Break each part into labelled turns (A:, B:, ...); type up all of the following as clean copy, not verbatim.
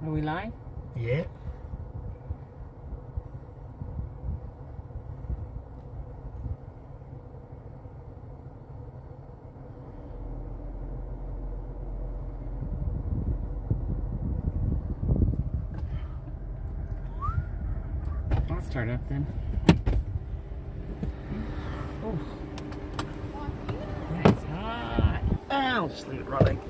A: Are we live?
B: Yeah.
A: I'll start up then. Oh. That's hot.
B: I'll just leave it running.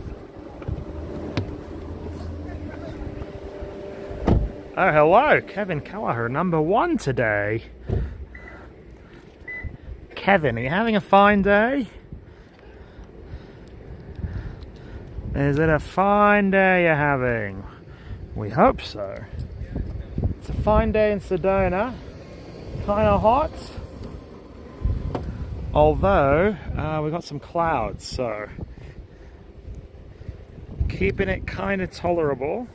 B: Oh, hello, Kevin Kelleher, #1 today. Kevin, are you having a fine day? Is it a fine day you're having? We hope so. It's a fine day in Sedona. Kind of hot. Although, we got some clouds, so keeping it kind of tolerable.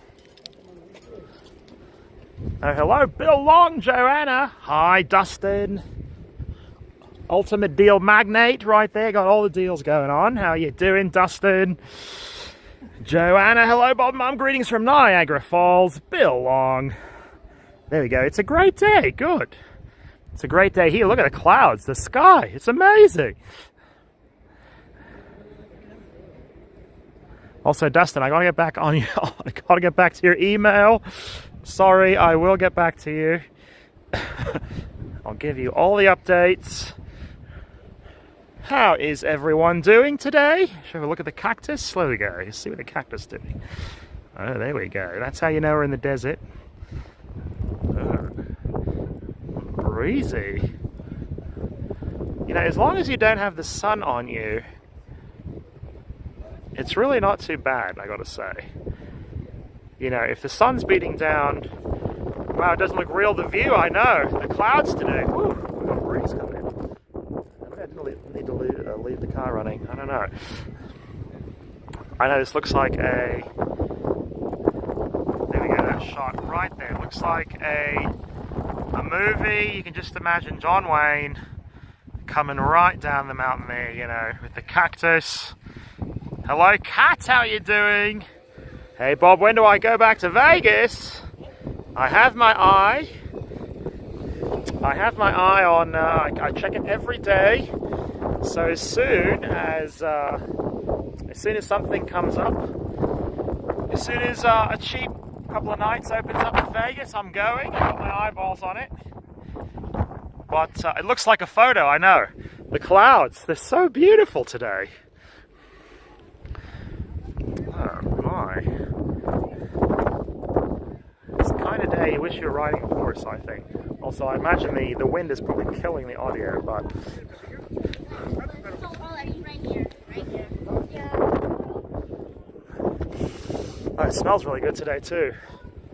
B: Oh, hello, Bill Long, Joanna. Hi, Dustin. Ultimate deal magnate right there. Got all the deals going on. How you doing, Dustin? Joanna, hello, Bob Mum. Greetings from Niagara Falls. Bill Long. There we go. It's a great day. Good. It's a great day here. Look at the clouds, the sky. It's amazing. Also, Dustin, I gotta get back on you. I gotta get back to your email. Sorry, I will get back to you. I'll give you all the updates. How is everyone doing today? Should we have a look at the cactus? There we go. You see what the cactus is doing. Oh, there we go. That's how you know we're in the desert. Oh. Breezy. You know, as long as you don't have the sun on you, it's really not too bad, I gotta say. You know, if the sun's beating down, wow, it doesn't look real, the view, I know. The clouds today, whew, we've got a breeze coming in. Maybe I didn't need to leave the car running, I don't know. I know this looks like a, there we go, that shot right there. It looks like a movie. You can just imagine John Wayne coming right down the mountain there, you know, with the cactus. Hello, Kat, how you doing? Hey, Bob, when do I go back to Vegas? I have my eye on, I check it every day. So as soon as something comes up, as soon as a cheap couple of nights opens up in Vegas, I'm going. I got my eyeballs on it. But it looks like a photo, I know. The clouds, they're so beautiful today. Oh my. It's the kind of day you wish you were riding a horse, I think. Also, I imagine the wind is probably killing the audio, but... Oh, it smells really good today too.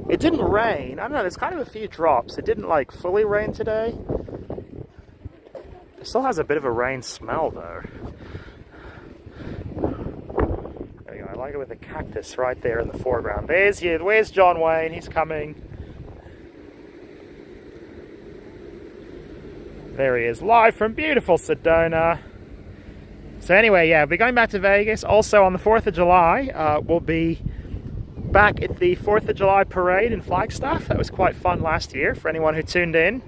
B: It didn't rain. I don't know, there's kind of a few drops. It didn't like fully rain today. It still has a bit of a rain smell though. There you go. I like it with the cactus right there in the foreground. Where's John Wayne? He's coming. There he is, live from beautiful Sedona. So anyway, yeah, we're going back to Vegas. Also on the 4th of July, we'll be back at the 4th of July parade in Flagstaff. That was quite fun last year for anyone who tuned in.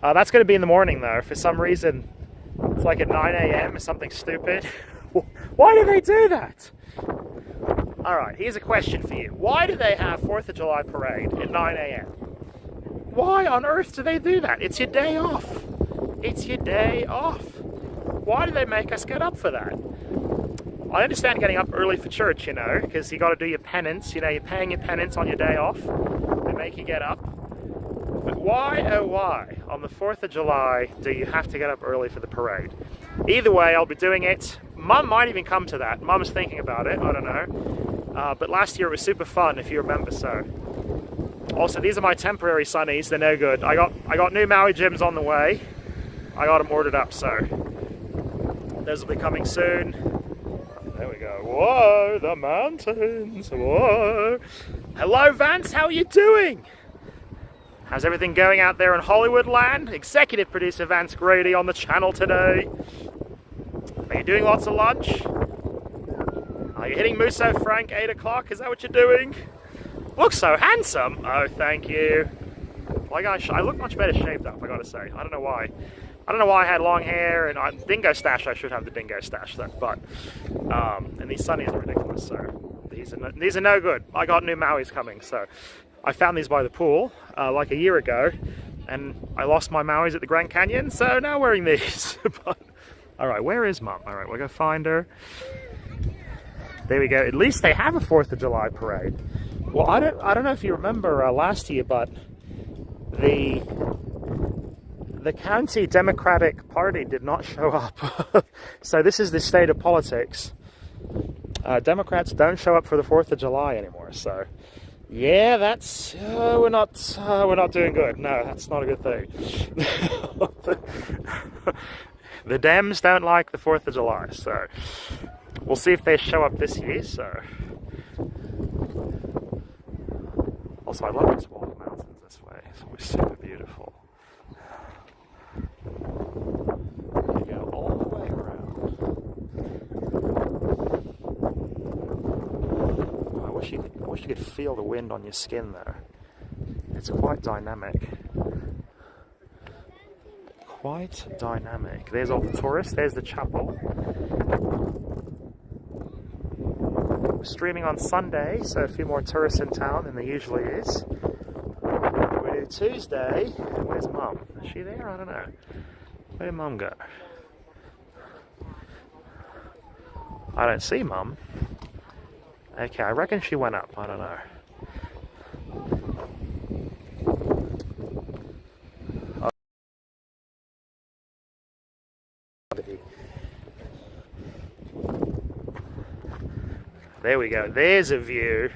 B: That's going to be in the morning though. For some reason, it's like at 9 a.m. or something stupid. Why do they do that? Alright, here's a question for you. Why do they have 4th of July parade at 9 a.m.? Why on earth do they do that? It's your day off. It's your day off. Why do they make us get up for that? I understand getting up early for church, you know, because you got to do your penance. You know, you're paying your penance on your day off. They make you get up. But why, oh why, on the 4th of July do you have to get up early for the parade? Either way, I'll be doing it. Mum might even come to that. Mum's thinking about it, I don't know. But last year it was super fun, if you remember so. Also, these are my temporary sunnies. They're no good. I got new Maui gyms on the way. I got them ordered up, so those will be coming soon. There we go. Whoa, the mountains. Whoa. Hello, Vance. How are you doing? How's everything going out there in Hollywood land? Executive producer Vance Grady on the channel today. Are you doing lots of lunch? Are you hitting Musso Frank 8 o'clock? Is that what you're doing? Look so handsome. Oh, thank you. Like I look much better shaped up, I gotta say. I don't know why. I don't know why I had long hair and dingo stash. I should have the dingo stash though, but and these sunnies are ridiculous. So these are no good. I got new Mauis coming, so I found these by the pool like a year ago, and I lost my Mauis at the Grand Canyon, so now wearing these. But all right, where is Mum? All right, we'll go find her. There we go. At least they have a 4th of July parade. Well, I don't know if you remember last year, but the county Democratic Party did not show up. So this is the state of politics. Democrats don't show up for the 4th of July anymore. So yeah, that's we're not doing good. No, that's not a good thing. The Dems don't like the 4th of July, so we'll see if they show up this year. So also, I love these walled mountains this way. It's always super beautiful. You go all the way around. Oh, I wish you could feel the wind on your skin there. It's quite dynamic. Quite dynamic. There's all the tourists. There's the chapel. We're streaming on Sunday, so a few more tourists in town than there usually is. We do Tuesday. Where's Mum? Is she there? I don't know. Where did Mum go? I don't see Mum. Okay, I reckon she went up. I don't know. There we go, there's a view.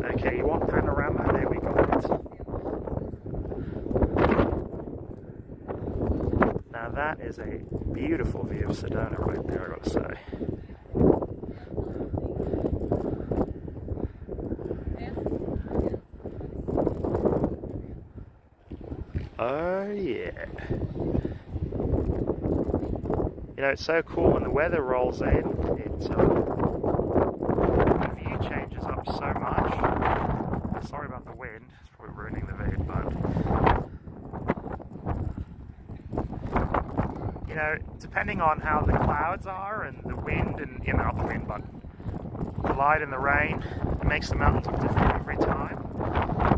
B: Okay, you want panorama? There we go. Now that is a beautiful view of Sedona right there, I gotta say. Oh yeah. You know, it's so cool when the weather rolls in. The view changes up so much. Sorry about the wind, it's probably ruining the vid, but you know, depending on how the clouds are and the wind and not the wind, but the light and the rain, it makes the mountains look different every time.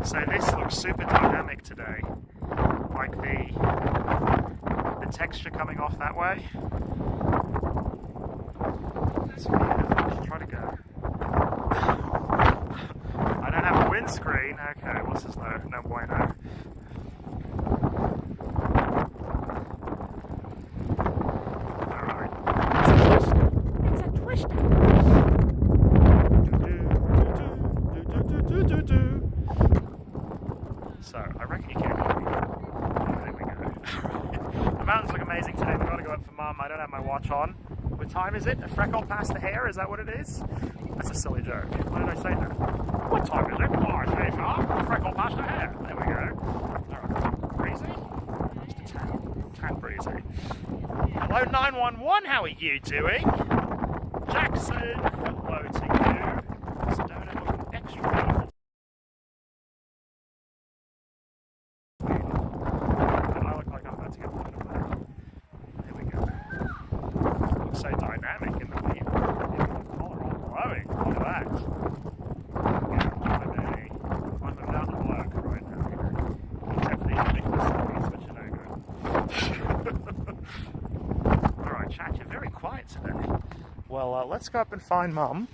B: So this looks super dynamic today, like the texture coming off that way. It's beautiful. Let's try to go. I don't have a windscreen. Okay, well, this is no bueno. Alright. It's a twister. So, I reckon you can hear me. Oh, there we go. The mountains look amazing today. We've got to go up for Mum. I don't have my watch on. What time is it? A freckle past the hair? Is that what it is? That's a silly joke. Why did I say that? What time is it? Oh, it's 8 o'clock. A freckle past the hair. There we go. Alright. Breezy? Just a tad breezy. Hello 911, how are you doing? Jackson, hello to you. Sedona looking extra beautiful. And I look like I'm about to get blown away. There we go. Looks so dynamic in the wind. Even the collar all glowing. Look at that. I'm a mountain bloke right now. Except for these ridiculous stories, which are no good. Alright, chat, you're very quiet today. Well, let's go up and find Mum.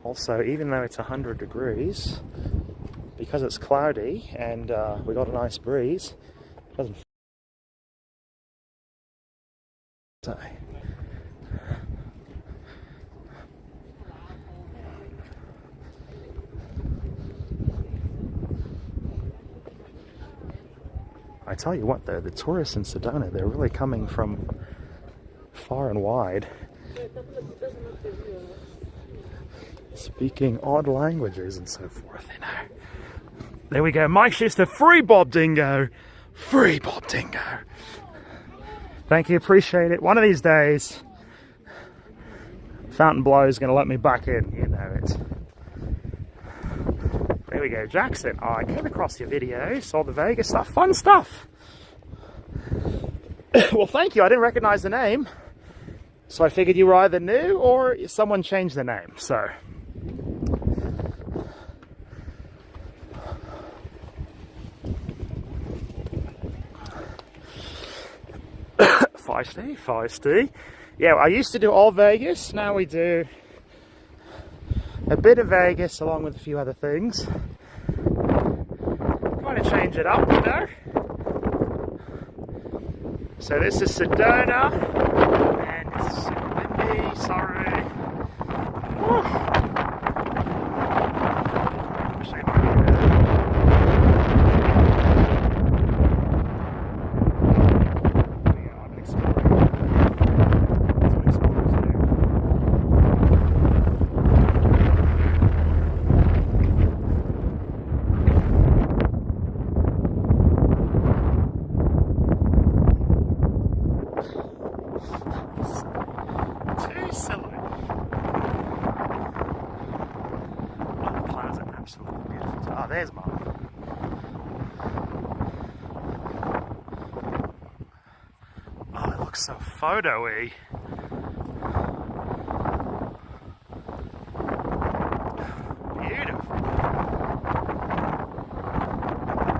B: Also, even though it's 100 degrees, because it's cloudy and we got a nice breeze, it doesn't say. I tell you what though, the tourists in Sedona, they're really coming from far and wide, speaking odd languages and so forth, you know. There we go, Mike Schuster, free Bob Dingo! Free Bob Dingo! Thank you, appreciate it. One of these days, Fontainebleau is going to let me back in, you know it. There we go, Jackson. Oh, I came across your video, saw the Vegas stuff, fun stuff. Well, thank you. I didn't recognize the name, so I figured you were either new or someone changed the name. So, feisty. Yeah, I used to do all Vegas. Now we do a bit of Vegas along with a few other things. Kind of change it up, you know. So this is Sedona, and it's super windy, sorry. Woo. Wish I could do that. Yeah, I'm exploring. That's what explorers do. Too silly. Oh, the clouds are absolutely beautiful. Oh, there's Mum. Oh, it looks so photo-y. Beautiful.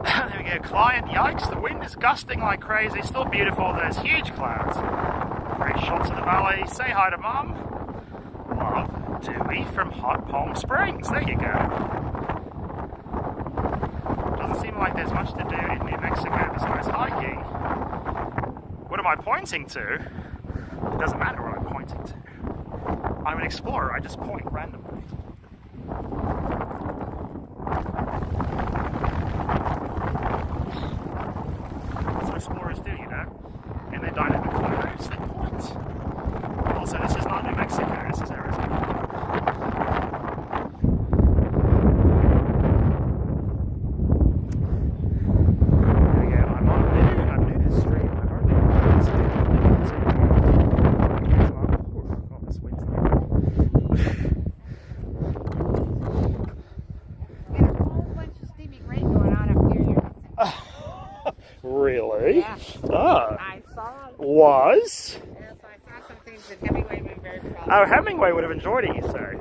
B: There we go, client. Yikes, the wind is gusting like crazy. Still beautiful. There's huge clouds. Great shots of the valley. Say hi to Mum. Love, Dewey from Hot Palm Springs. There you go. Doesn't seem like there's much to do in New Mexico besides hiking. What am I pointing to? It doesn't matter what I'm pointing to. I'm an explorer. I just point randomly. That's what explorers do, you know. In their dynamic photos, they point. Also, this is not New Mexico, this is Arizona. There we go, I'm new to the stream. I hardly know what's oh, this wind's there.
C: Got a whole bunch of steamy rain going on up here.
B: Really?
C: Yeah.
B: Ah.
C: I saw it.
B: Was?
C: Yes, I saw some things that Hemingway been very proud
B: Oh,
C: of.
B: Hemingway would have enjoyed it, you say?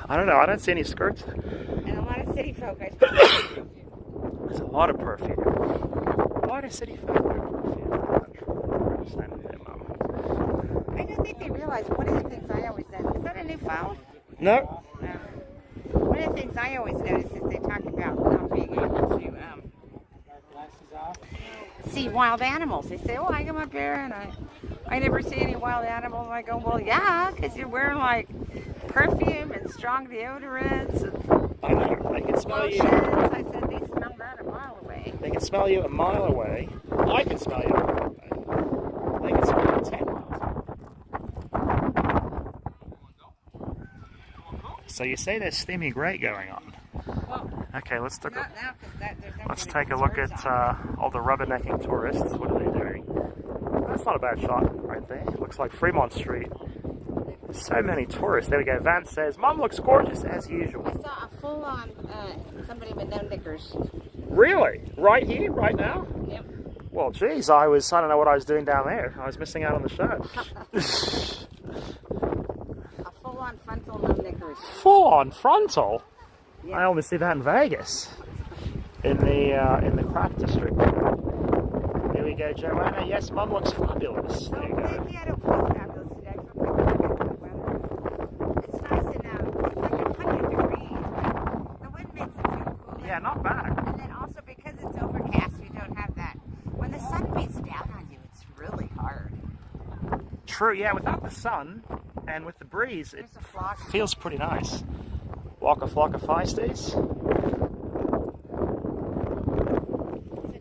B: I don't know, I don't see any skirts there.
C: And a lot of city folk, I suppose.
B: There's a lot of perfume. Why do city folk wear perfume? I'm not sure. I understand it, Mum.
C: I don't think they realize one of the things I always notice. Is that a new phone?
B: No.
C: No. One of the things I always notice is they talk about not being able to see wild animals. They say, oh, I come up here and I never see any wild animals. And I go, well, yeah, because you're wearing like perfume and strong deodorants and
B: I know. They can smell
C: lotions.
B: you.
C: I said, they smell that a mile away.
B: They can smell you a mile away. I can smell you a mile away. They can smell you 10 miles away. So you say there's steamy grate going on.
C: Well,
B: Okay, let's look
C: not
B: at,
C: now, because there's not
B: let's
C: gonna
B: take a
C: be
B: look
C: birds
B: at
C: on
B: all the rubbernecking tourists. What are they doing? That's not a bad shot right there. Looks like Fremont Street. So many tourists. There we go. Vance says, Mum looks gorgeous as usual.
C: I saw a full-on somebody with no knickers.
B: Really? Right here? Right now?
C: Yep.
B: Well, geez, I don't know what I was doing down there. I was missing out on the show.
C: A full-on frontal no knickers.
B: Full on frontal?
C: Yeah.
B: I only see that in Vegas. In the crack district. Here we go, Joanna. Yes, Mum looks fabulous. There you go.
C: Maybe I don't feel fabulous today. I feel pretty good about the weather. It's nice and it's like 100 degrees. The wind makes it feel cool.
B: Yeah, not bad.
C: And then also because it's overcast, you don't have that. When the sun beats down on you, it's really hard.
B: True, yeah, without the sun and with the breeze, it
C: There's a flock.
B: feels pretty nice. Walk a flock of feisties.
C: So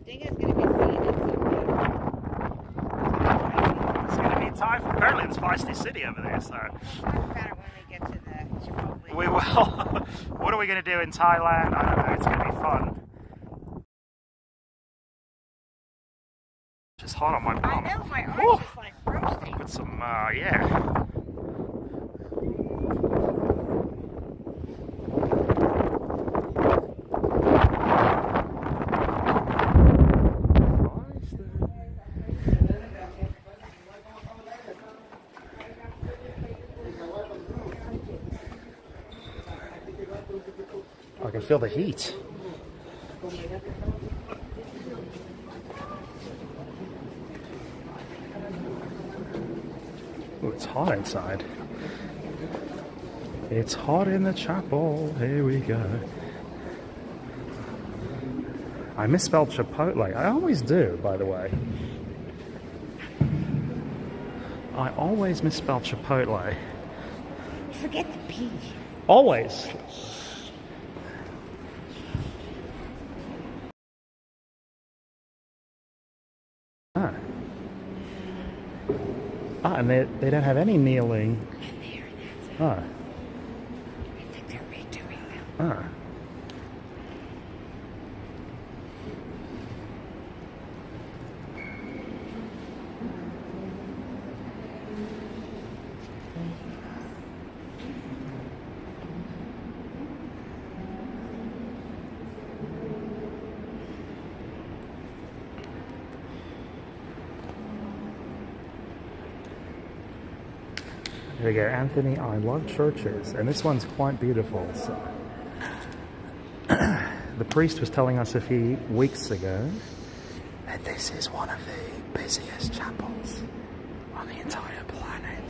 C: Dingo's going to be seeing it.
B: It's going to be time for apparently it's Feisty City over there, so
C: We'll talk about it when we get to the Chipotle.
B: we will. What are we going to do in Thailand? I don't know, it's going to be fun. Just hot on my
C: I
B: palm.
C: know, my arm's
B: Oh,
C: just like roasting.
B: put some, yeah. I can feel the heat. Ooh, it's hot inside. It's hot in the chapel. Here we go. I misspelled Chipotle. I always do, by the way. I always misspell Chipotle.
C: Forget the P.
B: Always. And they don't have any kneeling.
C: I think they're redoing them.
B: There we go, Anthony, I love churches, and this one's quite beautiful. So. The priest was telling us a few weeks ago that this is one of the busiest chapels on the entire planet.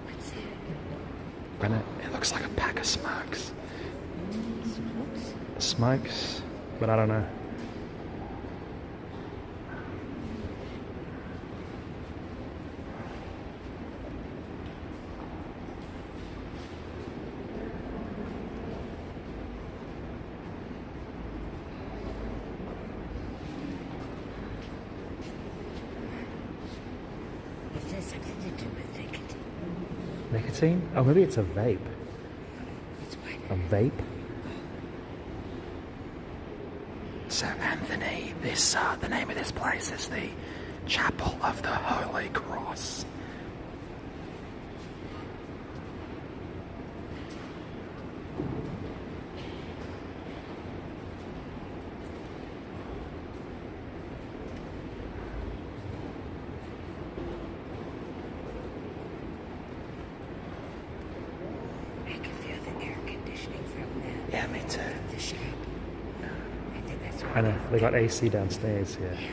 C: What's that?
B: And it looks like a pack of smokes. Smokes, but I don't know.
C: Is there something to do with nicotine?
B: Nicotine? Oh, maybe it's a vape.
C: It's white.
B: A vape? So, Anthony, this the name of this place is the Chapel of the Holy Cross.
C: I can feel the air conditioning from the,
B: Yeah, me too.
C: the shop. I think that's what
B: I know, they got AC downstairs here.
C: Yeah.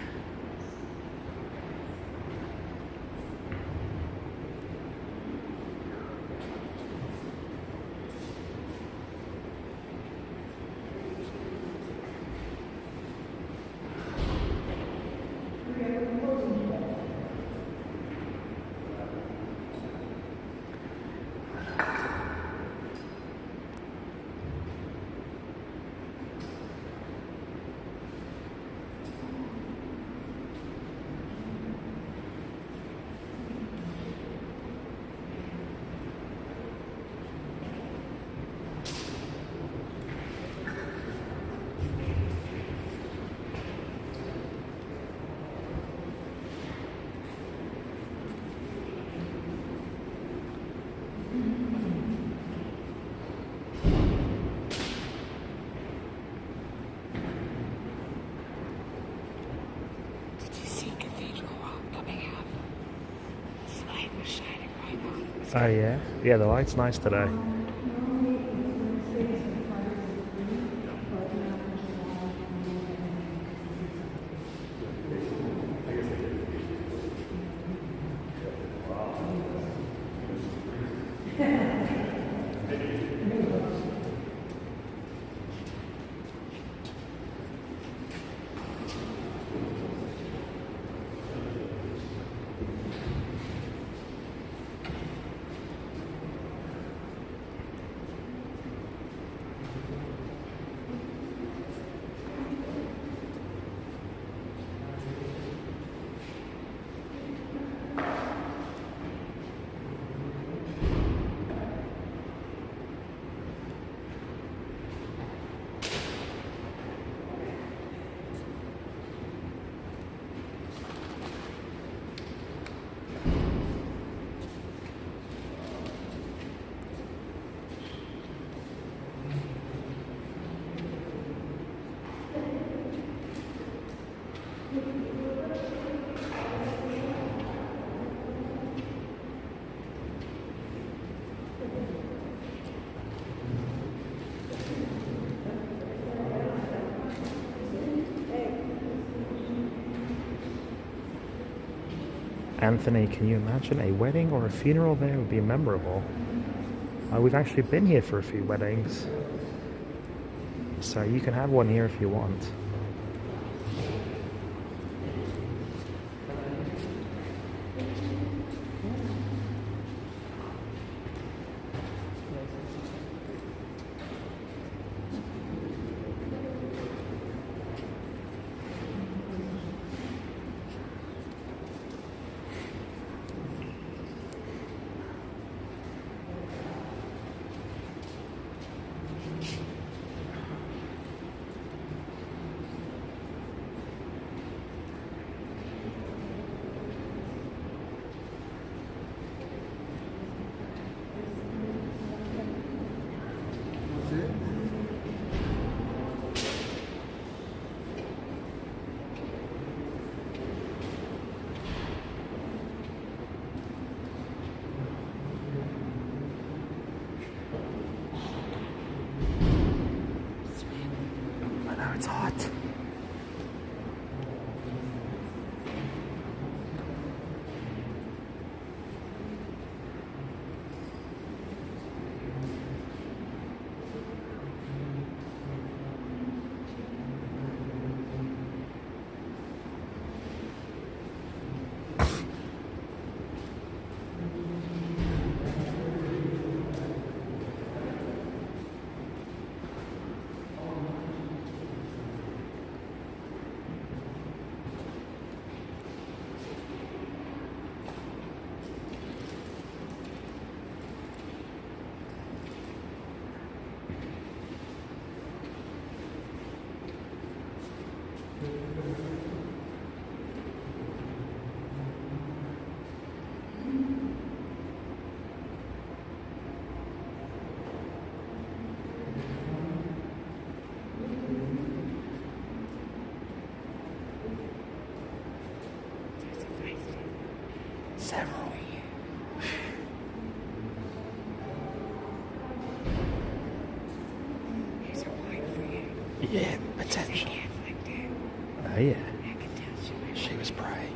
C: Did you see Cathedral Walk coming up? The light was shining right on it. It was
B: Oh yeah? Yeah, the light's nice today. Anthony, can you imagine a wedding or a funeral there would be memorable? We've actually been here for a few weddings, so you can have one here if you want. I know it's hot. Several.
C: Here's a wine for you.
B: Yeah, potential.
C: Like that.
B: Oh yeah.
C: I can tell
B: She was praying.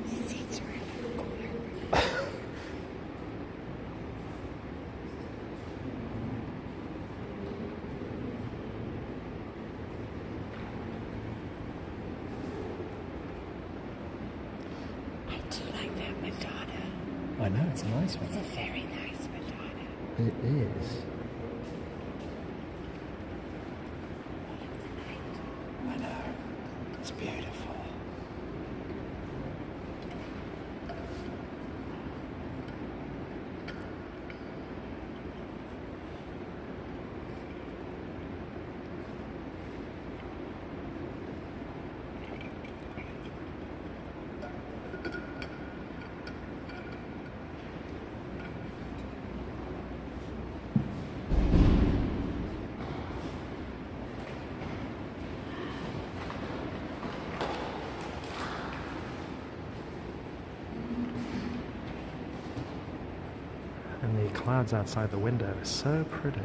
C: These seats are in the corner. I do like that Madonna.
B: I know, it's a nice
C: It's
B: one.
C: a very nice Madonna.
B: It is. I know. It's beautiful. And the clouds outside the window are so pretty.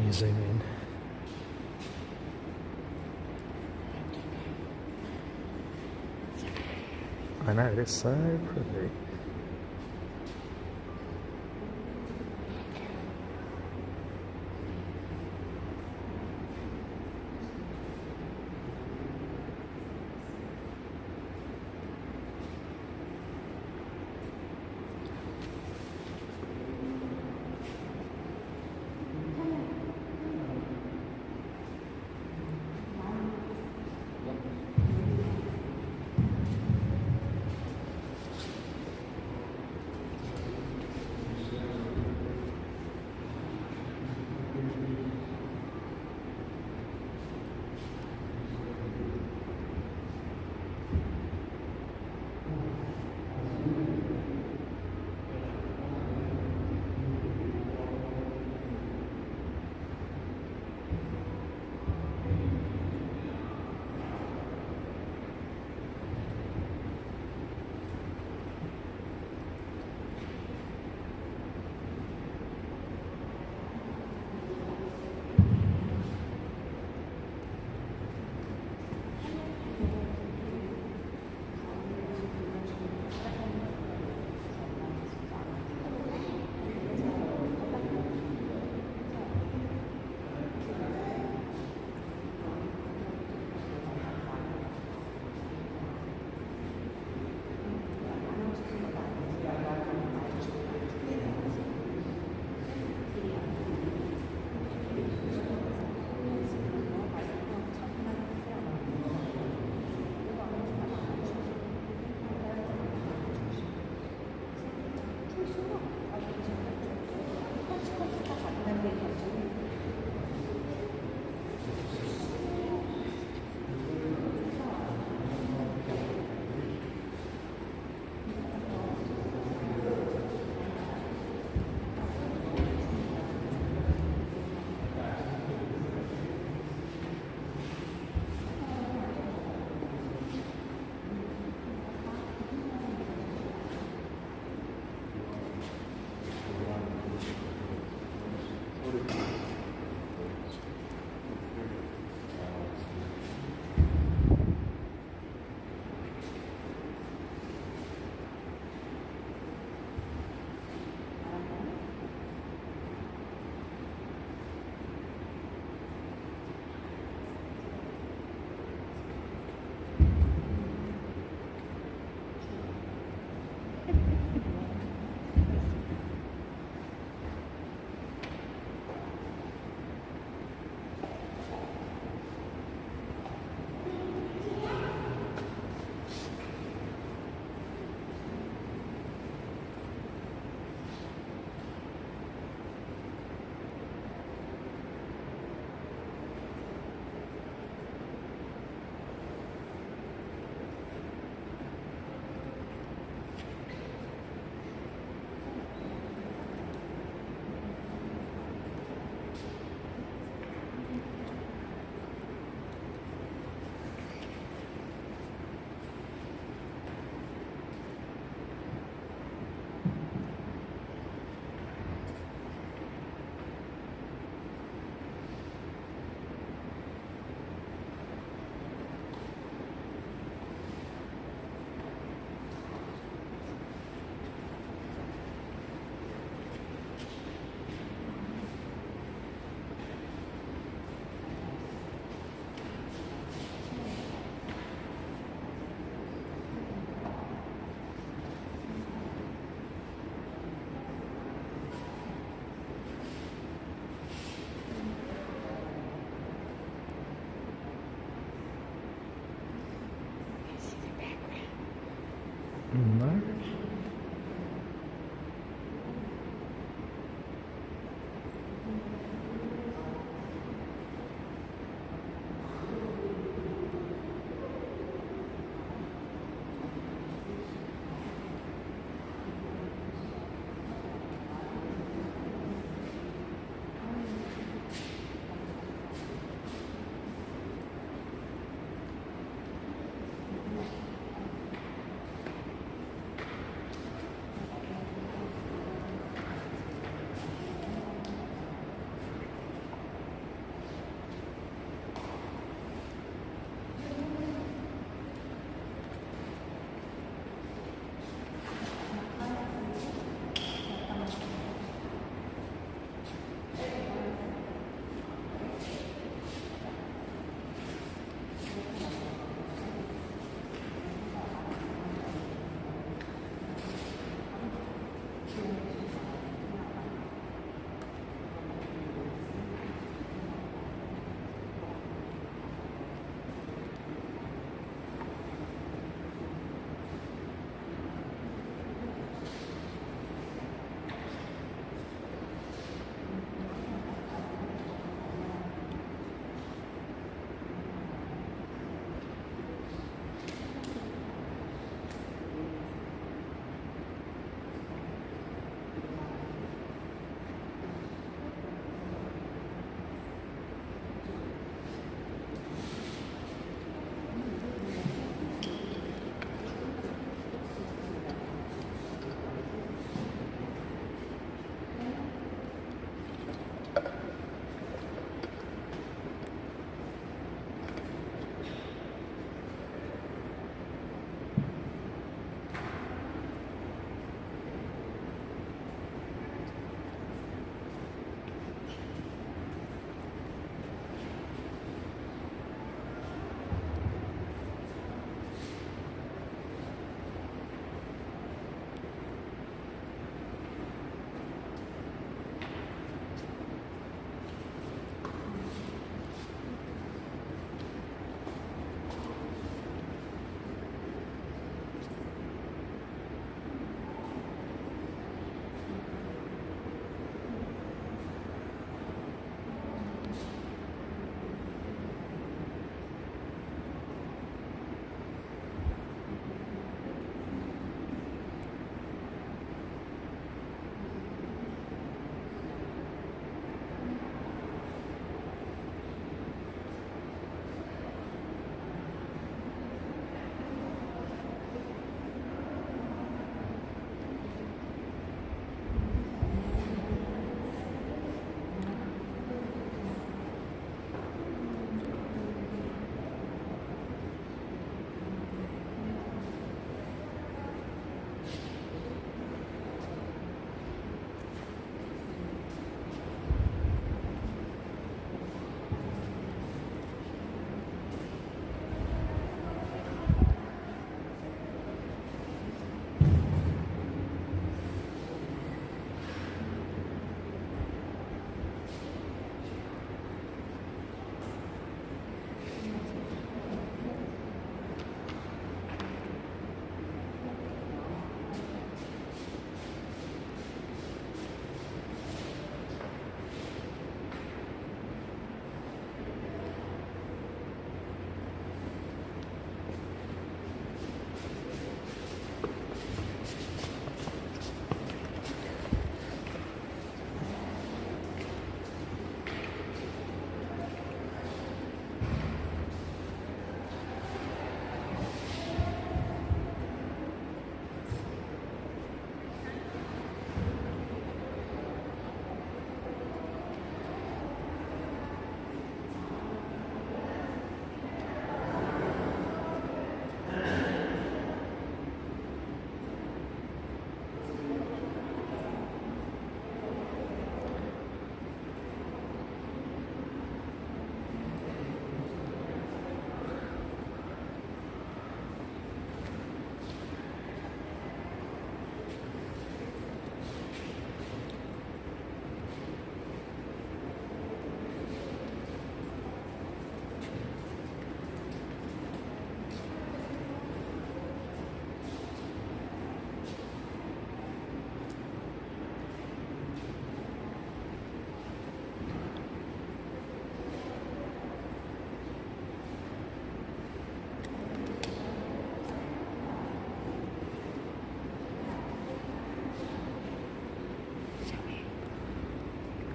B: you zoom in. I know, it is so pretty.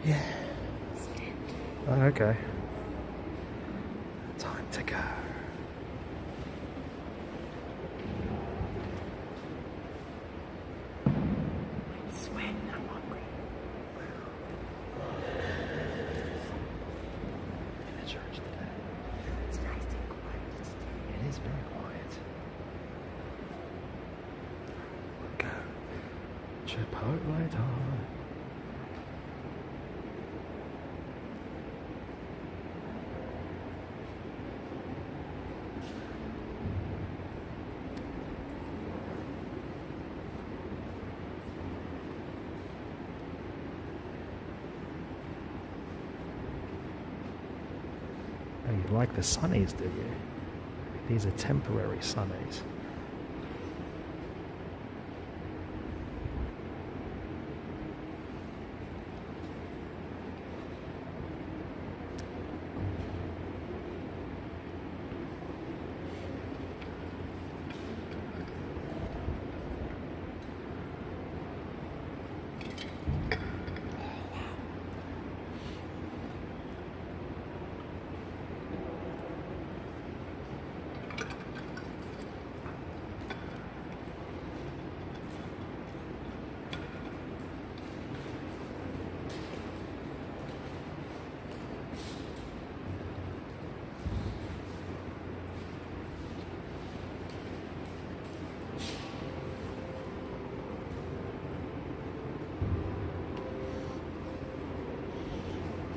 B: Yeah. Oh, okay. Time to go.
C: I'm sweating. I'm hungry.
B: In the church today.
C: It's nice and quiet.
B: It is very quiet. We'll go. Chipotle time. Oh, you like the sunnies, do you? These are temporary sunnies.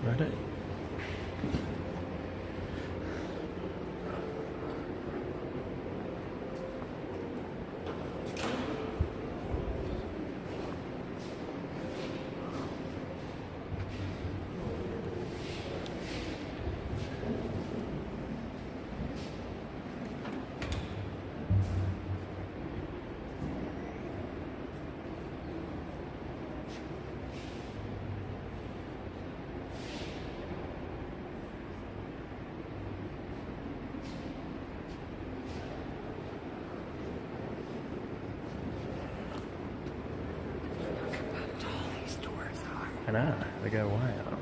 B: Ready? I know, they go way up.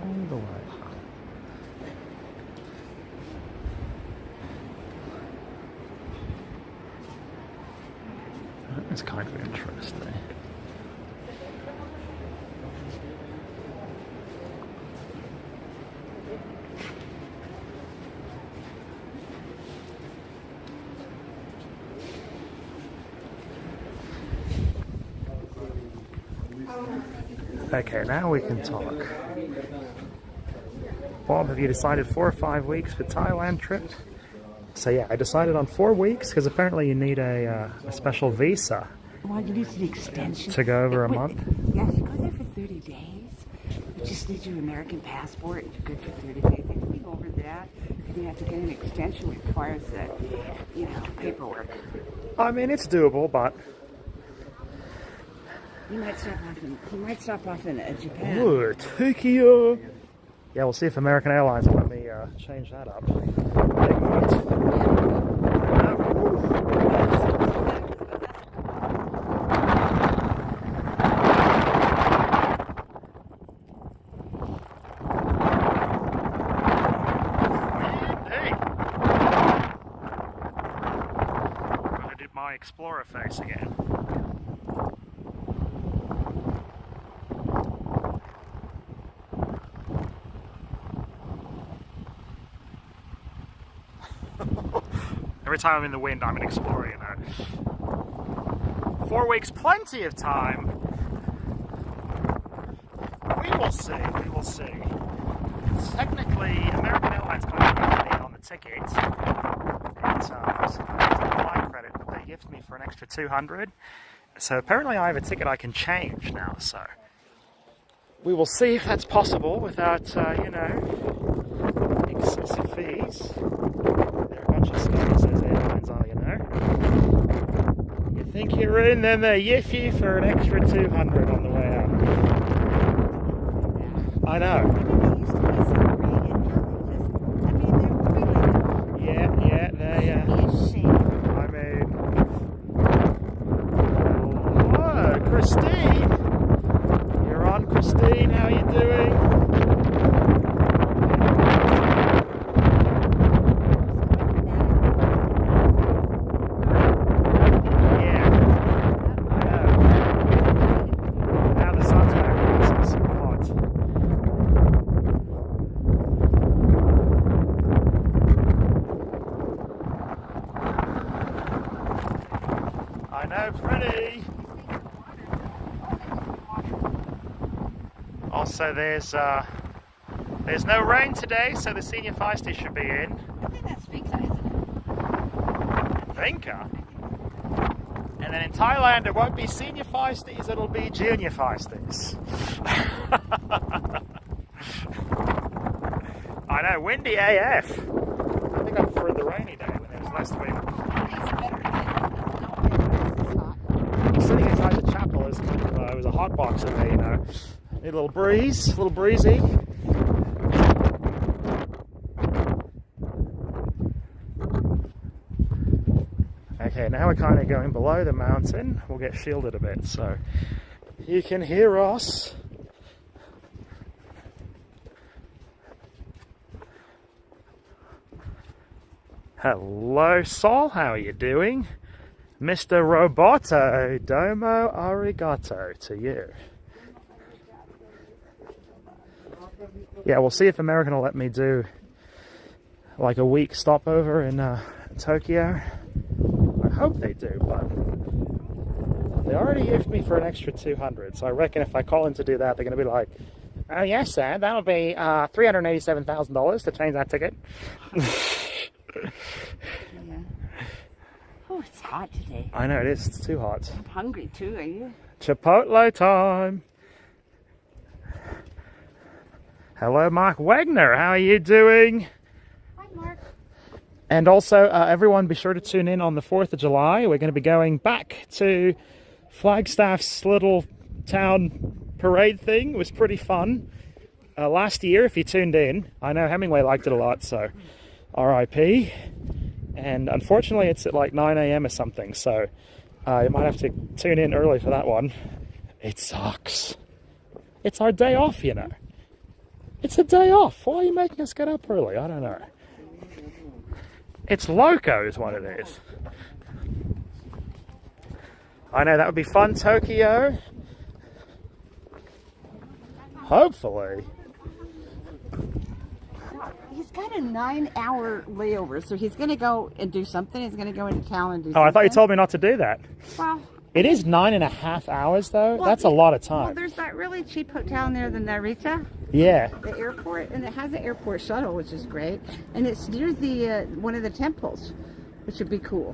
B: All the way up. That's kind of interesting. Okay, now we can talk. Bob, have you decided 4 or 5 weeks for Thailand trip? So yeah, I decided on 4 weeks because apparently you need a special visa
C: Well, you need an extension.
B: to go over a month.
C: Yeah, you go there for 30 days. You just need your American passport. You're good for 30 days. If you go over that, and you have to get an extension, which requires that, paperwork.
B: I mean, it's doable, but...
C: You might stop off in Japan.
B: Ooh, Tokyo! Yeah, we'll see if American Airlines will let me change that up. I did my Explorer face again. Every time I'm in the wind, I'm an explorer, 4 weeks, plenty of time. We will see, we will see. Technically, American Airlines kind of gifted me on the ticket. It's flight credit, but they gifted me for an extra $200. So apparently I have a ticket I can change now, so... We will see if that's possible without, excessive fees. There are a bunch of scams those airlines are, You think you're in, then they yiff you for an extra $200 on the way out. I know. Yeah, they, I mean... Whoa, Christine! everyone. Christine, how are you doing? Yeah, I know. Now the sun's back out, so it's super hot. I know, pretty. Also, there's no rain today, so the senior feisty should be in.
C: I think that's Finca, isn't it?
B: Finca. And then in Thailand, it won't be senior feisties; it'll be junior feisties. I know, windy AF. I think I preferred the rainy day when there was less wind.
C: It's better than hot.
B: Sitting inside the chapel is kind of it was a hot box in there, you know. Need a little breeze, a little breezy. Okay, now we're kind of going below the mountain. We'll get shielded a bit, so you can hear us. Hello, Sol. How are you doing? Mr. Roboto, domo arigato to you. Yeah, we'll see if American will let me do like a week stopover in Tokyo. I hope they do, but they already gifted me for an extra 200, so I reckon if I call in to do that, they're going to be like, oh yes sir, that'll be $387,000 to change that ticket.
C: Yeah. Oh, it's hot today.
B: I know it is, it's too hot.
C: I'm hungry too, are you?
B: Chipotle time. Hello, Mark Wagner. How are you doing?
C: Hi, Mark.
B: And also, everyone be sure to tune in on the 4th of July. We're going to be going back to Flagstaff's little town parade thing. It was pretty fun. Last year, if you tuned in, I know Hemingway liked it a lot, so RIP. And unfortunately, it's at like 9 a.m. or something, so you might have to tune in early for that one. It sucks. It's our day off, you know. It's a day off. Why are you making us get up early? I don't know. It's loco is what it is. I know, that would be fun, Tokyo. Hopefully.
C: He's got a 9-hour layover, so he's going to go and do something. He's going to go into town and do
B: Oh,
C: something.
B: I thought you told me not to do that.
C: Well,
B: It is 9.5 hours, though.
C: well,
B: That's a lot of
C: Well,
B: time.
C: there's that really cheap hotel near the Narita,
B: Yeah.
C: the airport, and it has an airport shuttle, which is great. And it's near the one of the temples, which would be cool.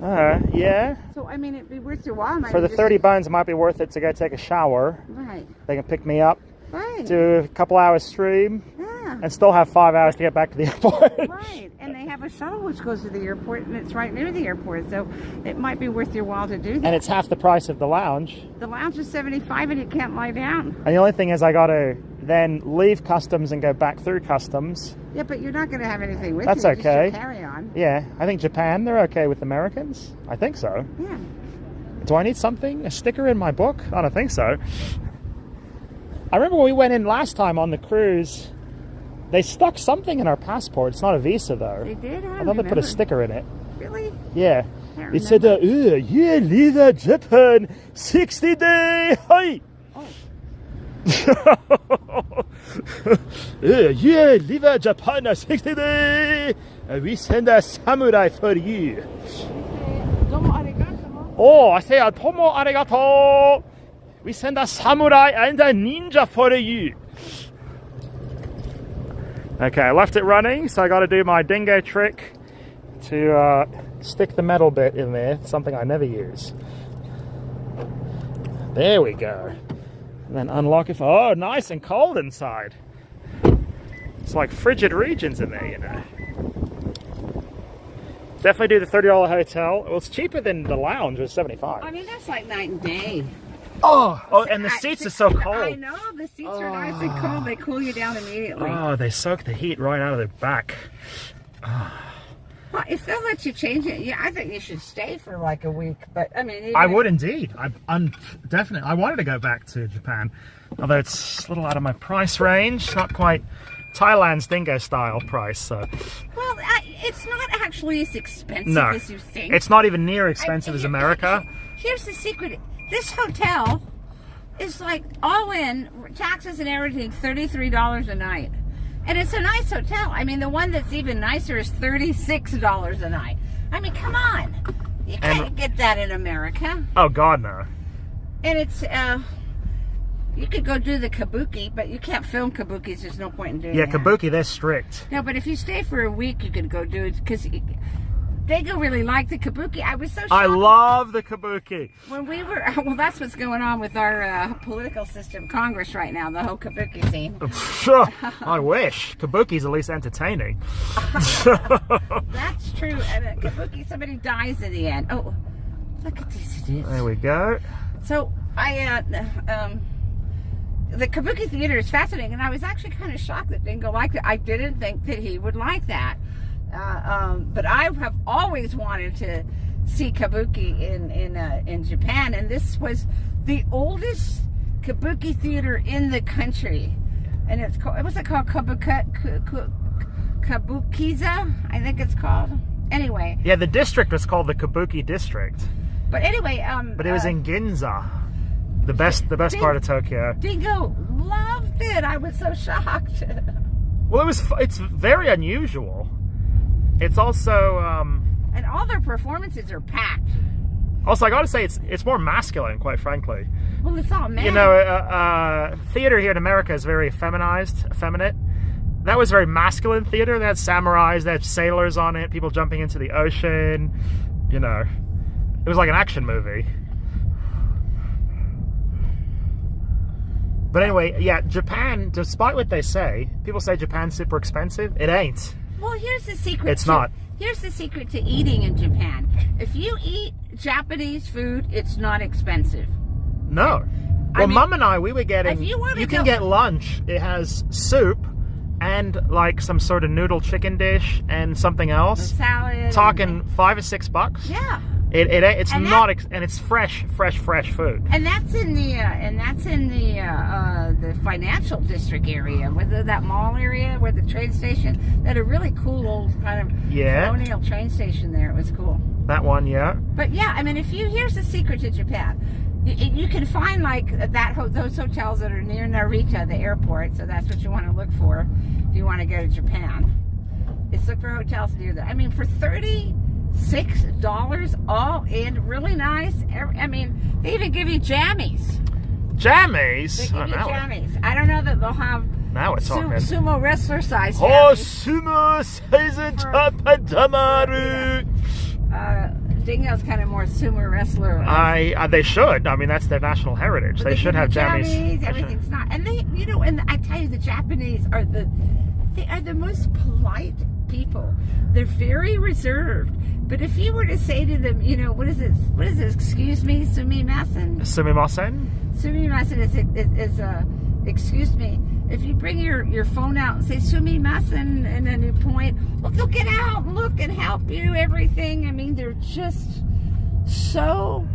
B: Yeah.
C: So, I mean, it'd be worth your while.
B: For the 30 bones, it might be worth it to go take a shower.
C: Right.
B: They can pick me up,
C: Right.
B: do a couple hours stream,
C: Yeah.
B: and still have 5 hours to get back to the airport.
C: Right. And they have a shuttle which goes to the airport, and it's right near the airport. So it might be worth your while to do that.
B: And it's half the price of the lounge.
C: The lounge is $75 and you can't lie down.
B: And the only thing is I got to then leave customs and go back through customs.
C: Yeah, but you're not going to have anything with
B: That's
C: you.
B: okay.
C: Just your carry-on.
B: Yeah, I think Japan, they're okay with Americans. I think so.
C: Yeah.
B: Do I need something? A sticker in my book? I don't think so. I remember when we went in last time on the cruise, they stuck something in our passport. It's not a visa, though.
C: They did?
B: I thought they put a sticker in it.
C: Really?
B: Yeah.
C: Can't
B: It said, yeah, leave Japan 60 days. Hi. Yeah, leave Japan 60 days. We send a samurai for you.
C: Domo arigato.
B: Oh, I say, tomo arigato. We send a samurai and a ninja for you. Okay, I left it running, so I got to do my dingo trick to stick the metal bit in there, something I never use. There we go. And then unlock it. Oh, nice and cold inside. It's like frigid regions in there, you know. Definitely do the $30 hotel. Well, it's cheaper than the lounge, it's $75.
C: I mean, that's like night and day.
B: Oh, and the seats are so cold.
C: I know, the seats are nice and cold. They cool you down immediately.
B: Oh, they soak the heat right out of their back.
C: Oh, Well, if they'll let you change it, yeah, I think you should stay for like a week. But I mean,
B: I would indeed. I'm definitely. I wanted to go back to Japan, although it's a little out of my price range. Not quite Thailand's Dingo style price. So.
C: Well, it's not actually as expensive
B: No,
C: as you think.
B: it's not even near expensive as America.
C: Here's the secret: this hotel is like all in taxes and everything, $33 a night. And it's a nice hotel. I mean, the one that's even nicer is $36 a night. I mean, come on. You can't get that in America.
B: Oh, God, no.
C: And it's, you could go do the kabuki, but you can't film kabukis. There's no point in doing that.
B: Yeah, kabuki, they're strict.
C: No, but if you stay for a week, you could go do it, because Dingo really liked the kabuki. I was so shocked.
B: I love the kabuki.
C: When we were, well, that's what's going on with our political system, Congress right now, the whole kabuki scene.
B: Sure, I wish. Kabuki's at least entertaining.
C: That's true. And kabuki, somebody dies in the end. Oh, look at these idiots.
B: There we go.
C: So, the kabuki theater is fascinating, and I was actually kind of shocked that Dingo liked it. I didn't think that he would like that. But I have always wanted to see kabuki in Japan, and this was the oldest kabuki theater in the country, and it's called, what's it called? Kabukiza, I think it's called. Anyway.
B: Yeah, the district was called the Kabuki District.
C: But anyway,
B: but it was in Ginza, the best part of Tokyo.
C: Dingo loved it. I was so shocked.
B: Well, it's very unusual. It's also
C: and all their performances are packed.
B: Also, I gotta say, it's more masculine, quite frankly.
C: Well, it's all men.
B: You know, theater here in America is very effeminate. That was very masculine theater. They had samurais, they had sailors on it, people jumping into the ocean. You know, it was like an action movie. But anyway, yeah, Japan, despite what they say, people say Japan's super expensive. It ain't.
C: Well, here's the secret.
B: It's not.
C: Here's the secret to eating in Japan. If you eat Japanese food, it's not expensive.
B: No. Well, Mum and I, we were getting... You can get lunch. It has soup and like some sort of noodle chicken dish and something else.
C: A salad.
B: Talking $5 or $6.
C: Yeah.
B: It's not, and it's fresh food.
C: And that's in the the financial district area, whether that mall area, where the train station, they had a really cool old kind of colonial train station there. It was cool.
B: That one, yeah.
C: But yeah, I mean, here's the secret to Japan. You can find like those hotels that are near Narita, the airport. So that's what you want to look for if you want to go to Japan. Is look for hotels near there. I mean, for $36 all in, really nice. I mean, they even give you jammies.
B: Jammies?
C: They give you jammies. I don't know that they'll have
B: now we're talking.
C: Sumo wrestler size
B: jammies.
C: Oh,
B: sumo size tapadamaru.
C: Dingo's kind of more sumo wrestler.
B: They should. I mean, that's their national heritage. They should have jammies.
C: Everything's not. And they, you know, and I tell you, the Japanese are the most polite people. They're very reserved. But if you were to say to them, you know, what is this? Excuse me, sumimasen?
B: Sumimasen?
C: Sumimasen is excuse me. If you bring your phone out and say sumimasen and then you point, look, they'll get out and look and help you, everything. I mean, they're just so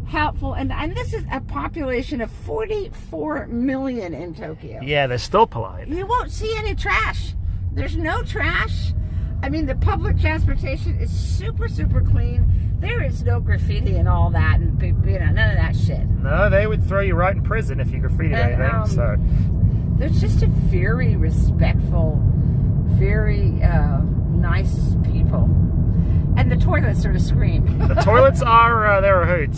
C: helpful. And this is a population of 44 million in Tokyo.
B: Yeah, they're still polite.
C: You won't see any trash. There's no trash. I mean, the public transportation is super, super clean. There is no graffiti and all that, and you know, none of that shit.
B: No, they would throw you right in prison if you graffitied anything. So
C: they're just a very respectful, very nice people, and the toilets sort of scream.
B: The toilets are they're a hoot.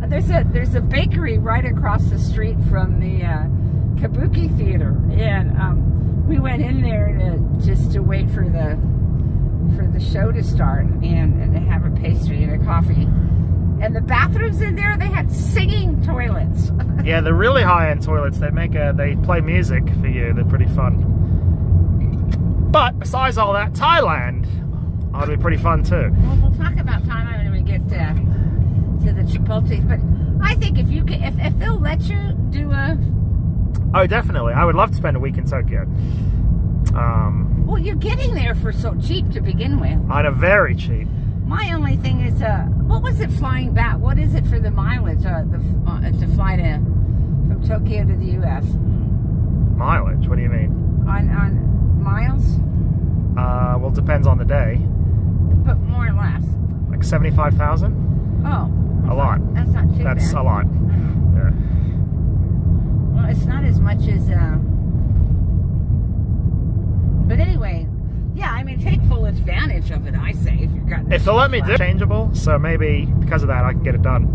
C: There's a bakery right across the street from the Kabuki Theater, and we went in there just to wait for the show to start and to have a pastry and a coffee. And the bathrooms in there, they had singing toilets.
B: Yeah, the really high-end toilets. They play music for you. They're pretty fun. But besides all that, Thailand ought to be pretty fun too.
C: Well, we'll talk about Thailand when we get to the Chipotle. But I think if they'll let you do a...
B: Oh, definitely. I would love to spend a week in Tokyo.
C: Well, you're getting there for so cheap to begin with.
B: On a very cheap.
C: My only thing is, what was it flying back? What is it for the mileage to fly from Tokyo to the U.S.?
B: Mileage? What do you mean?
C: On miles?
B: Well, it depends on the day.
C: But more or less.
B: Like 75,000?
C: Oh.
B: A lot.
C: That's not too bad.
B: That's a lot.
C: Oh.
B: Yeah.
C: Well, it's not as much as... But anyway... Yeah, I mean, take full advantage of it, I say, if you've got...
B: If they'll let me do it, changeable, so maybe because of that I can get it done.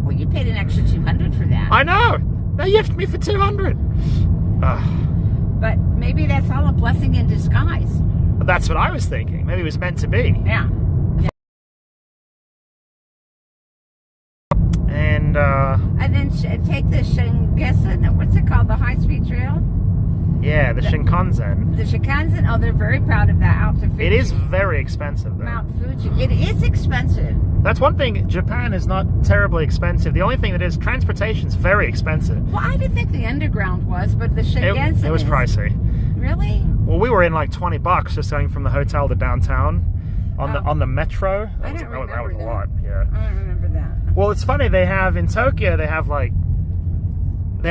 C: Well, you paid an extra $200 for that.
B: I know! They yiffed me for $200!
C: But maybe that's all a blessing in disguise.
B: But that's what I was thinking. Maybe it was meant to be.
C: Yeah.
B: And
C: then take the Shinkansen, what's it called, the high-speed trail?
B: yeah, the Shinkansen.
C: The Shinkansen, oh, they're very proud of that, out to Fuji.
B: It is very expensive, though.
C: Mount Fuji. It is expensive.
B: That's one thing. Japan is not terribly expensive. The only thing that is, transportation's very expensive.
C: Well, I didn't think the underground was, but the Shinkansen
B: It was pricey.
C: Really?
B: Well, we were in like $20 just going from the hotel to downtown on the metro.
C: I don't remember
B: that was a
C: that.
B: lot. Yeah.
C: I don't remember that.
B: Well, it's funny. They have in Tokyo. They have like
C: This
B: they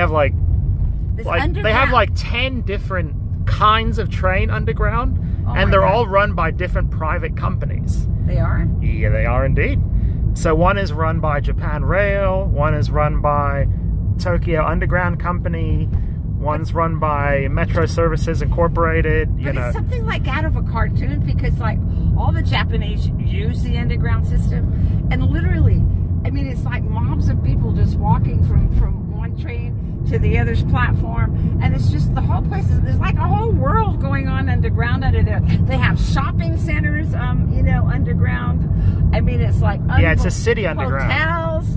B: have
C: underground-
B: like 10 different kinds of train underground,
C: Oh
B: and
C: my
B: they're
C: God.
B: all run by different private companies.
C: They are?
B: Yeah, they are indeed. So one is run by Japan Rail, one is run by Tokyo Underground Company, one's run by Metro Services Incorporated.
C: But it's something like out of a cartoon, because like all the Japanese use the underground system, and literally, I mean, it's like mobs of people just walking from one train to the other's platform, and it's just the whole place there's like a whole world going on underground under there. They have shopping centers, underground. I mean, it's like
B: yeah, it's a city underground.
C: Hotels,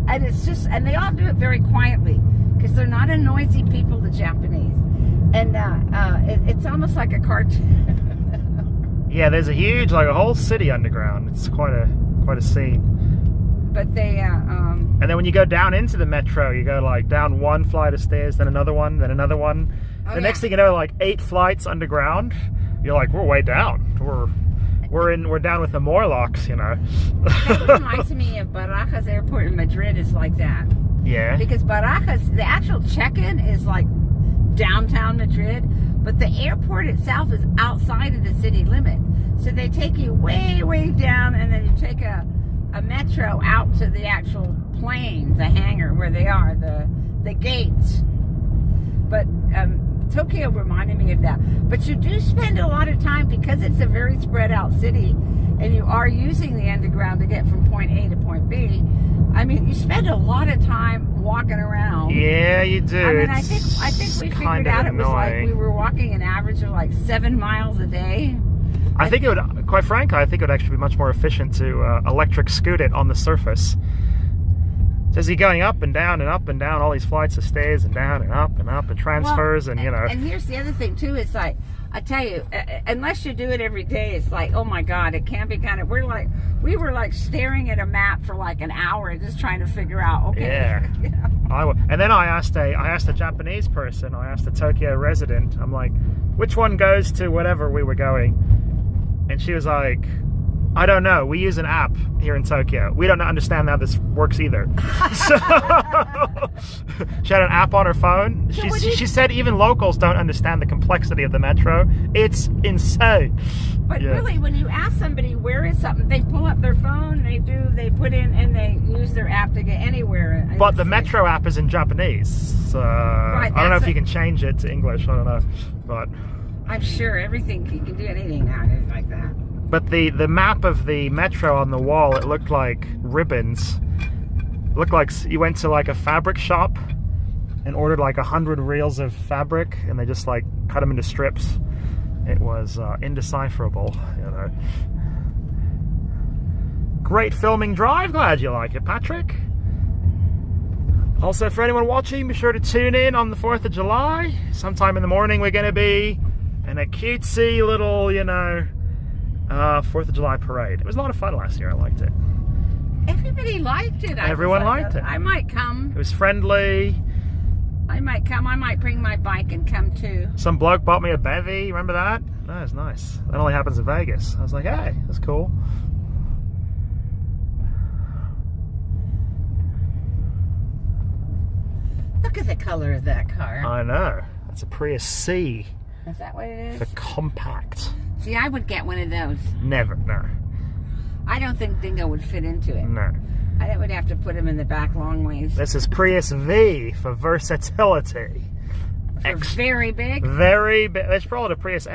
C: and it's just, and they all do it very quietly because they're not a noisy people, the Japanese, and it's almost like a cartoon.
B: Yeah, there's a huge, like a whole city underground. It's quite a scene.
C: But they,
B: and then when you go down into the metro, you go like down one flight of stairs, then another one, then another one. The next thing you know, like 8 flights underground. You're like, we're way down. We're down with the Morlocks, you know.
C: That reminds me of Barajas Airport in Madrid is like that.
B: Yeah.
C: Because Barajas, the actual check-in is like downtown Madrid, but the airport itself is outside of the city limit. So they take you way, way down, and then you take a metro out to the actual plane, the hangar where they are, the gates. But Tokyo reminded me of that. But you do spend a lot of time, because it's a very spread out city, and you are using the underground to get from point A to point B. I mean, you spend a lot of time walking around.
B: Yeah, you do.
C: I mean, I think we figured out it was like we were walking an average of like 7 miles a day.
B: I think it would, quite frankly, I think it would actually be much more efficient to electric scoot it on the surface. Just you going up and down all these flights of stairs and down and up and transfers,
C: well,
B: and you know.
C: And here's the other thing too. It's like, I tell you, unless you do it every day, it's like, oh my God, it can be kind of. We were like staring at a map for like an hour, just trying to figure out. Okay.
B: Yeah.
C: You know?
B: And then I asked a Japanese person. I asked a Tokyo resident. I'm like, which one goes to whatever we were going? And she was like, I don't know. We use an app here in Tokyo. We don't understand how this works either. So she had an app on her phone. She said even locals don't understand the complexity of the metro. It's insane.
C: But really, when you ask somebody where is something, they pull up their phone, they put in, and they use their app to get anywhere.
B: But the metro app is in Japanese. So
C: right,
B: I don't know if you can change it to English. I don't know. But
C: I'm sure everything, you can do anything nowadays like that.
B: But the map of the metro on the wall, it looked like ribbons. It looked like you went to like a fabric shop and ordered like 100 reels of fabric, and they just like cut them into strips. It was indecipherable, you know. Great filming drive. Glad you like it, Patrick. Also, for anyone watching, be sure to tune in on the 4th of July. Sometime in the morning, we're going to be in a cutesy little, you know, 4th of July parade. It was a lot of fun last year. I liked it.
C: Everybody liked it.
B: Everyone liked it.
C: I might come.
B: It was friendly.
C: I might come. I might bring my bike and come too.
B: Some bloke bought me a bevy. Remember that? That was nice. That only happens in Vegas. I was like, hey, that's cool.
C: Look at the color of that car.
B: I know. That's a Prius C.
C: Is that what it is?
B: The compact.
C: See, I would get one of those.
B: Never, no.
C: I don't think Dingo would fit into it.
B: No.
C: I would have to put him in the back long ways.
B: This is Prius V for versatility.
C: For very big?
B: Very big. They should call it a Prius XL.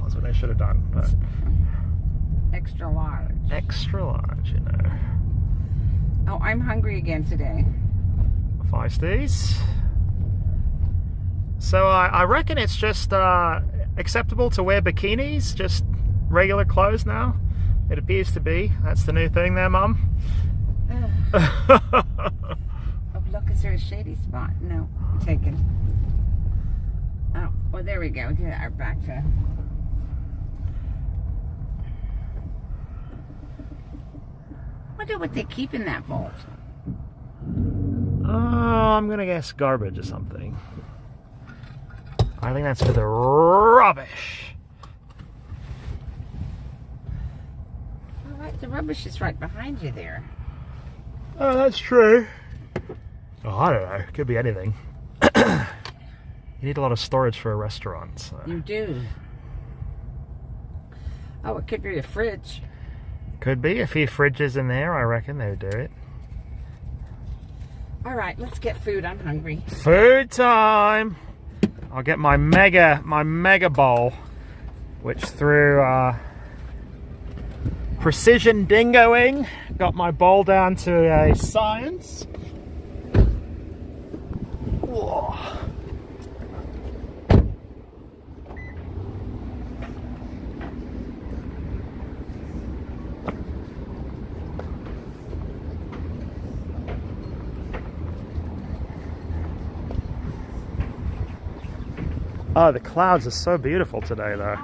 B: That's what they should have done. But
C: extra large.
B: Extra large, you know.
C: Oh, I'm hungry again today.
B: Feisties. So I reckon it's just acceptable to wear bikinis, just regular clothes now. It appears to be. That's the new thing there, Mum.
C: Oh, look, is there a shady spot? No, taken. Oh, well, there we go. Yeah, our back to. Wonder what they keep in that vault.
B: I'm gonna guess garbage or something. I think that's for the rubbish.
C: All right, the rubbish is right behind you there.
B: Oh, that's true. Oh, I don't know. It could be anything. You need a lot of storage for a restaurant. So.
C: You do. Oh, it could be a fridge.
B: Could be. A few fridges in there, I reckon they would do it.
C: All right, let's get food. I'm hungry.
B: Food time! I'll get my mega bowl, which through precision dingoing got my bowl down to a science. Whoa. Oh, the clouds are so beautiful today, though.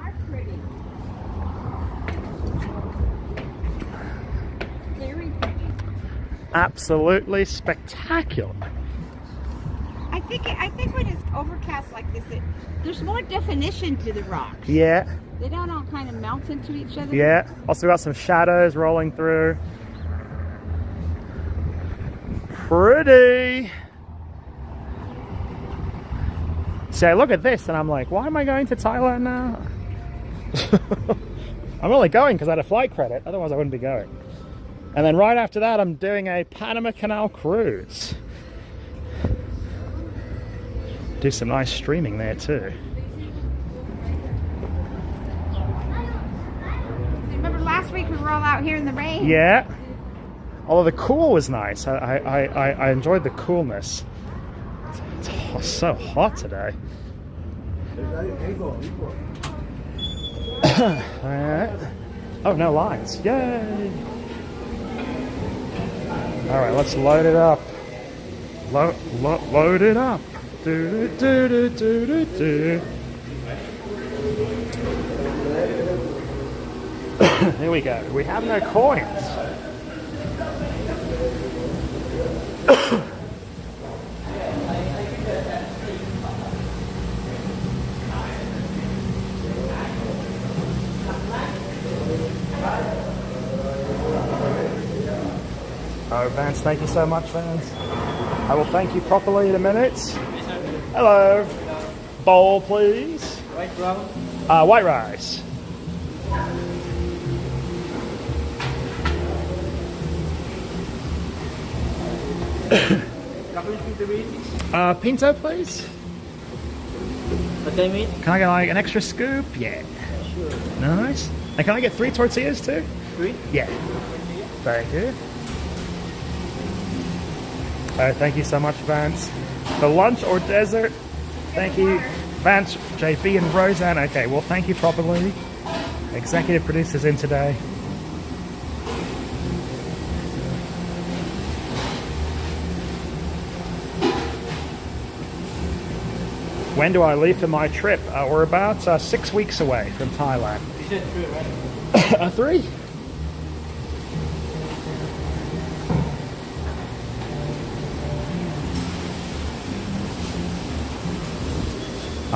C: Very pretty.
B: Absolutely spectacular.
C: I think when it's overcast like this, there's more definition to the rocks.
B: Yeah.
C: They don't all kind of melt into each other.
B: Yeah. Also got some shadows rolling through. Pretty. See, I look at this and I'm like, why am I going to Thailand now? I'm only going because I had a flight credit, otherwise I wouldn't be going. And then right after that, I'm doing a Panama Canal cruise. Do some nice streaming there too.
C: Remember last week we were all out here in the rain?
B: Yeah. Although the cool was nice. I enjoyed the coolness. It's so hot today. Alright. Oh, no lines. Yay! Alright, let's load it up. Load it up. Do, do, do, do, do, do. Here we go. We have no coins. Oh, Vance, thank you so much, Vance. I will thank you properly in a minute. Hello. Bowl, please.
D: White brown.
B: White rice. Pinto, please.
D: What they mean?
B: Can I get like an extra scoop? Yeah.
D: Sure.
B: Nice. And can I get 3 tortillas too?
D: 3?
B: Yeah. Thank you. Thank you so much, Vance. For lunch or dessert? Thank you, Vance, JP, and Roseanne. Okay, well, thank you properly. Executive producers in today. When do I leave for my trip? We're about 6 weeks away from Thailand.
D: You said 3, right?
B: 3?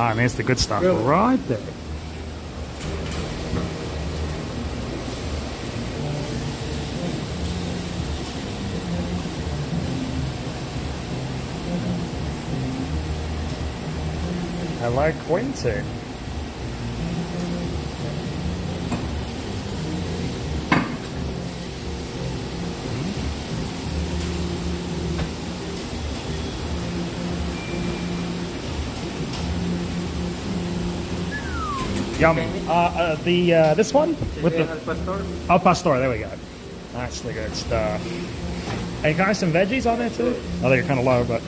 B: Ah, and there's the good stuff
D: Really?
B: right there. Hello, Quentin. Yum. This one with the al pastor. There we go. That's the good stuff. And can I have some veggies on there too? I think you're kind of low, but.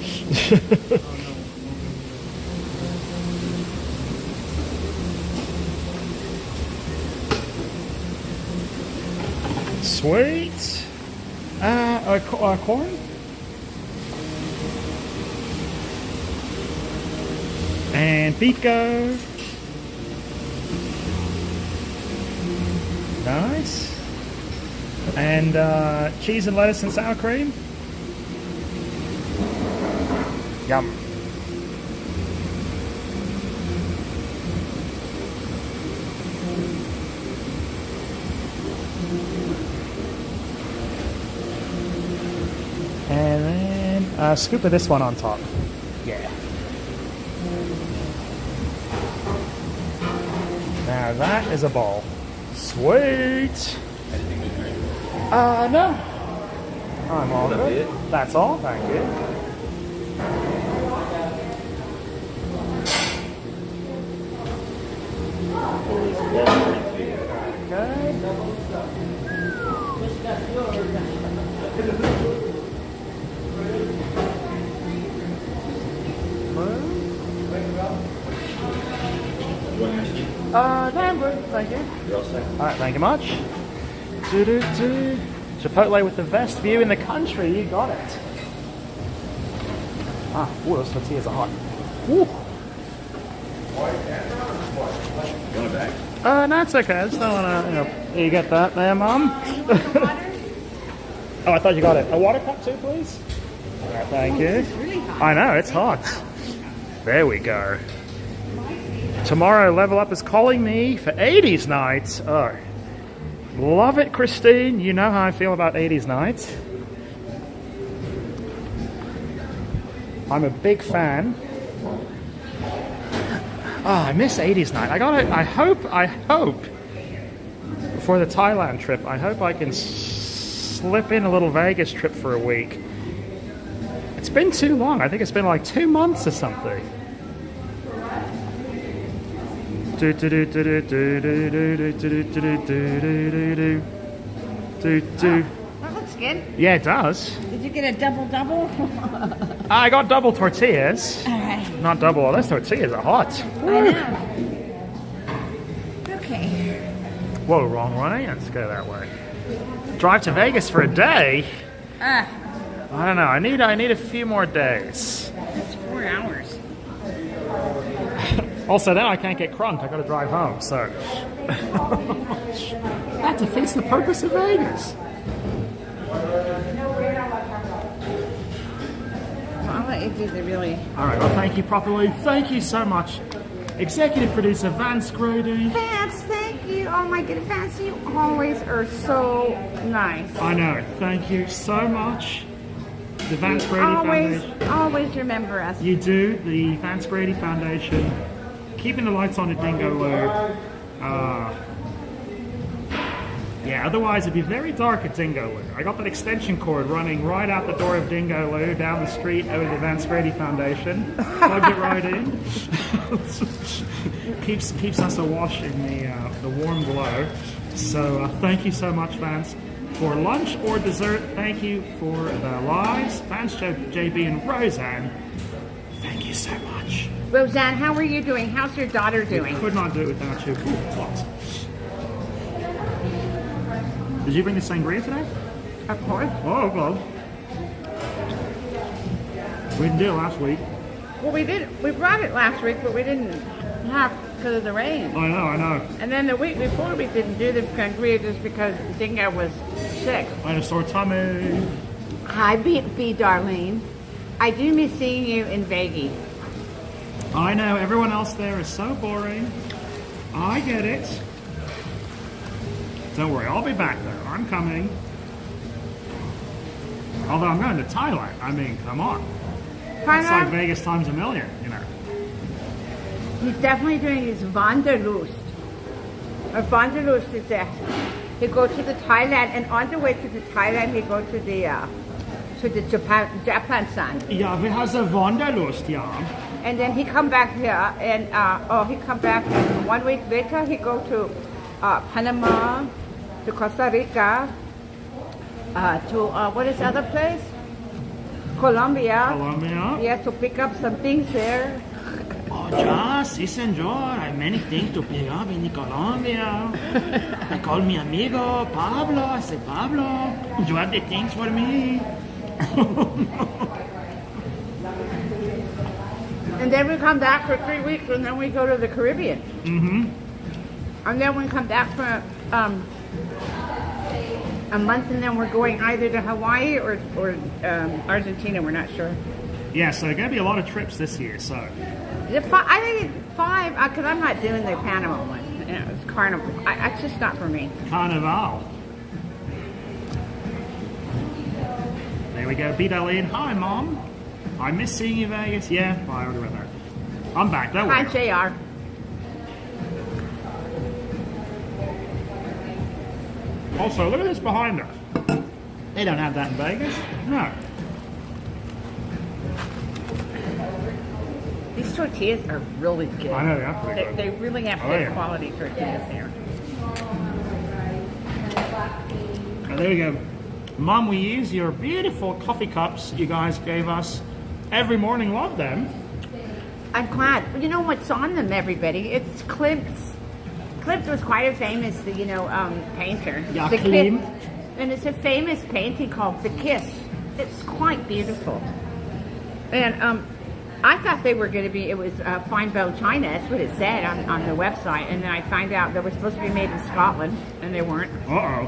B: Sweet. Corn. And pico. Nice. And cheese and lettuce and sour cream. Yum. And then a scoop of this one on top. Yeah. Now that is a bowl. Sweet. No. I'm all good. That's all, thank you. No, I'm good, thank you.
D: You're all set.
B: Alright, thank you much. Chipotle with the best view in the country, you got it. Ah, ooh, those tortillas are hot. Ooh.
D: You want a bag?
B: No, it's okay. I just don't want to, you get that there, Mum? Oh, I thought you got it. A water cup too, please? Alright, thank you.
C: Really hot.
B: I know, it's hot. There we go. Tomorrow, Level Up is calling me for 80s nights. Oh, love it, Christine. You know how I feel about 80s nights. I'm a big fan. Oh, I miss 80s night. I hope, for the Thailand trip, I hope I can slip in a little Vegas trip for a week. It's been too long. I think it's been like 2 months or something. That
C: looks good.
B: Yeah, it does.
C: Did you get a double?
B: I got double tortillas.
C: Alright.
B: Not double. Oh, those tortillas are hot.
C: I know. Okay.
B: Whoa, wrong way. Let's go that way. Drive to Vegas for a day? I don't know. I need a few more days.
C: That's 4 hours.
B: Also, then I can't get crunked. I got to drive home. So that defeats the purpose of Vegas.
C: I'll let you do the really...
B: All right. Well, thank you properly. Thank you so much, executive producer Vance Grady.
C: Vance, thank you. Oh my goodness, Vance, you always are so nice.
B: I know. Thank you so much. The Vance Grady Foundation.
C: Always remember us.
B: You do. The Vance Grady Foundation. Keeping the lights on at Dingo Loo. Yeah, otherwise it'd be very dark at Dingo Loo. I got that extension cord running right out the door of Dingo Loo, down the street over the Vance Grady Foundation. Plugged it right in. keeps us awash in the warm glow. So thank you so much, Vance. For lunch or dessert, thank you for the lives. Vance, JB, and Roseanne, thank you so much.
C: Roseanne, how are you doing? How's your daughter doing?
B: Could not do it without you. Ooh, what? Did you bring the sangria today?
C: Of course.
B: Oh, God. We didn't do it last week.
C: Well, we did. We brought it last week, but we didn't have because of the rain.
B: I know.
C: And then the week before, we didn't do the sangria just because Dingo was sick.
B: I had a sore tummy.
C: Hi, B, Darlene. I do miss seeing you in Vegas.
B: I know, everyone else there is so boring. I get it. Don't worry, I'll be back there. I'm coming. Although I'm going to Thailand. I mean, come on. It's like Vegas times a million, you know.
C: He's definitely doing his Wanderlust. A Wanderlust is that he go to the Thailand, and on the way to the Thailand, he go to the Japan sand.
B: Ja, vi har så Wanderlust, ja.
C: And then he come back here, and he come back, and 1 week later he go to Panama, to Costa Rica, to what is the other place? Colombia.
B: Colombia.
C: He has to pick up some things there.
B: Oh, ja, sí, señor. I have many things to pick up in Colombia. I call me amigo Pablo. I say, Pablo, you have the things for me.
C: And then we come back for 3 weeks, and then we go to the Caribbean.
B: Mm-hmm.
C: And then we come back for a month, and then we're going either to Hawaii or Argentina. We're not sure.
B: Yeah, so going to be a lot of trips this year. So
C: I think it's 5 because I'm not doing the Panama one. You know, it's Carnival. It's just not for me.
B: Carnival. There we go. Beat-Eileen. Hi, Mom. I miss seeing you, Vegas. Yeah, well, I already read that. I'm back. Don't worry.
C: Hi, JR.
B: Also, look at this behind us. They don't have that in Vegas. No.
C: These tortillas are really good.
B: I know they are pretty good.
C: They really have good quality tortillas here.
B: Oh, there we go. Mom, we use your beautiful coffee cups you guys gave us every morning. Love them.
C: I'm glad. You know what's on them, everybody? It's Klimt's. Klimt was quite a famous, painter.
B: Yeah,
C: The
B: Klimt.
C: And it's a famous painting called The Kiss. It's quite beautiful. And I thought they were going to be, it was fine bone china. That's what it said on the website. And then I find out they were supposed to be made in Scotland, and they weren't.
B: Uh-oh.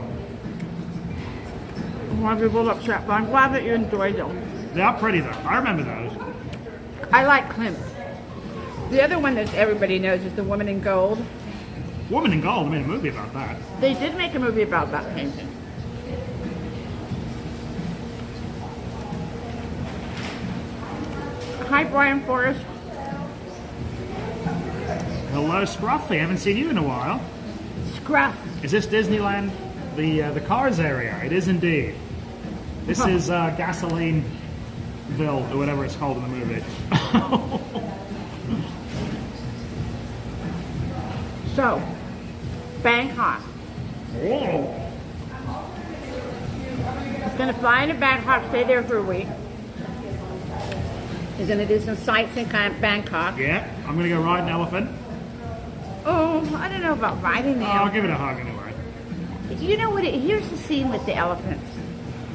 C: I'm a little upset, but I'm glad that you enjoyed them.
B: They are pretty, though. I remember those.
C: I like Klimt. The other one that everybody knows is The Woman in Gold.
B: Woman in Gold made a movie about that.
C: They did make a movie about that painting. Hi, Brian Forrest.
B: Hello, Scruffy. Haven't seen you in a while.
C: Scruff.
B: Is this Disneyland? The Cars area? It is indeed. This is Gasolineville, or whatever it's called in the movie.
C: So, Bangkok.
B: Whoa.
C: He's going to fly into Bangkok, stay there for a week. He's going to do some sights in Bangkok.
B: Yeah, I'm going to go ride an elephant.
C: Oh, I don't know about riding the
B: I'll
C: elephant.
B: give it a hug anyway.
C: You know what? Here's the scene with the elephants.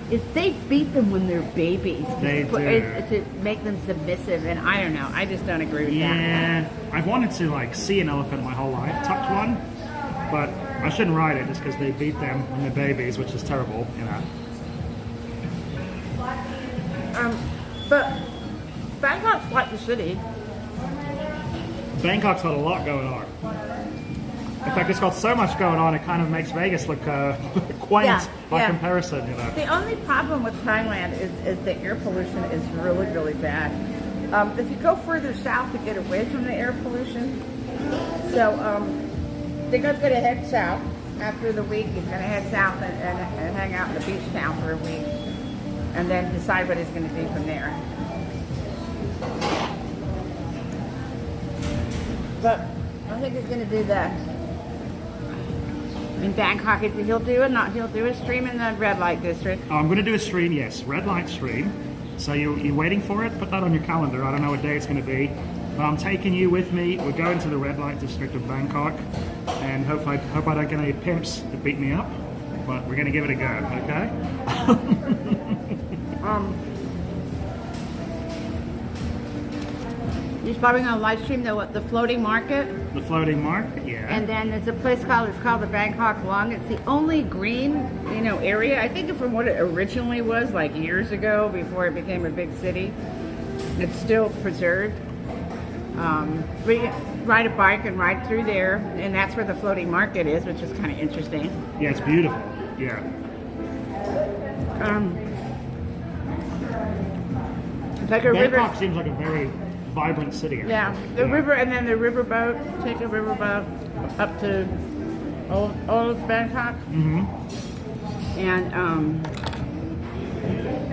C: Is they beat them when they're babies.
B: They do.
C: To make them submissive, and I don't know. I just don't agree with that.
B: Yeah, I've wanted to see an elephant my whole life, touch one, but I shouldn't ride it just because they beat them when they're babies, which is terrible, you know.
C: But Bangkok's quite the city.
B: Bangkok's got a lot going on. In fact, it's got so much going on, it kind of makes Vegas look quaint by comparison, you know.
C: The only problem with Thailand is the air pollution is really, really bad. If you go further south to get away from the air pollution, so Dingo's going to head south after the week. He's going to head south and hang out in the beach town for a week, and then decide what he's going to do from there. But I think he's going to do that. In Bangkok, he'll do a stream in the red light district.
B: Oh, I'm going to do a stream, yes, red light stream. So you're waiting for it? Put that on your calendar. I don't know what day it's going to be. But I'm taking you with me. We're going to the red light district of Bangkok. And hope I don't get any pimps to beat me up. But we're going to give it a go, okay?
C: He's probably going to live stream the floating market.
B: The floating market, yeah.
C: And then there's a place called the Bangkok Lung. It's the only green, area. I think from what it originally was, like years ago, before it became a big city. It's still preserved. We ride a bike and ride through there, and that's where the floating market is, which is kind of interesting.
B: Yeah, it's beautiful. Yeah.
C: It's like a river.
B: Bangkok seems like a very vibrant city.
C: Yeah, the river, and then the riverboat. Take a riverboat up to old Bangkok.
B: Mm-hmm.
C: And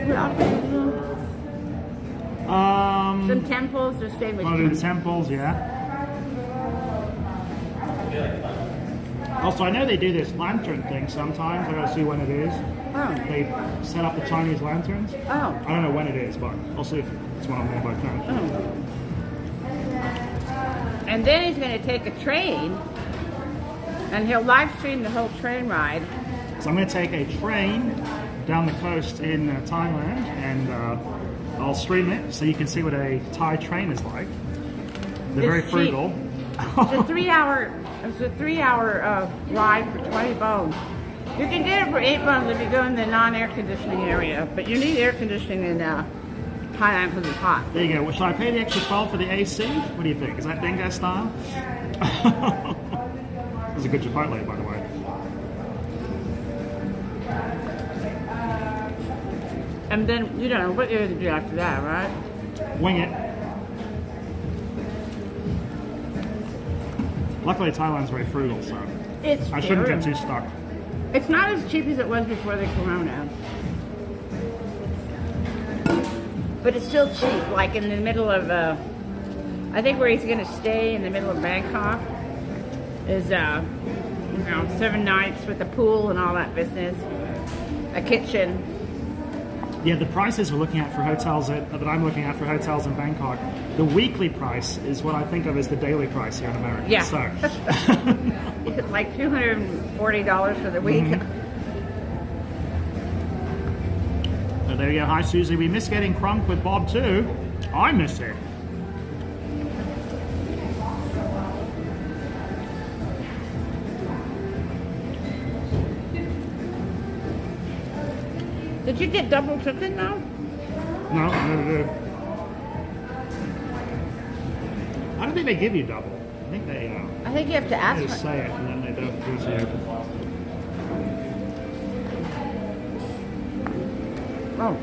C: what else is there? Some temples. There's famous.
B: One of the temples, yeah. Also, I know they do this lantern thing sometimes. I gotta see when it is.
C: Oh.
B: They set up the Chinese lanterns.
C: Oh.
B: I don't know when it is, but I'll see if it's one on there by time.
C: Oh. And then he's going to take a train, and he'll live stream the whole train ride.
B: So I'm going to take a train down the coast in Thailand, and I'll stream it so you can see what a Thai train is like. They're very
C: It's
B: frugal.
C: It's a 3-hour. It's a 3-hour ride for 20 bones. You can get it for 8 bones if you go in the non-air conditioning area, but you need air conditioning in Thailand because it's hot.
B: There you go. Well, should I pay the extra 12 for the AC? What do you think? Is that Dingo style? It's a good Chipotle, by the way.
C: And then, you don't know what you're going to do after that, right?
B: Wing it. Luckily, Thailand's very frugal, so
C: It's
B: I shouldn't
C: very-
B: get too stuck.
C: It's not as cheap as it was before the corona. But it's still cheap, like in the middle of, I think where he's going to stay in the middle of Bangkok is, 7 nights with a pool and all that business. A kitchen.
B: Yeah, the prices we're looking at for hotels that I'm looking at for hotels in Bangkok, the weekly price is what I think of as the daily price here in America.
C: Yeah.
B: So.
C: It's like $240 for the week.
B: So there you go. Hi, Susie. We miss getting crunk with Bob too. I miss it.
C: Did you get double chicken now?
B: No, I never did. I don't think they give you double. I think they
C: I think you have to ask
B: just
C: for it.
B: say it and then they don't give you.
C: Oh.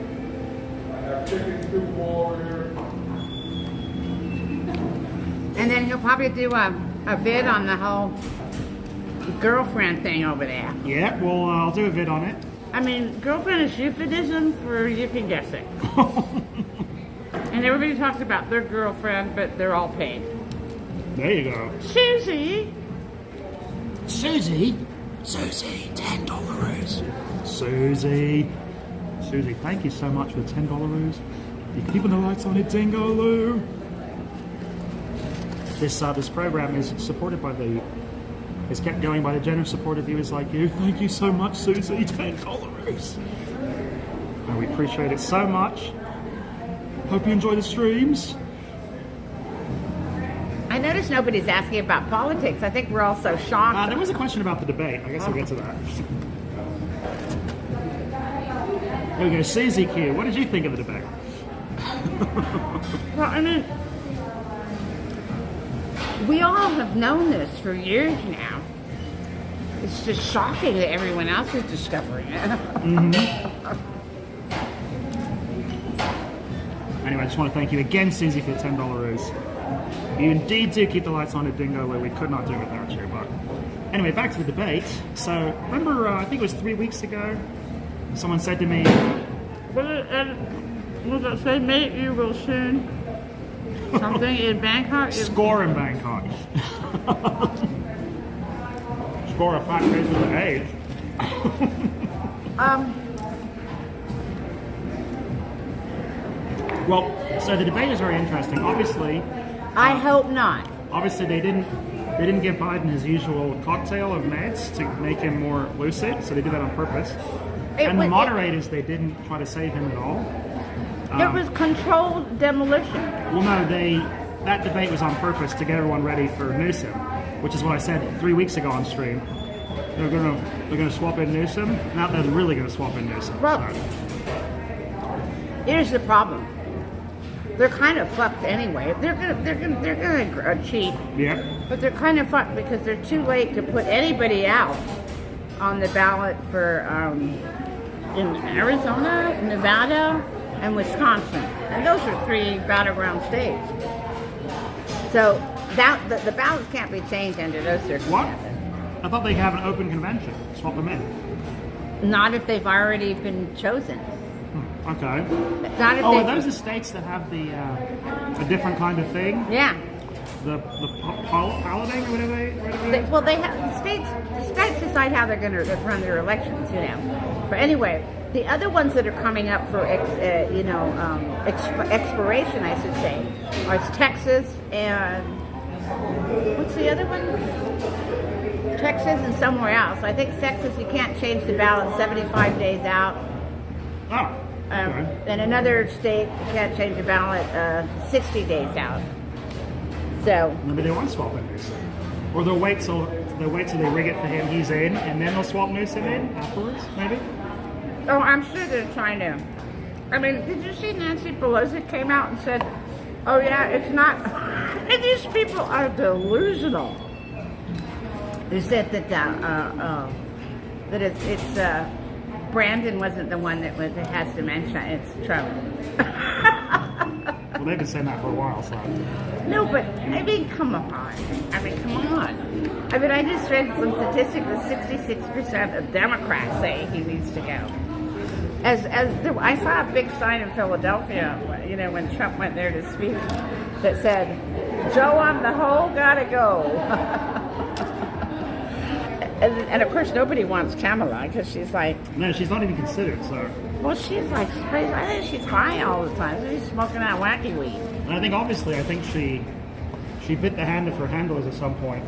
C: And then he'll probably do a vid on the whole girlfriend thing over there.
B: Yeah, well, I'll do a vid on it.
C: I mean, girlfriend is euphemism for you can guess it. And everybody talks about their girlfriend, but they're all paid.
B: There you go.
C: Susie!
B: Susie, $10. Susie, thank you so much for the $10. You're keeping the lights on at Dingo Lou. This program is supported by it's kept going by the generous support of viewers like you. Thank you so much, Susie. $10. And we appreciate it so much. Hope you enjoy the streams.
C: I noticed nobody's asking about politics. I think we're all so shocked.
B: There was a question about the debate. I guess we'll get to that. There we go. Susie Q, what did you think of the debate?
C: Well, I mean, we all have known this for years now. It's just shocking that everyone else is discovering it.
B: Anyway, I just want to thank you again, Susie, for the $10. You indeed do keep the lights on at Dingo, where we could not do it without you. But anyway, back to the debate. So, remember, I think it was 3 weeks ago, someone said to me,
C: Was it say, mate, you will soon? Something in Bangkok?
B: score in Bangkok. Score a fat case of the age. Well, so the debate is very interesting. Obviously,
C: I hope not.
B: Obviously, they didn't give Biden his usual cocktail of meds to make him more lucid, so they did that on purpose. And the moderators, they didn't try to save him at all.
C: It was controlled demolition.
B: Well, no, that debate was on purpose to get everyone ready for Newsom, which is what I said 3 weeks ago on stream. They're gonna swap in Newsom. Now they're really gonna swap in Newsom.
C: Well,
B: So.
C: here's the problem. they're kind of fucked anyway. They're gonna cheat,
B: Yeah.
C: but they're kind of fucked because they're too late to put anybody out on the ballot for in Arizona, Nevada, and Wisconsin, and those are 3 battleground states. So that the ballots can't be changed under those
B: What?
C: circumstances.
B: I thought they have an open convention. Swap them in.
C: Not if they've already been chosen.
B: Okay.
C: Not if
B: Oh,
C: they.
B: are those the states that have the a different kind of thing?
C: Yeah.
B: The balloting or whatever it is?
C: Well, they have the states decide how they're going to run their elections, you know. But anyway, the other ones that are coming up for expiration, I should say, are Texas and what's the other one? Texas and somewhere else. I think Texas, you can't change the ballot 75 days out.
B: Oh. Okay.
C: And another state, you can't change the ballot 60 days out. So
B: Maybe they won't swap in Newsom. Or they'll wait till they rig it for him, he's in, and then they'll swap Newsom in afterwards, maybe?
C: oh, I'm sure they're trying to. I mean, did you see Nancy Pelosi came out and said, "Oh yeah, it's not." And these people are delusional. They said that that it's Brandon wasn't the one that has dementia. It's Trump.
B: Well, they've been saying that for a while, so.
C: No, but I mean, come on. I mean, come on. I mean, I just read some statistics that 66% of Democrats say he needs to go. I saw a big sign in Philadelphia, you know, when Trump went there to speak, that said, "Joe on the whole, gotta go." and of course, nobody wants Kamala because she's like,
B: No, she's not even considered, so.
C: well, she's like, I think she's high all the time. She's smoking that wacky weed.
B: And I think she bit the hand of her handlers at some point.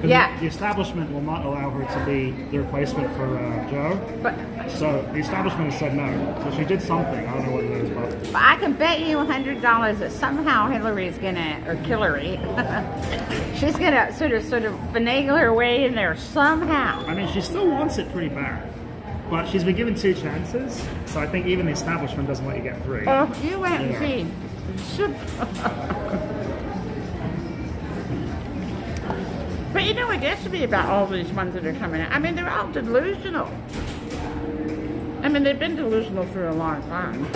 B: 'Cause
C: Yeah.
B: The establishment will not allow her to be the replacement for Joe.
C: But
B: So the establishment has said no. So she did something. I don't know what it is, but.
C: I can bet you $100 that somehow Hillary's gonna, or Hillary, she's gonna sort of finagle her way in there somehow.
B: I mean, she still wants it pretty bad. But she's been given 2 chances, so I think even the establishment doesn't let you get 3.
C: Oh, you went and
B: Yeah.
C: see. But you know what gets to me about all these ones that are coming out? I mean, they're all delusional. I mean, they've been delusional for a long time.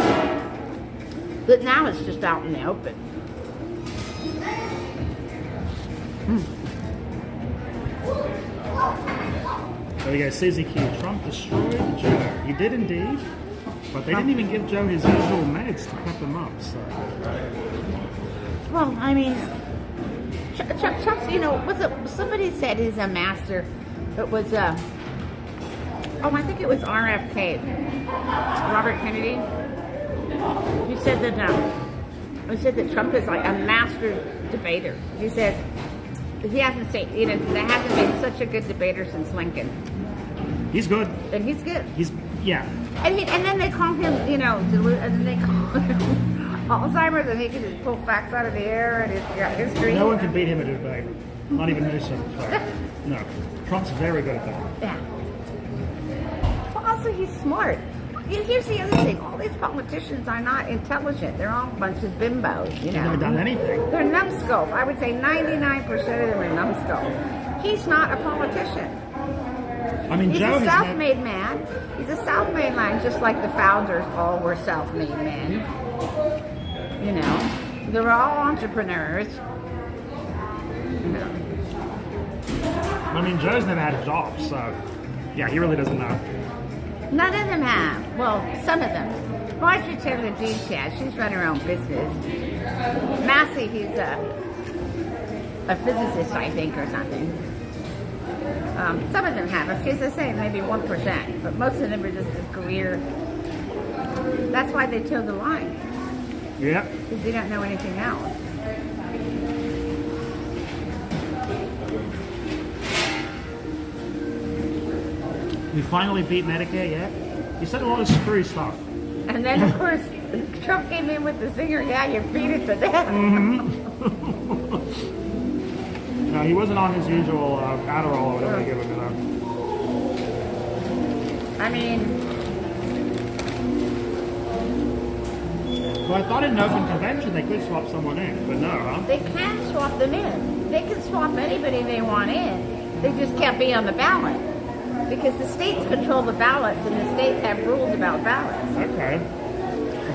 C: But now it's just out in the open.
B: There we go, Susie Q. Trump destroyed Joe. He did indeed, but they didn't even give Joe his usual meds to pep him up. So.
C: Well, I mean, Trump's, you know, somebody said he's a master. It was, I think it was RFK, Robert Kennedy. He said that Trump is like a master debater. He says he hasn't said, you know, there hasn't been such a good debater since Lincoln.
B: He's good.
C: And he's good.
B: Yeah.
C: And then they call him, you know, and then they call him Alzheimer's, and he can just pull facts out of the air, and he's got history.
B: No one can beat him at a debate. Not even Newsom. So. No. Trump's very good at that.
C: Yeah. Well, also, he's smart. Here's the other thing. All these politicians are not intelligent. They're all a bunch of bimbos, you know.
B: They haven't done anything.
C: They're numbskulls. I would say 99% of them are numbskulls. He's not a politician.
B: I mean,
C: He's
B: Joe
C: a self-made man. He's a self-made man, just like the founders all were self-made men. You know, they were all entrepreneurs. You know.
B: I mean, Joe's never had a job, so yeah, he really doesn't know.
C: None of them have. Well, some of them. Marjorie Taylor Greene has. She's run her own business. Massey, he's a physicist, I think, or something. Some of them have. As I say, maybe 1%, but most of them are just a career. That's why they toe the line,
B: Yeah.
C: because they don't know anything else.
B: We finally beat Medicare yet? You said a lot of screwy stuff.
C: And then, of course, Trump came in with the zinger, yeah, you beat it to death.
B: No, he wasn't on his usual Adderall or whatever they give him, you know.
C: I mean,
B: Well, I thought in an open convention they could swap someone in, but no, huh?
C: They can swap them in. They can swap anybody they want in. They just can't be on the ballot. Because the states control the ballots and the states have rules about ballots.
B: Okay.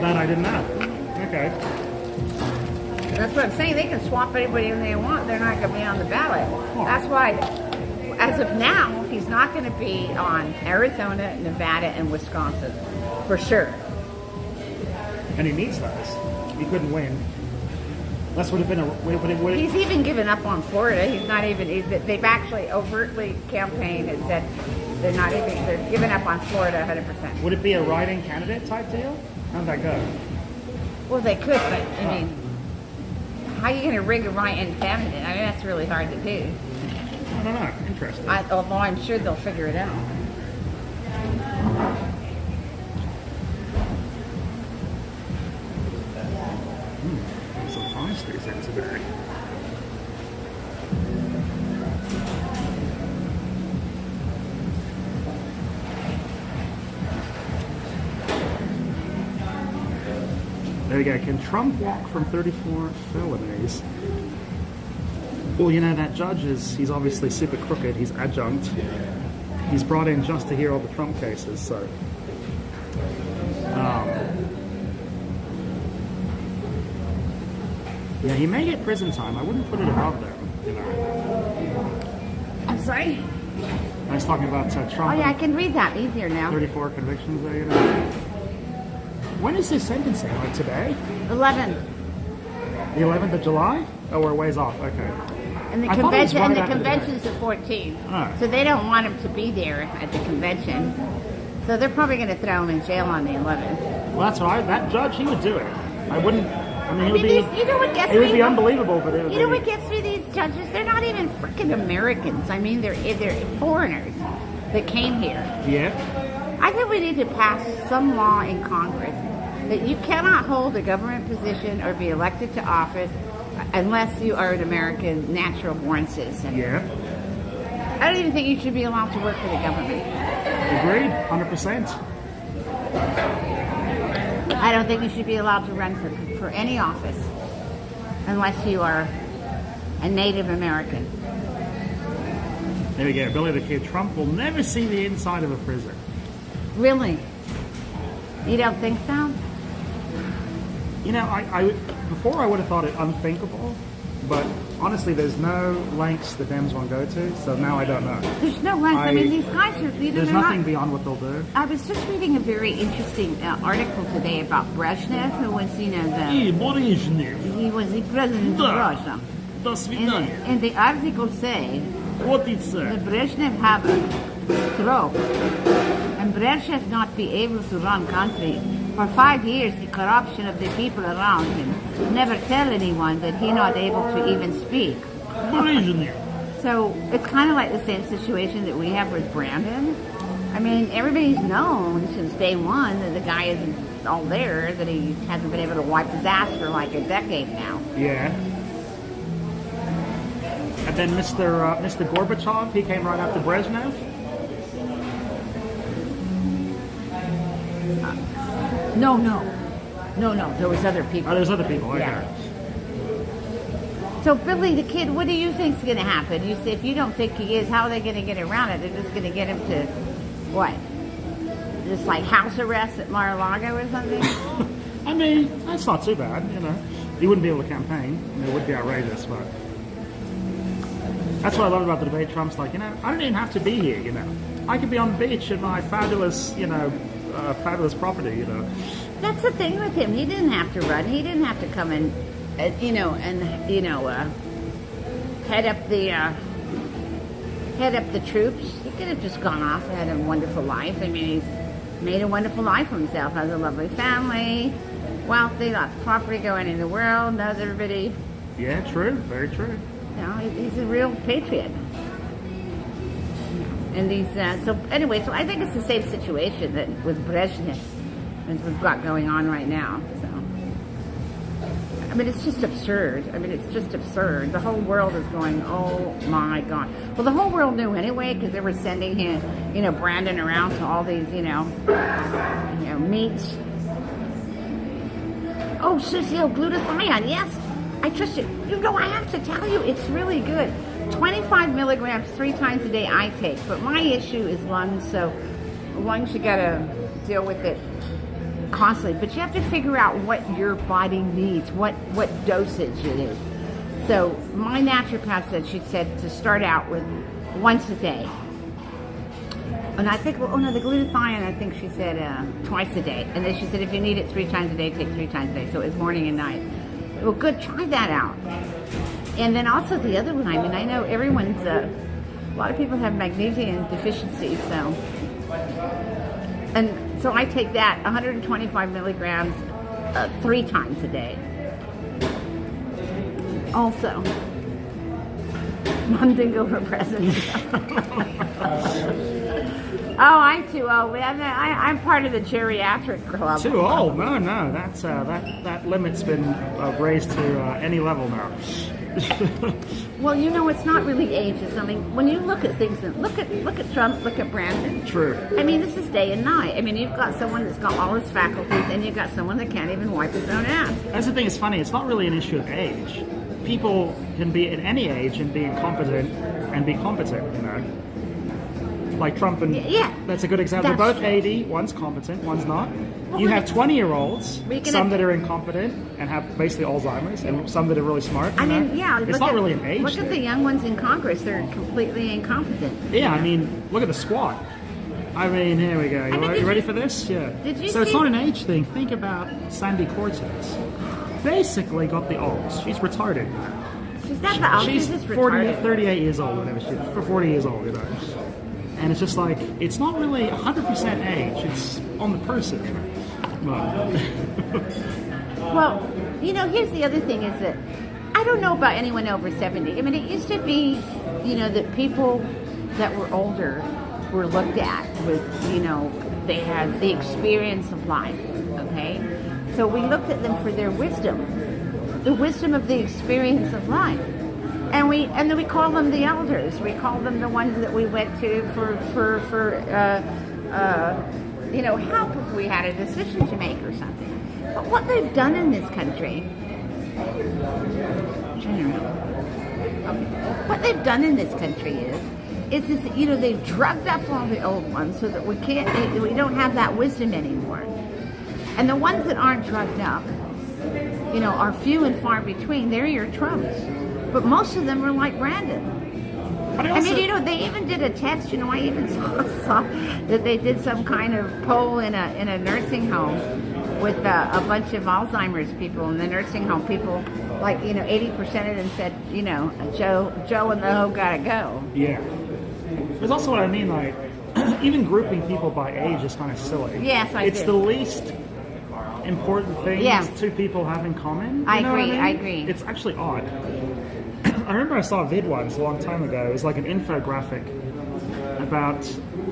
B: That I didn't know. Okay.
C: That's what I'm saying. They can swap anybody in they want. They're not going to be on the ballot.
B: Oh.
C: That's why, as of now, he's not going to be on Arizona, Nevada, and Wisconsin. For sure.
B: And he needs those. He couldn't win. That's would have been a.
C: He's even given up on Florida. He's not even. They've actually overtly campaigned and said they're giving up on Florida 100%.
B: Would it be a write-in candidate type deal? How'd that go?
C: Well, they could, but I mean, how are you going to rig a write-in candidate? I mean, that's really hard to do.
B: I don't know. Interesting.
C: Although I'm sure they'll figure it out.
B: Some feisty in today. There we go. Can Trump walk from 34 felonies? Well, you know, that judge he's obviously super crooked. He's adjunct. He's brought in just to hear all the Trump cases, so. Yeah, he may get prison time. I wouldn't put it above them, you know.
C: I'm sorry?
B: I was talking about Trump.
C: Oh, yeah, I can read that easier now.
B: 34 convictions there, you know. When is his sentencing? Like today?
C: 11.
B: The 11th of July? Oh, we're ways off. Okay.
C: And the
B: I thought it was
C: convention
B: right
C: and the
B: after
C: convention's the 14th.
B: Alright.
C: So they don't want him to be there at the convention. So they're probably going to throw him in jail on the 11th.
B: Well, that's right. That judge, he would do it. I wouldn't. I mean, it would be.
C: You know what gets
B: It would
C: me?
B: be unbelievable, but it would
C: You know
B: be.
C: what gets me? These judges, they're not even freaking Americans. I mean, they're foreigners that came here.
B: Yeah.
C: I think we need to pass some law in Congress that you cannot hold a government position or be elected to office unless you are an American natural-born citizen.
B: Yeah.
C: I don't even think you should be allowed to work for the government.
B: Agreed. 100%.
C: I don't think you should be allowed to run for any office unless you are a Native American.
B: There we go. Billy the Kid. Trump will never see the inside of a prison.
C: Really? You don't think so?
B: You know, I before I would have thought it unthinkable, but honestly, there's no lengths the Dems won't go to, so now I don't know.
C: There's no length. I mean, these guys are...
B: There's nothing beyond what they'll do.
C: I was just reading a very interesting article today about Brezhnev, who was, you know, he was the president of Russia. And the article say
B: What it
C: that
B: said?
C: Brezhnev have a stroke, and Brezhnev not be able to run country. For 5 years, the corruption of the people around him never tell anyone that he not able to even speak. So it's kind of like the same situation that we have with Brandon. I mean, everybody's known since day one that the guy isn't all there, that he hasn't been able to wipe his ass for like a decade now.
B: Yeah. And then Mr. Gorbachev, he came right after Brezhnev.
C: No. There was other people.
B: Oh, there's other people. Okay.
C: Yeah. So Billy the Kid, what do you think's going to happen? You say if you don't think he is, how are they going to get around it? They're just going to get him to what? Just like house arrest at Mar-a-Lago or something?
B: I mean, that's not too bad, you know. He wouldn't be able to campaign. It would be outrageous, but that's what I love about the debate. Trump's like, you know, I don't even have to be here, you know. I could be on the beach in my fabulous, fabulous property, you know.
C: That's the thing with him. He didn't have to run. He didn't have to come in, head up the troops. He could have just gone off and had a wonderful life. I mean, he's made a wonderful life for himself. Has a lovely family, wealthy, lots of property going in the world, knows everybody.
B: Yeah, true. Very true.
C: You know, he's a real patriot. And so I think it's the same situation that with Brezhnev as we've got going on right now. So, I mean, it's just absurd. The whole world is going, oh my God. Well, the whole world knew anyway because they were sending him, Brandon around to all these, meets. oh, Susie, oh, glutathione, yes, I trust you. You know, I have to tell you, it's really good. 25 milligrams 3 times a day I take, but my issue is lungs, so lungs, you gotta deal with it constantly, but you have to figure out what your body needs, what dosage it is. So my naturopath said, she said to start out with once a day. And I think, oh no, the glutathione, I think she said twice a day. And then she said if you need it 3 times a day, take 3 times a day. So it was morning and night. Well, good, try that out. And then also the other one, I mean, I know everyone's, a lot of people have magnesium deficiency, so. And so I take that, 125 milligrams, 3 times a day. Also, one Dingo for president. Oh, I'm too old. I'm part of the geriatric club.
B: Too old? No, that's that limit's been raised to any level now.
C: Well, you know, it's not really age. It's something. When you look at things, and look at Trump, look at Brandon.
B: True.
C: I mean, this is day and night. I mean, you've got someone that's got all his faculties, and you've got someone that can't even wipe his own ass.
B: That's the thing. It's funny. It's not really an issue of age. People can be at any age and be incompetent and be competent. You know. Like Trump and that's a good example. They're both 80, one's competent, one's not. Well, you have 20-year-olds, some that are incompetent and have basically Alzheimer's, and some that are really smart.
C: I mean, yeah,
B: it's not really an age
C: Look
B: thing.
C: at the young ones in Congress; they're completely incompetent.
B: Yeah, I mean, look at the squad. I mean, here we go. You ready for this? Yeah.
C: Did you
B: so it's not an age thing. Think about Sandy Cortez. Basically got the Alz. She's retarded.
C: She's not the Alz.
B: She's
C: just
B: 38 years old, whatever she is. For 40 years old, you know. And it's just like, it's not really 100% age, it's on the person.
C: Well, you know, here's the other thing is that I don't know about anyone over 70. I mean, it used to be, you know, that people that were older were looked at with, you know, they had the experience of life, okay? So we looked at them for their wisdom, the wisdom of the experience of life. And then we call them the elders. We call them the ones that we went to for you know, help if we had a decision to make or something. But what they've done in this country, what they've done in this country is this, you know, they've drugged up all the old ones so that we don't have that wisdom anymore. And the ones that aren't drugged up, you know, are few and far between. They're your Trumps. But most of them are like Brandon. I mean, you know, they even did a test. You know, I even saw that they did some kind of poll in a nursing home with a bunch of Alzheimer's people in the nursing home. People, like, you know, 80% of them said, you know, Joe and the hoe gotta go.
B: Yeah. There's also what I mean, like, even grouping people by age is kind of silly.
C: Yes,
B: It's the least important things two people have in common.
C: I agree.
B: It's actually odd. I remember I saw a vid once a long time ago. It was like an infographic about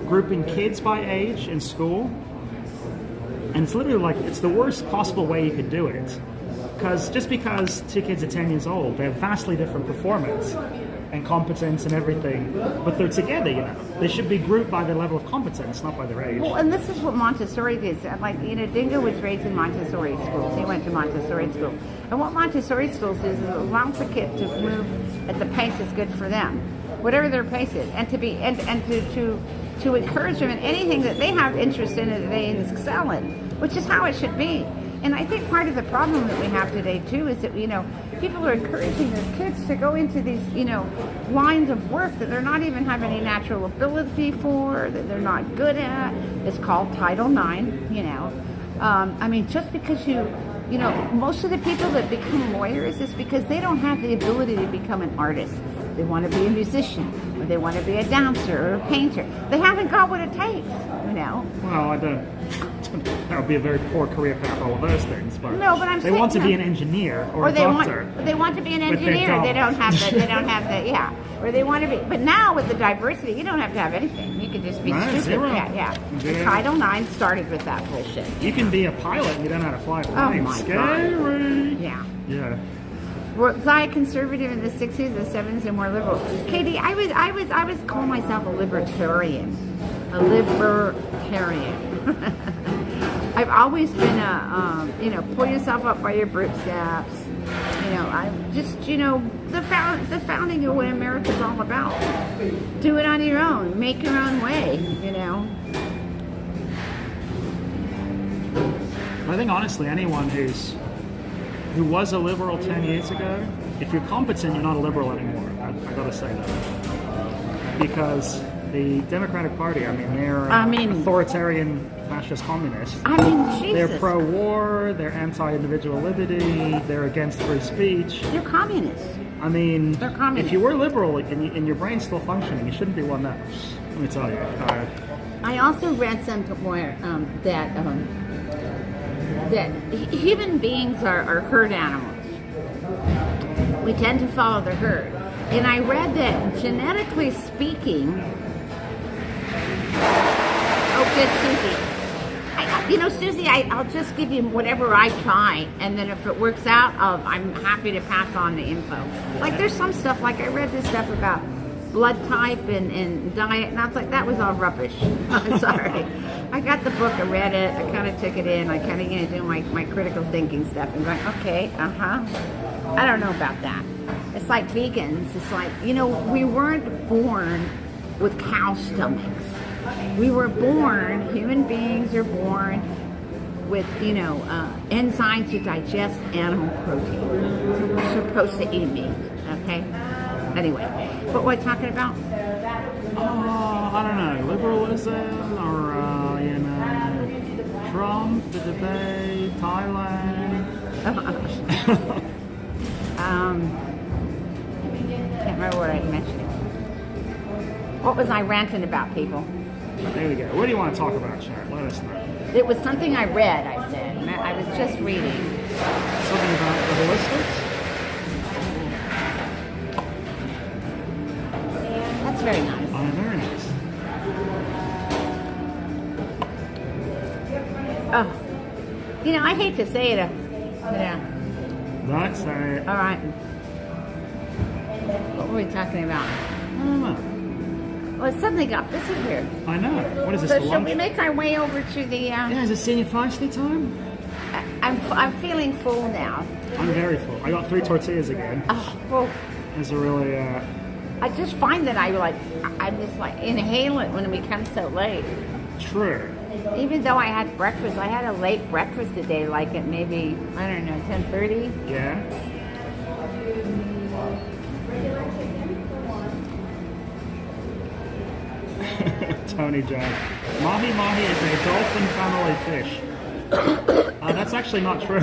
B: grouping kids by age in school. And it's literally like, it's the worst possible way you could do it. Because just because 2 kids are 10 years old, they have vastly different performance and competence and everything. But they're together, you know. They should be grouped by their level of competence, not by their age.
C: Well, and this is what Montessori did. Like, you know, Dingo was raised in Montessori schools. He went to Montessori school. And what Montessori schools do is it allows the kid to move at the pace that's good for them, whatever their pace is, and to be and to encourage them in anything that they have interest in and they excel in, which is how it should be. And I think part of the problem that we have today too is that, you know, people are encouraging their kids to go into these, you know, lines of work that they're not even have any natural ability for, that they're not good at. It's called Title IX, you know. I mean, just because you know, most of the people that become lawyers is because they don't have the ability to become an artist. They want to be a musician, or they want to be a dancer or a painter. They haven't got what it takes, you know.
B: Well, I don't. That would be a very poor career path, all of those things. But
C: no, but I'm
B: they
C: saying,
B: want to be an engineer or a
C: they
B: doctor.
C: They want to be an engineer. They don't have the. They don't have the. Yeah. Or they want to be. But now with the diversity, you don't have to have anything. You can just be stupid.
B: Zero.
C: Yeah. Title IX started with that bullshit.
B: You can be a pilot and you don't know how to fly a plane.
C: Oh my
B: Scary.
C: God. Yeah.
B: Yeah.
C: Was I conservative in the 60s, the 70s, and more liberal? Katie, I was calling myself a libertarian. A libertarian. I've always been pull yourself up by your bootstraps. I'm just, the founding of what America's all about. Do it on your own. Make your own way,
B: I think honestly, anyone who was a liberal 10 years ago, if you're competent, you're not a liberal anymore. I gotta say that. Because the Democratic Party, they're authoritarian fascist communists.
C: Jesus.
B: They're pro-war, they're anti-individual liberty, they're against free speech.
C: They're communists.
B: They're communists. If you were liberal and your brain's still functioning, you shouldn't be one now. Let me tell you.
C: I also read somewhere that human beings are herd animals. We tend to follow the herd. And I read that genetically speaking, good, Susie. Susie, I'll just give you whatever I try, and then if it works out, I'm happy to pass on the info. Like there's some stuff, like I read this stuff about blood type and diet, and I was like, that was all rubbish. I'm sorry. I got the book, I read it, I kind of took it in, I kind of do my critical thinking stuff, and going, okay, I don't know about that. It's like vegans. It's like, we weren't born with cow stomachs. We were born, human beings are born with, enzymes to digest animal protein. So we're supposed to eat meat, okay? Anyway, what we're talking about?
B: I don't know, liberalism or, Trump, the debate, Thailand.
C: Can't remember what I mentioned. What was I ranting about, people?
B: There we go. What do you want to talk about, Sharon? Let us know.
C: It was something I read, I said. I was just reading.
B: Something about the holistics?
C: That's very nice.
B: Oh, very nice.
C: Oh. I hate to say it.
B: Don't say it.
C: All right. What were we talking about?
B: I don't know.
C: Well, something got disappeared.
B: I know. What is this,
C: So
B: for
C: shall
B: lunch?
C: we make our way over to the...
B: Yeah, is it senior feisty time?
C: I'm feeling full now.
B: I'm very full. I got 3 tortillas again.
C: Oh, well...
B: It's a really,
C: I just find that I'm just like inhale it when we come so late.
B: True.
C: Even though I had breakfast, I had a late breakfast today, like at maybe, I don't know, 10:30.
B: Yeah. Tony Jones. Mahi mahi is a dolphin family fish. That's actually not true.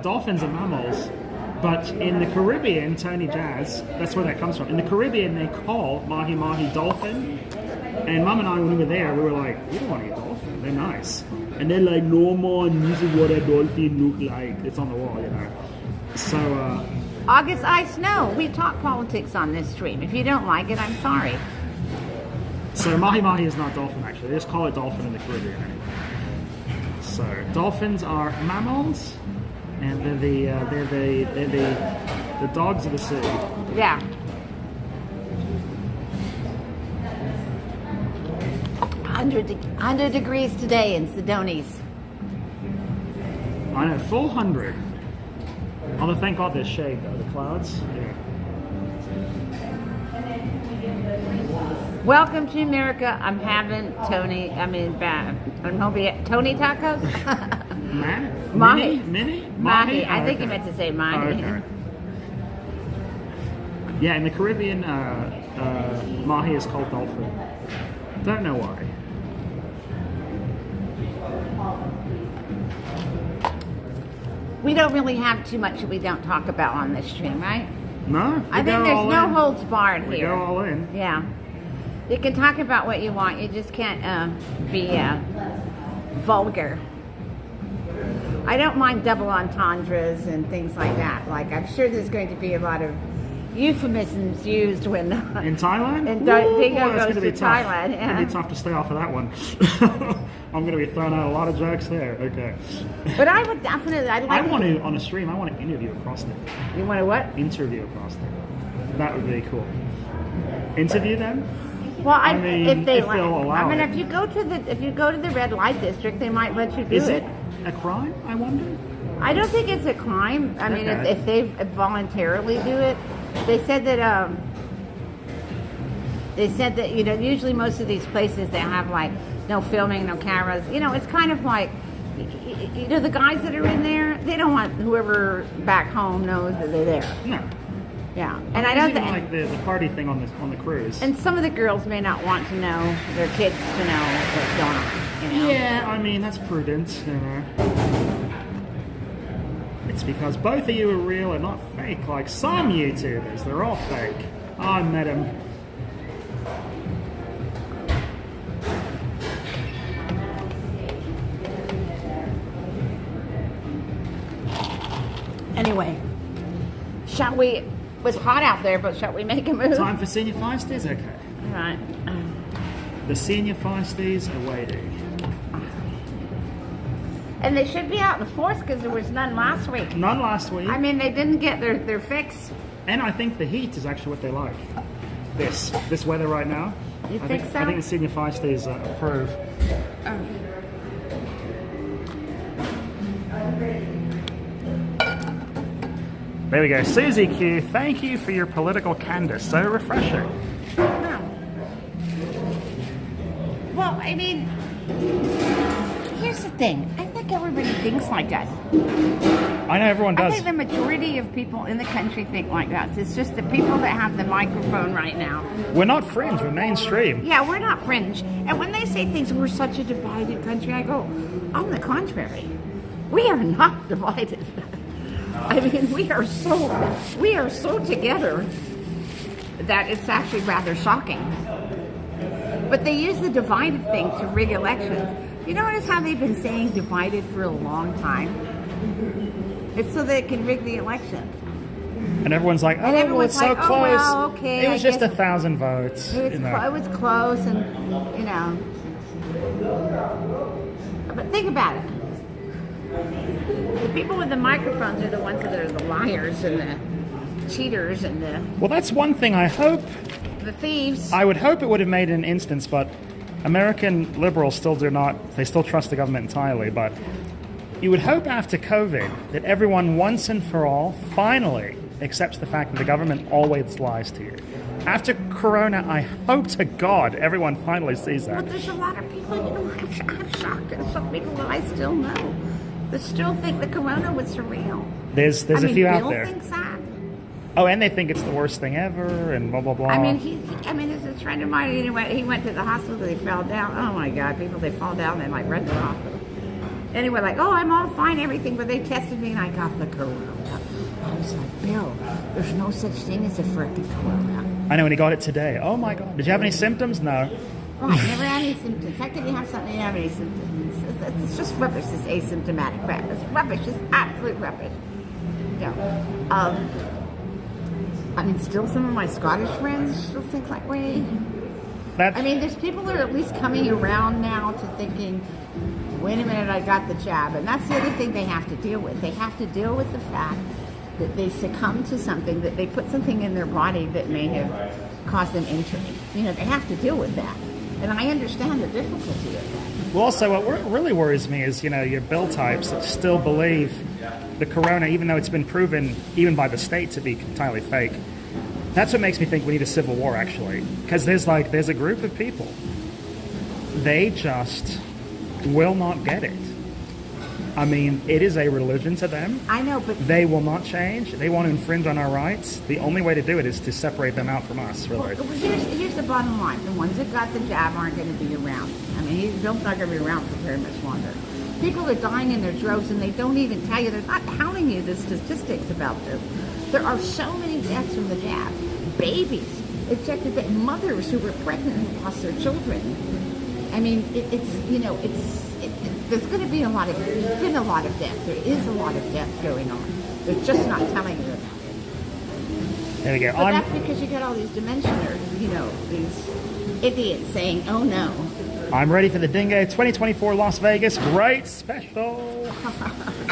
B: Dolphins are mammals. But in the Caribbean, Tony Jazz, that's where that comes from. In the Caribbean, they call mahi mahi dolphin. And Mum and I, when we were there, we were like, we don't want to eat dolphin. They're nice. And they're like, no, man, this is what a dolphin look like. It's on the wall, So,
C: August ice snow. We talk politics on this stream. If you don't like it, I'm sorry.
B: So mahi mahi is not dolphin, actually. They just call it dolphin in the Caribbean anyway. So dolphins are mammals, and they're the dogs of the sea.
C: Yeah. Hundred degrees today in Sedona.
B: I know, full 100. Although thank God there's shade though, the clouds. Yeah.
C: Welcome to America. I'm having Tony tacos? Mahi.
B: Mini?
C: Mahi. I
B: Oh,
C: think
B: okay.
C: you meant to say mahi.
B: Oh, okay. Yeah, in the Caribbean, mahi is called dolphin. Don't know why.
C: We don't really have too much that we don't talk about on this stream, right?
B: No?
C: I think there's no holds barred
B: We
C: here.
B: go all in.
C: Yeah. You can talk about what you want. You just can't be vulgar. I don't mind double entendres and things like that. Like, I'm sure there's going to be a lot of euphemisms used when...
B: In Thailand?
C: And Dingo
B: that's
C: goes
B: gonna
C: to
B: be tough.
C: Thailand.
B: It's going to be tough to stay off of that one. I'm going to be throwing out a lot of jokes there. Okay.
C: But I would definitely...
B: on a stream, I want to interview across there.
C: You want to what?
B: Interview across there. That would be cool. Interview them?
C: Well,
B: I mean,
C: if they'll
B: allow
C: I mean,
B: it.
C: if you go to the red light district, they might let you do
B: Is
C: it.
B: it a crime, I wonder?
C: I don't think it's a crime. I mean,
B: Okay.
C: if they voluntarily do it, they said that you know, usually most of these places they have like no filming, no cameras. You know, it's kind of like, you know, the guys that are in there, they don't want whoever back home knows that they're there.
B: No.
C: Yeah, and I don't
B: Even
C: think.
B: like the party thing on the cruise.
C: And some of the girls may not want to know their kids to know what's going on. You know?
B: Yeah, I mean, that's prudent, you know. It's because both of you are real and not fake, like some YouTubers. They're all fake. I met him.
C: Anyway, shall we? It was hot out there, but shall we make a move?
B: Time for senior feisties? Okay.
C: All right.
B: The senior feisties are waiting.
C: And they should be out in force because there was none last week.
B: None last week.
C: I mean, they didn't get their fix.
B: And I think the heat is actually what they like. This weather right now.
C: You
B: I
C: think so?
B: I think the senior feisties approve. There we go. Susie Q, thank you for your political candor. So refreshing.
C: No. Well, I mean, here's the thing. I think everybody thinks like us.
B: I know everyone
C: I
B: does.
C: think the majority of people in the country think like us. It's just the people that have the microphone right now.
B: We're not fringe, we're mainstream.
C: Yeah, we're not fringe. And when they say things, we're such a divided country, I go, on the contrary, we are not divided. I mean, we are so together that it's actually rather shocking. But they use the divided thing to rig elections. You notice how they've been saying divided for a long time? It's so they can rig the election.
B: And everyone's like, oh, well,
C: everyone's
B: it's so
C: like, oh,
B: close.
C: well, okay,
B: it was
C: I
B: just
C: guess
B: 1,000 votes.
C: It was,
B: you know.
C: it was close, and you know. But think about it. The people with the microphones are the ones that are the liars and the cheaters and the
B: Well, that's one thing I hope.
C: the thieves.
B: I would hope it would have made an instance, but American liberals still do not. They still trust the government entirely. But you would hope after COVID that everyone once and for all finally accepts the fact that the government always lies to you. After Corona, I hope to God everyone finally sees
C: But
B: that.
C: there's a lot of people, you know, I'm shocked at some people that I still know that still think the corona was surreal.
B: There's
C: I
B: a
C: mean,
B: few
C: Bill
B: out there.
C: thinks that.
B: Oh, and they think it's the worst thing ever, and blah blah blah.
C: I mean, there's a friend of mine. He went to the hospital. He fell down. Oh my God, people they fall down and like run to the hospital. Anyway, like, oh, I'm all fine, everything, but they tested me and I got the corona. I was like, Bill, there's no such thing as a frickin' corona.
B: I know when he got it today. Oh my God! Did you have any symptoms? No.
C: Well, I never had any symptoms. How can you have something you have any symptoms? It's just rubbish. This asymptomatic crap. It's rubbish. It's absolute rubbish. Yeah. I mean, still some of my Scottish friends still think like me.
B: That's,
C: I mean, there's people that are at least coming around now to thinking, wait a minute, I got the jab. And that's the other thing they have to deal with. They have to deal with the fact that they succumb to something, that they put something in their body that may have caused them injury. You know, they have to deal with that. And I understand the difficulty of that.
B: well, also what really worries me is, you know, your bill types that still believe the corona, even though it's been proven even by the state to be entirely fake. That's what makes me think we need a civil war, actually, because there's a group of people, they just will not get it. I mean, it is a religion to them.
C: I know, but
B: They will not change. They want to infringe on our rights. The only way to do it is to separate them out from us, really.
C: well, here's the bottom line. The ones that got the jab aren't going to be around. I mean, Bill's not going to be around for very much longer. People are dying in their droves, and they don't even tell you. They're not telling you the statistics about this. There are so many deaths from the jab. Babies, injected, mothers who were pregnant and lost their children. I mean, there's going to be there's been a lot of death. There is a lot of death going on. They're just not telling you about it.
B: There we go.
C: But that's because you got all these dimensioners, you know, these idiots saying, oh no.
B: I'm ready for the Dingo 2024 Las Vegas Great Special.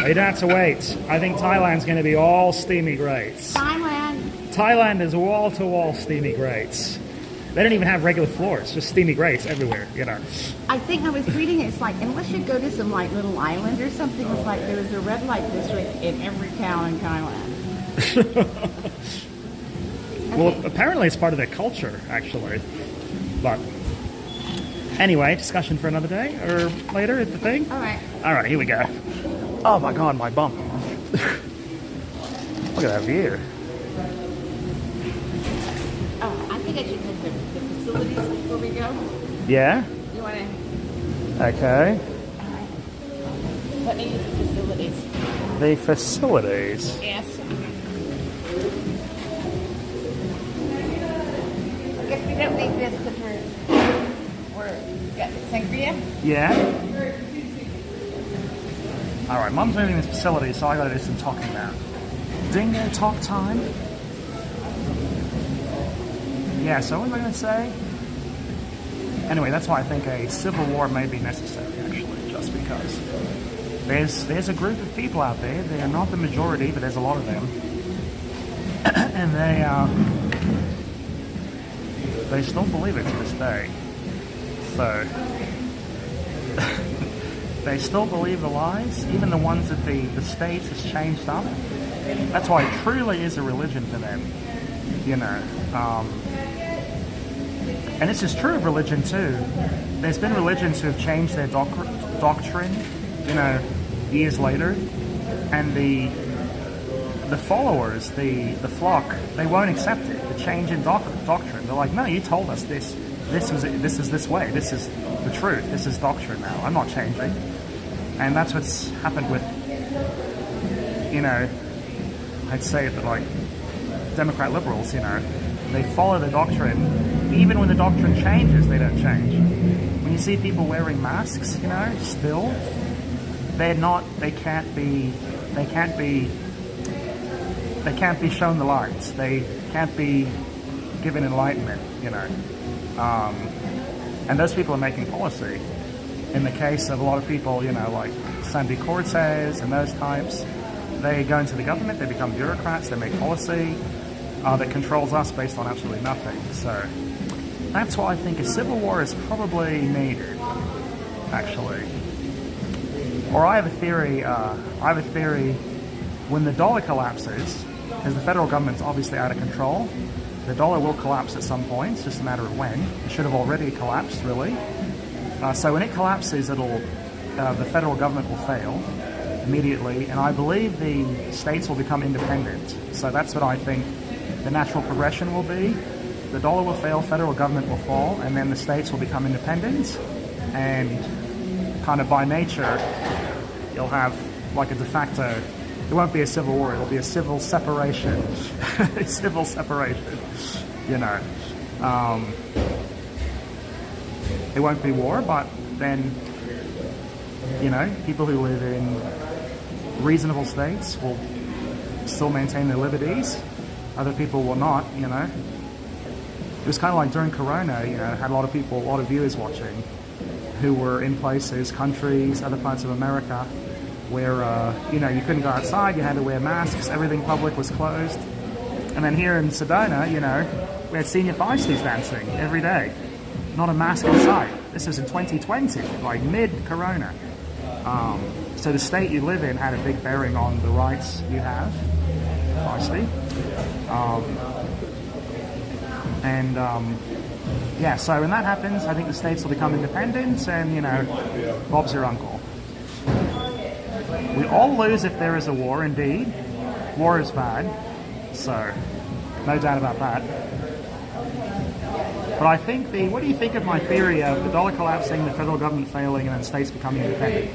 B: You don't have to wait. I think Thailand's going to be all steamy greats.
C: Thailand.
B: Thailand is wall-to-wall steamy greats. They don't even have regular floors, just steamy grates everywhere, you know.
C: I think I was reading it's like unless you go to some like little island or something, it's like there was a red light district in every town in Thailand.
B: Well, apparently it's part of their culture, actually. But anyway, discussion for another day or later at the thing.
C: All right.
B: All right, here we go. Oh my God, my bump. Look at that view.
C: Oh, I think I should look at the facilities before we go.
B: Yeah?
C: You want to?
B: Okay.
C: All right. Let me use the facilities.
B: The facilities.
C: Yes. I guess we don't need this because we're got sangria.
B: Yeah? Alright, Mum's moving this facility, so I gotta do some talking now. Dingo talk time. Yeah, so what was I gonna say? Anyway, that's why I think a civil war may be necessary, actually, just because. There's a group of people out there, they are not the majority, but there's a lot of them. And they still believe it to this day. So they still believe the lies, even the ones that the state has changed up. That's why it truly is a religion for them, you know. And this is true of religion too. There's been religions who have changed their doctrine, you know, years later, and the followers, the flock, they won't accept it. The change in doctrine. They're like, no, you told us this. This is this way. This is the truth. This is doctrine now. I'm not changing. And that's what's happened with, you know, I'd say that like Democrat liberals, you know, they follow the doctrine. Even when the doctrine changes, they don't change. When you see people wearing masks, you know, still, they can't be shown the lights. They can't be given enlightenment, you know. And those people are making policy. In the case of a lot of people, you know, like Sandy Cortez and those types, they go into the government, they become bureaucrats, they make policy that controls us based on absolutely nothing. So that's why I think a civil war is probably needed, actually. Or I have a theory, when the dollar collapses, because the federal government's obviously out of control, the dollar will collapse at some point, it's just a matter of when. It should have already collapsed, really. So when it collapses, the federal government will fail immediately, and I believe the states will become independent. So that's what I think the natural progression will be. The dollar will fail, federal government will fall, and then the states will become independent, and kind of by nature, you'll have like a de facto, it won't be a civil war, it'll be a civil separation. Civil separation, you know. It won't be war, but then, you know, people who live in reasonable states will still maintain their liberties. Other people will not, you know. It was kind of like during Corona, you know, had a lot of people, a lot of viewers watching who were in places, countries, other parts of America where, you know, you couldn't go outside, you had to wear masks, everything public was closed. And then here in Sedona, you know, we had senior feisties dancing every day. Not a mask in sight. This was in 2020, like mid-Corona. So the state you live in had a big bearing on the rights you have, feisty. Yeah, so when that happens, I think the states will become independent and, you know, Bob's your uncle. We all lose if there is a war, indeed. War is bad, so no doubt about that. But I think what do you think of my theory of the dollar collapsing, the federal government failing, and then states becoming independent?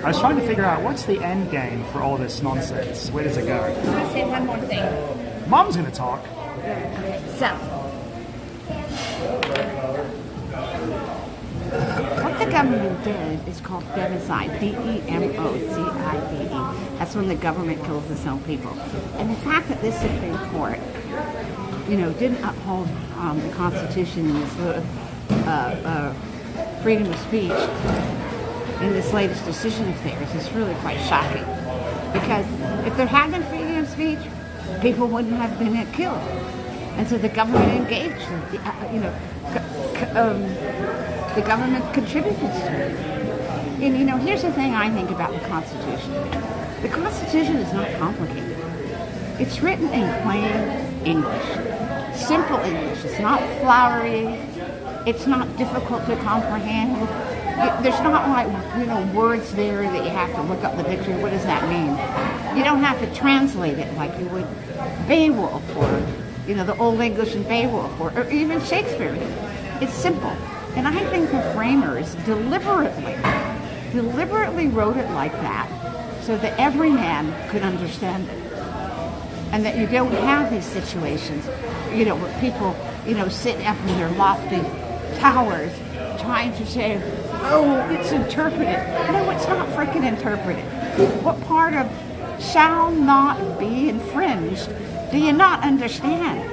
B: I was trying to figure out what's the end game for all this nonsense. Where does it go?
C: I want to say one more thing.
B: Mom's going to talk.
C: Okay, so what the government did is called democide, D-E-M-O-C-I-D-E. That's when the government kills its own people. And the fact that this Supreme Court, you know, didn't uphold the Constitution and this freedom of speech in this latest decision of theirs is really quite shocking. Because if there had been freedom of speech, people wouldn't have been killed. And so the government engaged, the government contributed to it. And here's the thing I think about the Constitution. The Constitution is not complicated. It's written in plain English, simple English. It's not flowery. It's not difficult to comprehend. There's not like, words there that you have to look up the dictionary. What does that mean? You don't have to translate it like you would Beowulf or, the Old English in Beowulf or even Shakespeare. It's simple. And I think the framers deliberately wrote it like that so that every man could understand it. And that you don't have these situations, where people, sit up in their lofty towers trying to say, oh, it's interpreted. No, it's not freaking interpreted. What part of shall not be infringed do you not understand?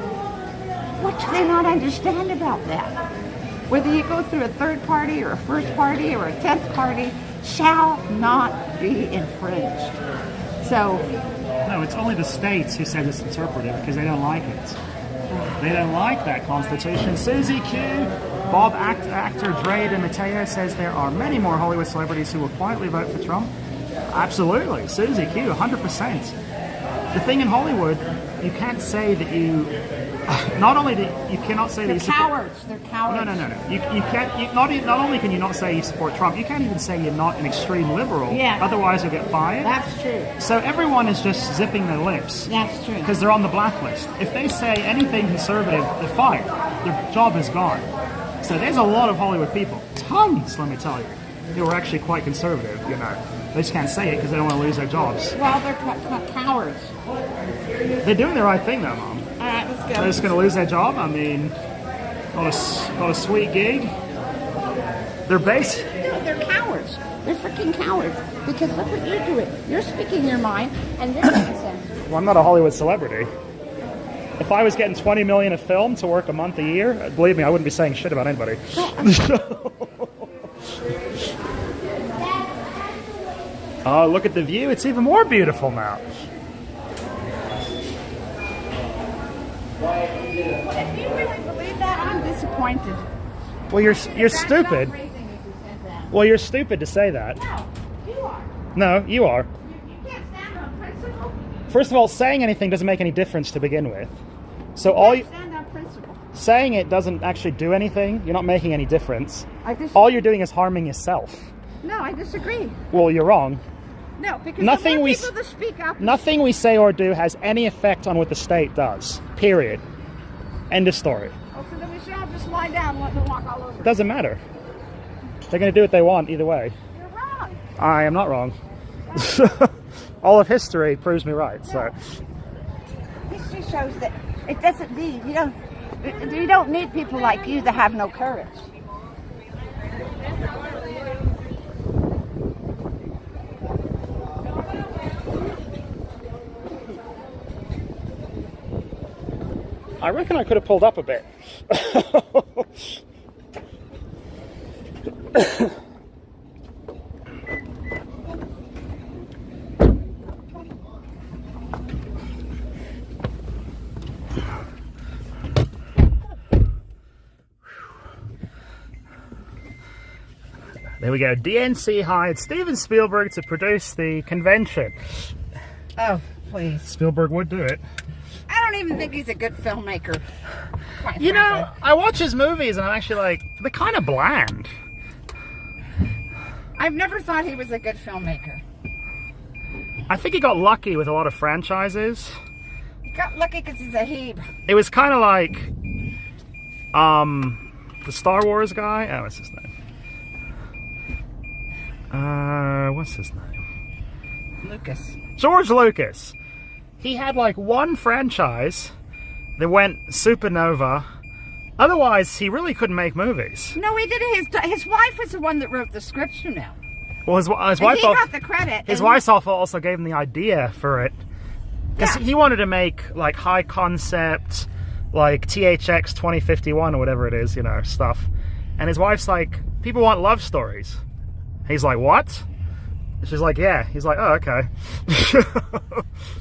C: What do they not understand about that? Whether you go through a third party or a first party or a 10th party, shall not be infringed. So,
B: no, it's only the states who said it's interpreted because they don't like it. They don't like that Constitution. Susie Q, Bob actor Dre DeMatteo says there are many more Hollywood celebrities who will quietly vote for Trump. Absolutely, Susie Q, 100%. The thing in Hollywood, you can't say that you. Not only you cannot say
C: they're
B: that
C: cowards. They're cowards.
B: No. You can't. Not only can you not say you support Trump, you can't even say you're not an extreme liberal.
C: Yeah.
B: Otherwise, you'll get fired.
C: That's true.
B: So everyone is just zipping their lips.
C: That's true.
B: Because they're on the blacklist. If they say anything conservative, they're fired. Their job is gone. So there's a lot of Hollywood people, tons, let me tell you, who are actually quite conservative. They just can't say it because they don't want to lose their jobs.
C: Well, they're cowards.
B: They're doing the right thing, though, Mom.
C: All right, let's go.
B: They're just going to lose their job. I mean, not a sweet gig. They're based.
C: No, they're cowards. They're freaking cowards. Because look what you're doing. You're speaking your mind, and you're making sense.
B: Well, I'm not a Hollywood celebrity. If I was getting $20 million a film to work a month a year, believe me, I wouldn't be saying shit about anybody. Oh, look at the view. It's even more beautiful now.
C: If you really believe that, I'm disappointed.
B: Well, you're stupid. Well, you're stupid to say that.
C: No, you are.
B: No, you are.
C: You can't stand on principle.
B: First of all, saying anything doesn't make any difference to begin with. So
C: Stand on principle.
B: saying it doesn't actually do anything. You're not making any difference. All you're doing is harming yourself.
C: No, I disagree.
B: Well, you're wrong.
C: No, because
B: Nothing we
C: people to speak up.
B: Nothing we say or do has any effect on what the state does. Period. End of story.
C: Oh, so then we should all just lie down and let them walk all over.
B: Doesn't matter. They're going to do what they want either way.
C: You're wrong.
B: I am not wrong. All of history proves me right. So
C: History shows that it doesn't need. You don't need people like you that have no courage.
B: I reckon I could have pulled up a bit. There we go. DNC hired Steven Spielberg to produce the convention.
C: Oh, please.
B: Spielberg would do it.
C: I don't even think he's a good filmmaker.
B: You know, I watch his movies and I'm actually like, they're kind of bland.
C: I've never thought he was a good filmmaker.
B: I think he got lucky with a lot of franchises.
C: He got lucky because he's a Hebe.
B: It was kind of like, the Star Wars guy. Oh, what's his name? What's his name?
C: Lucas.
B: George Lucas. He had like one franchise that went supernova. Otherwise, he really couldn't make movies.
C: No, he did it. His wife was the one that wrote the scripts, you know.
B: Well, his wife.
C: He got the credit.
B: His wife also gave him the idea for it, because he wanted to make like high concept, like THX 2051 or whatever it is, you know, stuff. And his wife's like, people want love stories. He's like, what? She's like, yeah. He's like, oh, okay.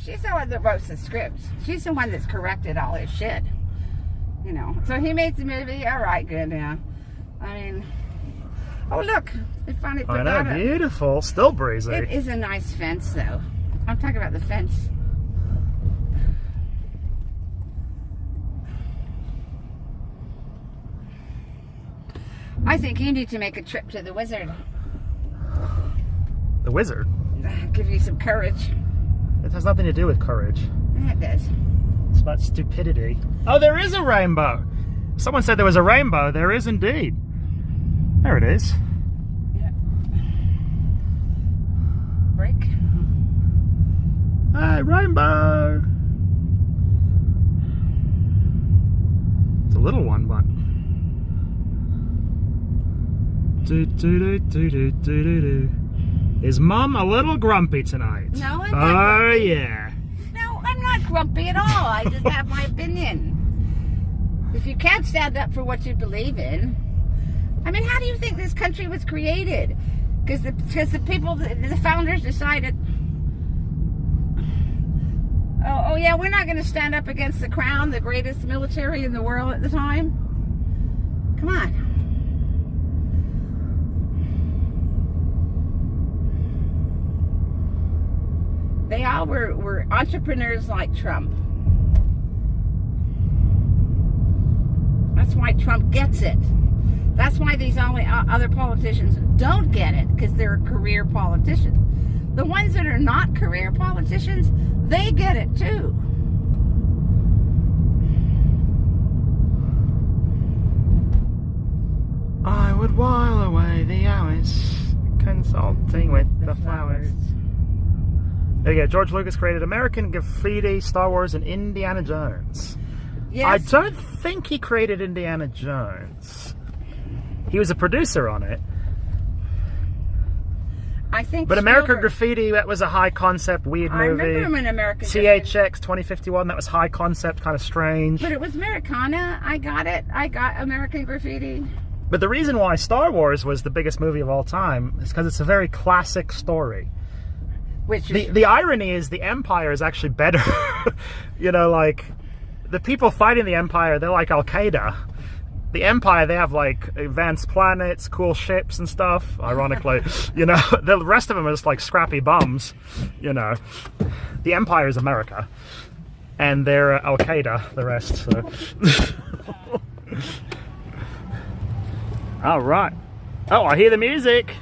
C: She's the one that wrote the scripts. She's the one that's corrected all his shit. You know, so he made the movie. All right, good. Yeah, I mean, oh look, they finally put
B: I know,
C: that
B: beautiful. Still breezy.
C: It is a nice fence, though. I'm talking about the fence. I think you need to make a trip to the Wizard.
B: The Wizard?
C: Give you some courage.
B: It has nothing to do with courage.
C: Yeah, it does.
B: It's about stupidity. Oh, there is a rainbow! Someone said there was a rainbow. There is indeed. There it is.
C: Yeah. Break.
B: Hey, rainbow! It's a little one, but... Do. Is Mum a little grumpy tonight?
C: No, I'm not.
B: Oh, yeah.
C: No, I'm not grumpy at all. I just have my opinion. If you can't stand up for what you believe in, I mean, how do you think this country was created? Because the people, the founders decided, oh yeah, we're not going to stand up against the Crown, the greatest military in the world at the time. Come on. They all were entrepreneurs like Trump. That's why Trump gets it. That's why these only other politicians don't get it, because they're career politicians. The ones that are not career politicians, they get it too.
B: I would while away the hours consulting with the flowers. There you go. George Lucas created American Graffiti, Star Wars, and Indiana Jones.
C: Yes.
B: I don't think he created Indiana Jones. He was a producer on it.
C: I think.
B: But American
C: Spielberg.
B: Graffiti, that was a high concept, weird movie.
C: I remember him in American Graffiti.
B: THX 2051, that was high concept, kind of strange.
C: But it was Americana. I got it. I got American Graffiti.
B: But the reason why Star Wars was the biggest movie of all time is because it's a very classic story.
C: Which
B: The irony is the Empire is actually better. You know, like, the people fighting the Empire, they're like Al-Qaeda. The Empire, they have, like, advanced planets, cool ships and stuff, ironically. You know, the rest of them are just, like, scrappy bums, you know. The Empire is America. And they're Al-Qaeda, the rest, so... All right. Oh, I hear the music.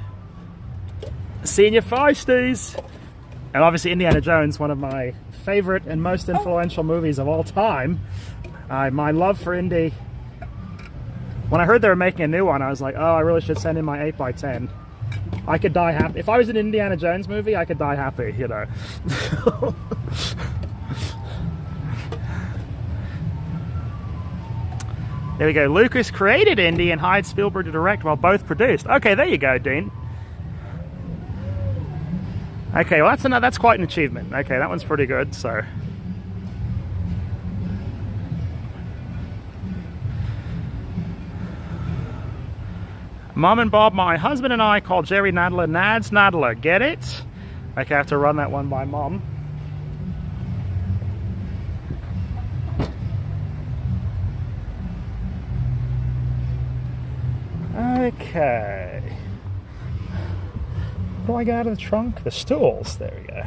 B: Senior Feisties. And obviously Indiana Jones, one of my favorite and most influential movies of all time. My love for Indy. When I heard they were making a new one, I was like, oh, I really should send in my 8x10. I could die happy. If I was in an Indiana Jones movie, I could die happy, you know. There we go. Lucas created Indy and hired Spielberg to direct while both produced. Okay, there you go, Dean. Okay, well that's quite an achievement. Okay, that one's pretty good, so. Mom and Bob, my husband and I call Jerry Nadler Nads Nadler. Get it? Okay, I have to run that one by Mom. Okay. What do I get out of the trunk? The stools. There we go.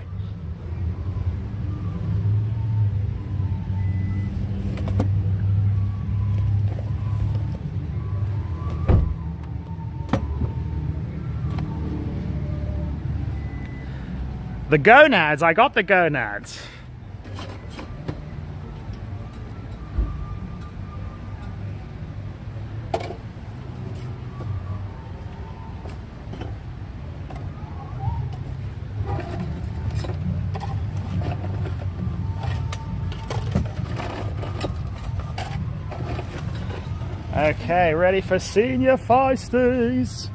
B: The gonads. I got the gonads. Okay, ready for Senior Feisties.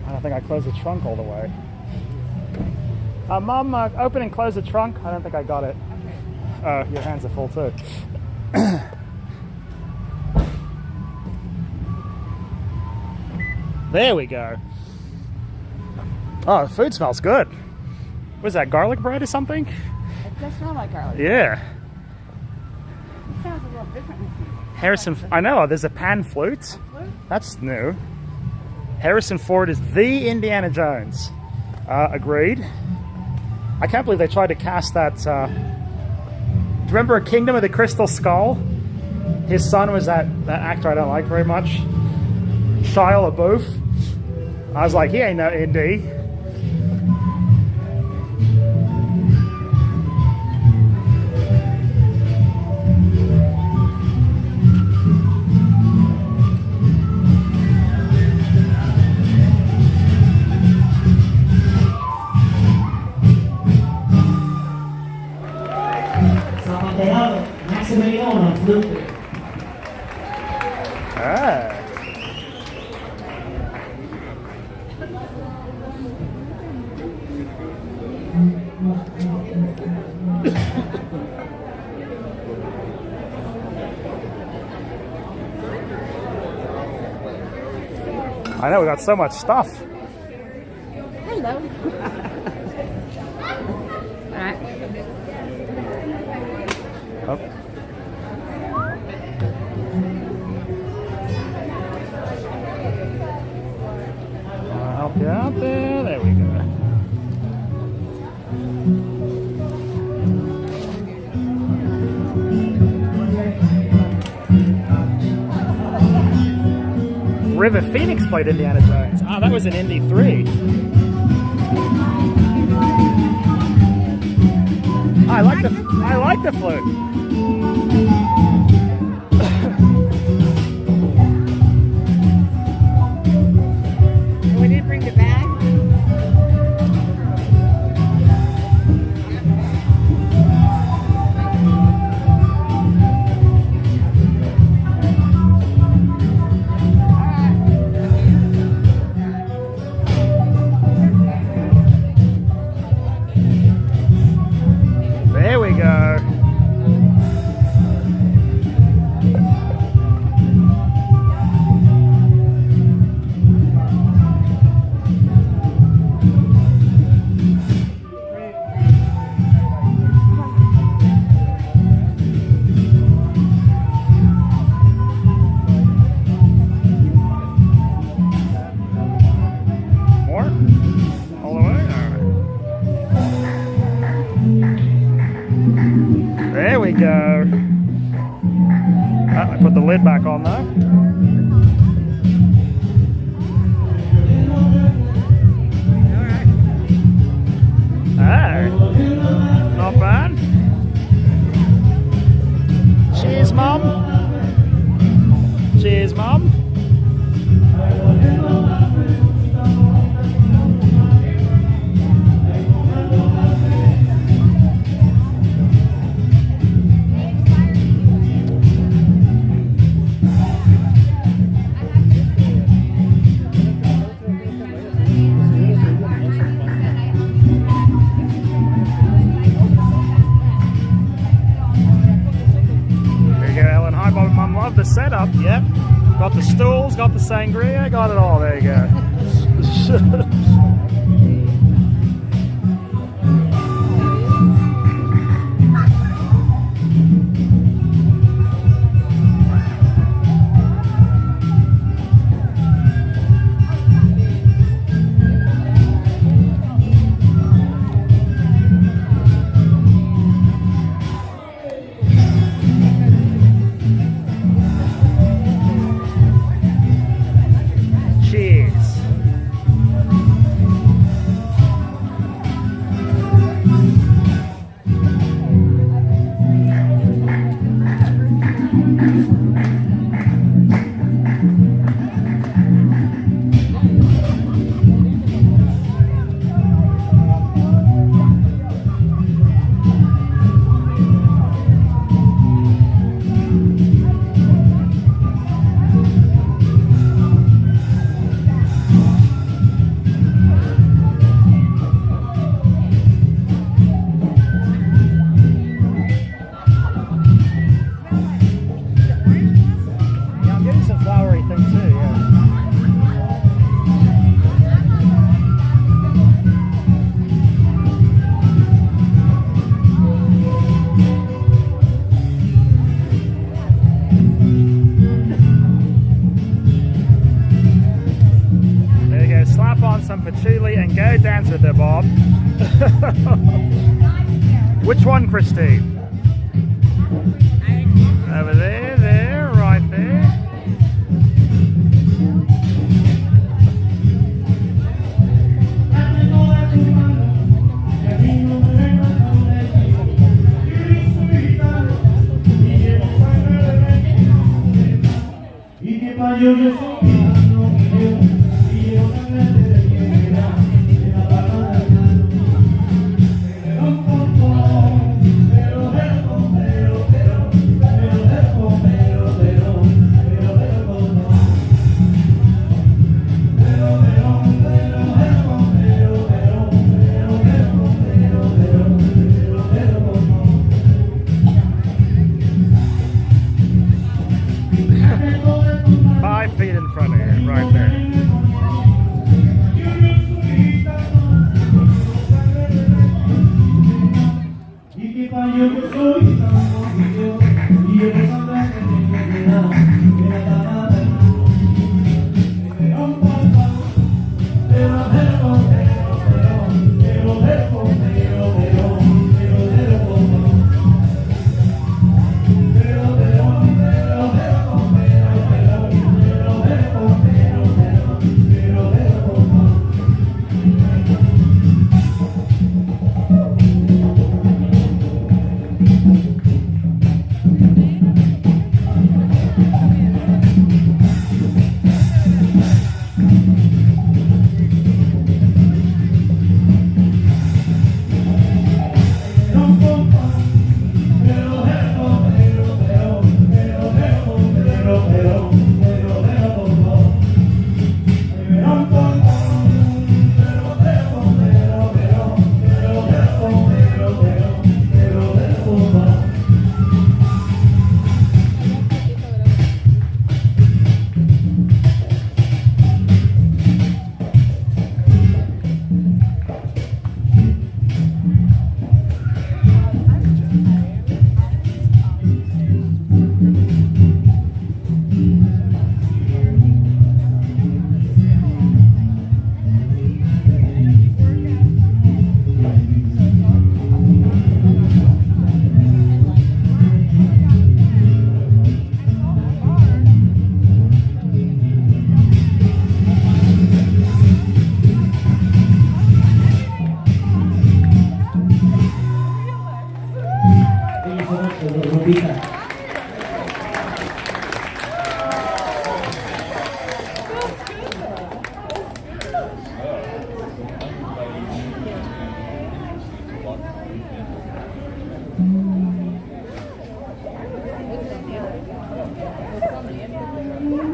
B: I don't think I closed the trunk all the way. Mom, open and close the trunk. I don't think I got it. Oh, your hands are full too. There we go. Oh, the food smells good. Was that garlic bread or something?
C: It does smell like garlic.
B: Yeah.
C: It sounds a little different.
B: Harrison, I know, there's a pan flute.
C: Flute?
B: That's new. Harrison Ford is the Indiana Jones. Agreed. I can't believe they tried to cast that. Do you remember Kingdom of the Crystal Skull? His son was that actor I don't like very much. Shia LaBeouf. I was like, he ain't no Indy. I know, we got so much stuff.
C: Hello. All right.
B: Oh. I'll help you out there. There we go. River Phoenix played Indiana Jones. Ah, that was in Indy 3. I like the flute.
C: We didn't bring the bag.
B: There we go. More? All the way? All right. There we go. I put the lid back on though. Hey, not bad. Cheers, Mum. Cheers, Mum. The setup, yep. Got the stools, got the sangria, got it all. There you go. patchouli and go dance with her, Bob. Which one, Christine? Over there, there, right there.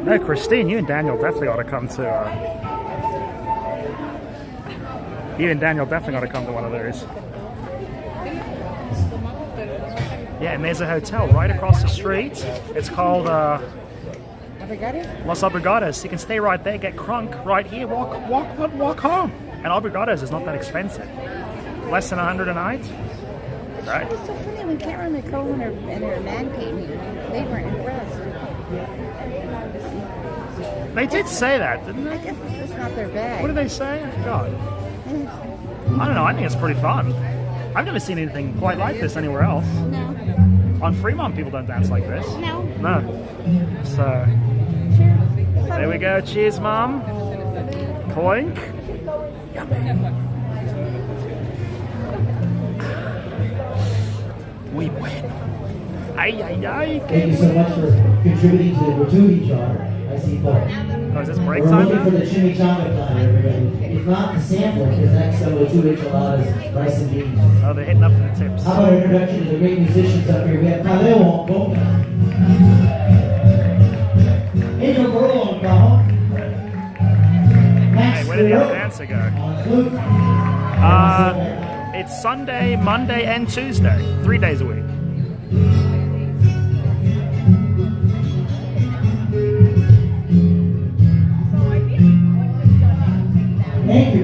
B: No, Christine, you and Daniel definitely ought to come to. You and Daniel definitely ought to come to one of those. Yeah, and there's a hotel right across the street. It's called Los Obrigados. You can stay right there, get crunk right here, walk home. And Obrigados is not that expensive. Less than $100 a night. Right.
C: It was so funny when Karen and Nicole and her man came here. They weren't impressed.
B: They did say that, didn't
C: I
B: they?
C: guess it's just not their bag.
B: What did they say? I forgot. I don't know. I think it's pretty fun. I've never seen anything quite like this anywhere else.
C: No.
B: On Fremont, people don't dance like this.
C: No.
B: No. So, there we go. Cheers, Mom. Clink. We win. Ay, ay, ay.
E: Thank you so much for contributing to each other. I see Paul.
B: Oh, is this break
E: We're
B: time
E: looking
B: now?
E: for the chimichanga plan, everybody. If not, the sampler, because next time we'll do enchiladas, rice and beans.
B: Oh, they're hitting up for the tips.
E: How about an introduction to the great musicians up here? We have Kaleo Boca. In your world, Paul.
B: Hey, where did the other dancer go? It's Sunday, Monday, and Tuesday. 3 days a week.
E: Thank you.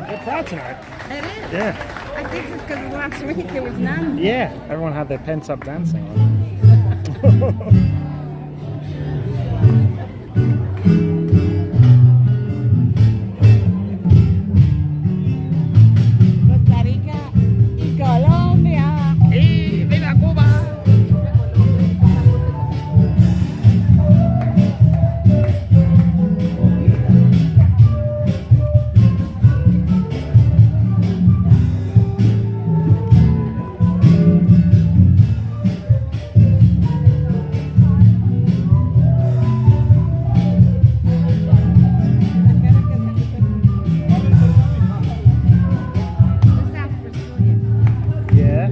B: Good crowd tonight.
C: It is.
B: Yeah.
C: I think it's because last week there was none.
B: Yeah, everyone had their pent up dancing on.
C: Costa Rica y Colombia.
B: ¡Y viva Cuba! Yeah.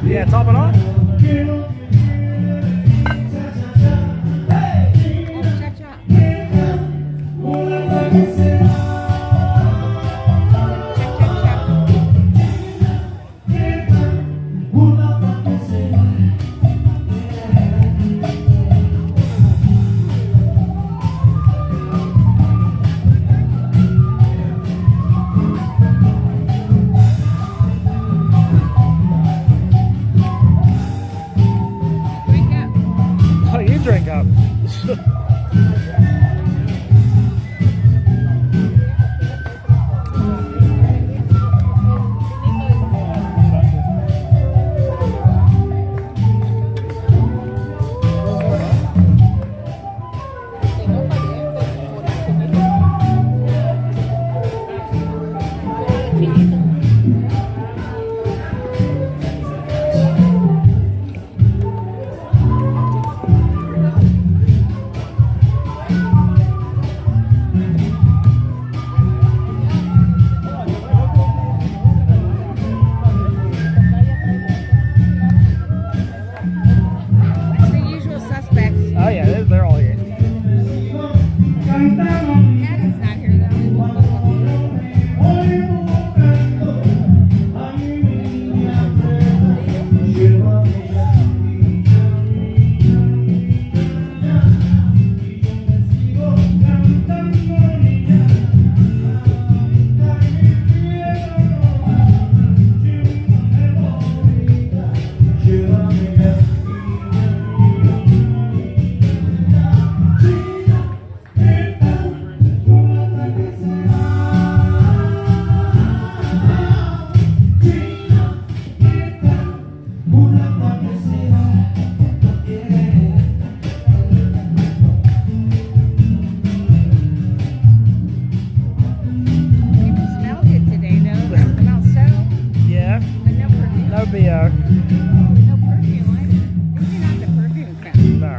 B: Yeah, top it off. Oh, you drink up.
C: The usual suspects.
B: Oh yeah, they're all here.
C: Daddy's not here though.
B: video.
C: No perfume either. You're not the perfume kind.
B: No.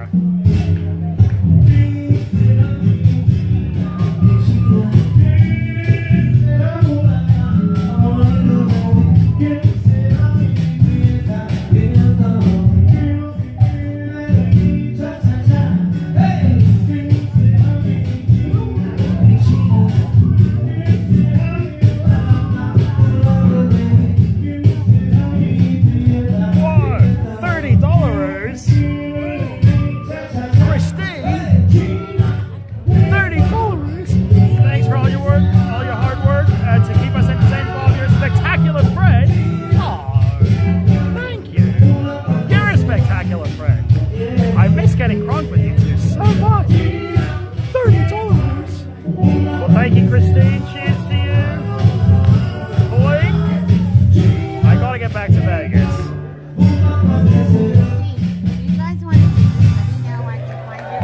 B: Whoa, $30. Christine, $30. Thanks for all your work, all your hard work, to keep us entertained while you're a spectacular friend. Aw, thank you. You're a spectacular friend. I miss getting crunk with you two so much. $30. Well, thank you, Christine. Cheers to you. Blink. I gotta get back to Vegas.
C: You guys want to do this? Let me know. I can find your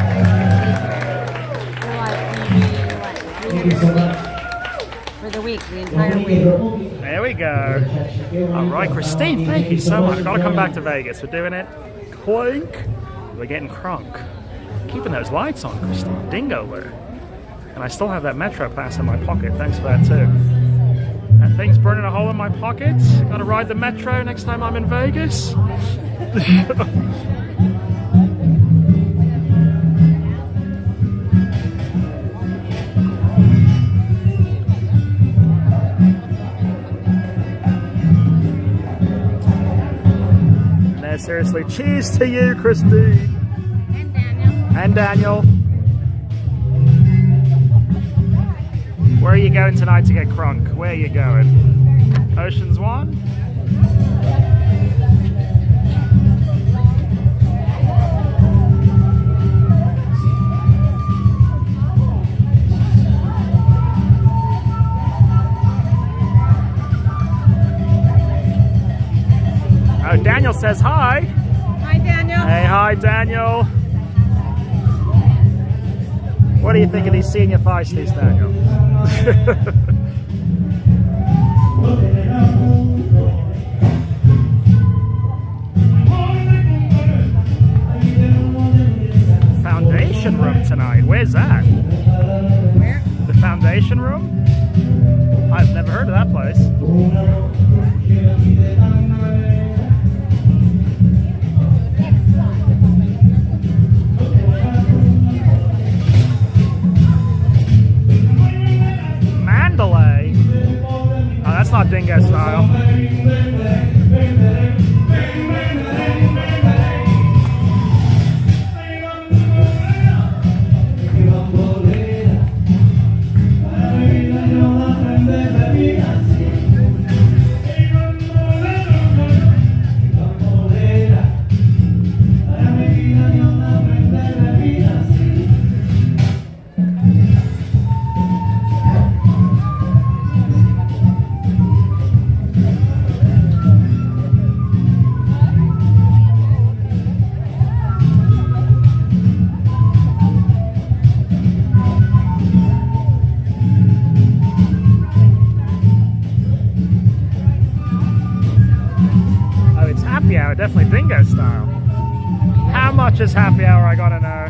E: Thank you so much.
C: for the week, the entire week.
B: There we go. All right, Christine, thank you so much. Gotta come back to Vegas. We're doing it. Clink. We're getting crunk. Keeping those lights on, Christine. Dingo alert. And I still have that Metro pass in my pocket. Thanks for that too. That thing's burning a hole in my pocket. Gotta ride the Metro next time I'm in Vegas. No, seriously, cheers to you, Christine.
C: And Daniel.
B: And Daniel. Where are you going tonight to get crunk? Where are you going? Ocean's 1? Oh, Daniel says hi.
C: Hi, Daniel.
B: Hey, hi, Daniel. What do you think of these senior feisties, Daniel? Foundation room tonight. Where's that?
C: Where?
B: The foundation room? I've never heard of that place. Mandalay? Oh, that's not Dingo style. Definitely Dingo style. How much is happy hour? I gotta know.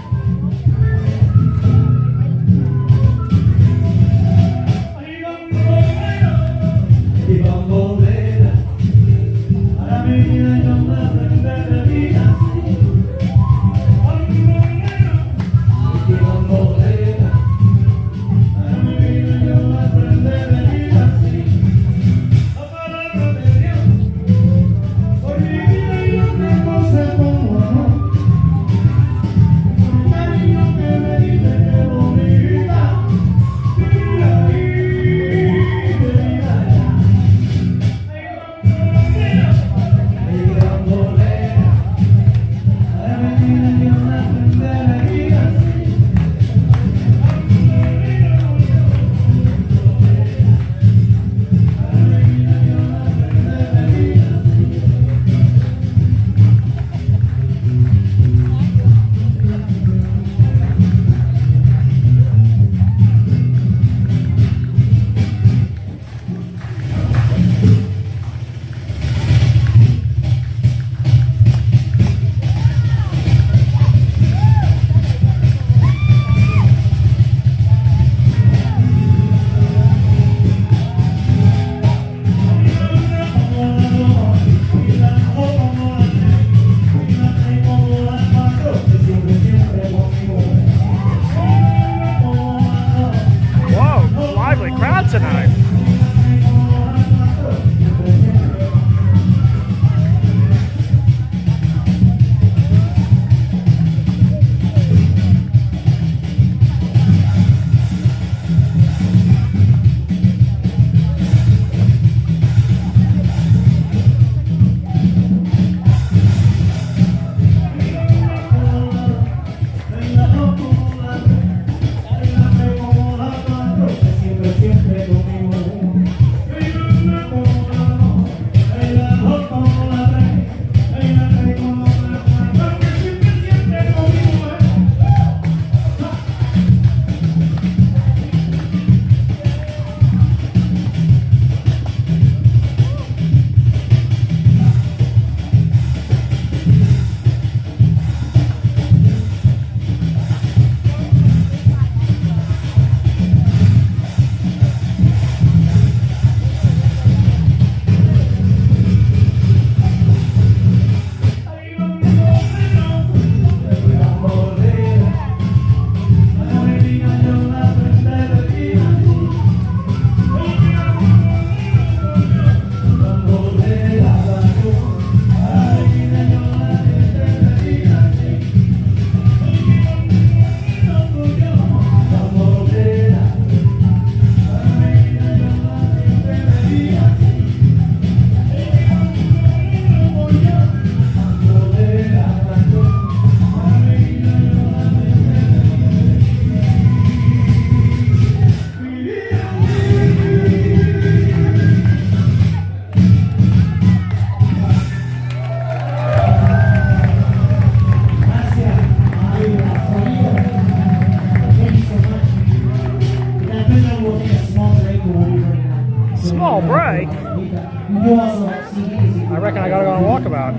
B: break,
E: You do also have CDs.
B: I reckon I gotta go on a walkabout.